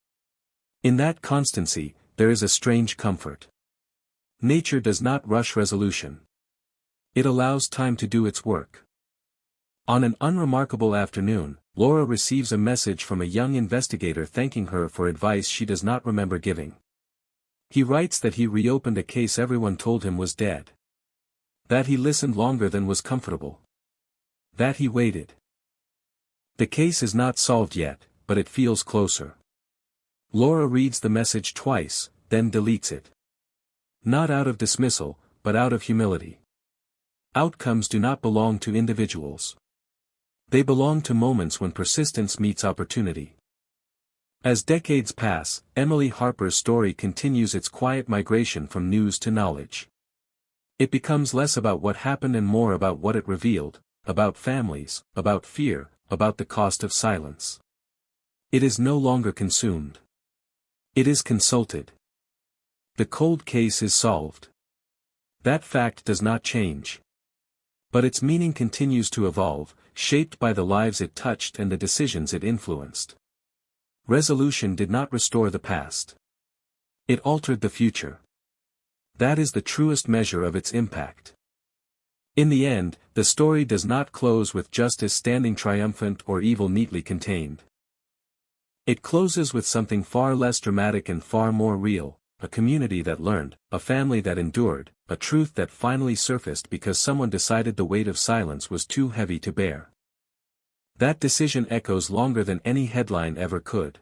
In that constancy, there is a strange comfort. Nature does not rush resolution. It allows time to do its work. On an unremarkable afternoon, Laura receives a message from a young investigator thanking her for advice she does not remember giving. He writes that he reopened a case everyone told him was dead. That he listened longer than was comfortable. That he waited. The case is not solved yet, but it feels closer. Laura reads the message twice, then deletes it. Not out of dismissal, but out of humility. Outcomes do not belong to individuals. They belong to moments when persistence meets opportunity. As decades pass, Emily Harper's story continues its quiet migration from news to knowledge. It becomes less about what happened and more about what it revealed, about families, about fear, about the cost of silence. It is no longer consumed. It is consulted. The cold case is solved. That fact does not change. But its meaning continues to evolve, shaped by the lives it touched and the decisions it influenced. Resolution did not restore the past. It altered the future. That is the truest measure of its impact. In the end, the story does not close with justice standing triumphant or evil neatly contained. It closes with something far less dramatic and far more real, a community that learned, a family that endured, a truth that finally surfaced because someone decided the weight of silence was too heavy to bear. That decision echoes longer than any headline ever could.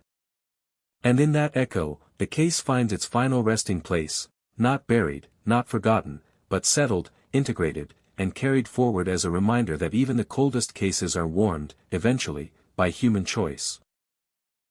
And in that echo, the case finds its final resting place, not buried, not forgotten, but settled, integrated, and carried forward as a reminder that even the coldest cases are warmed, eventually, by human choice.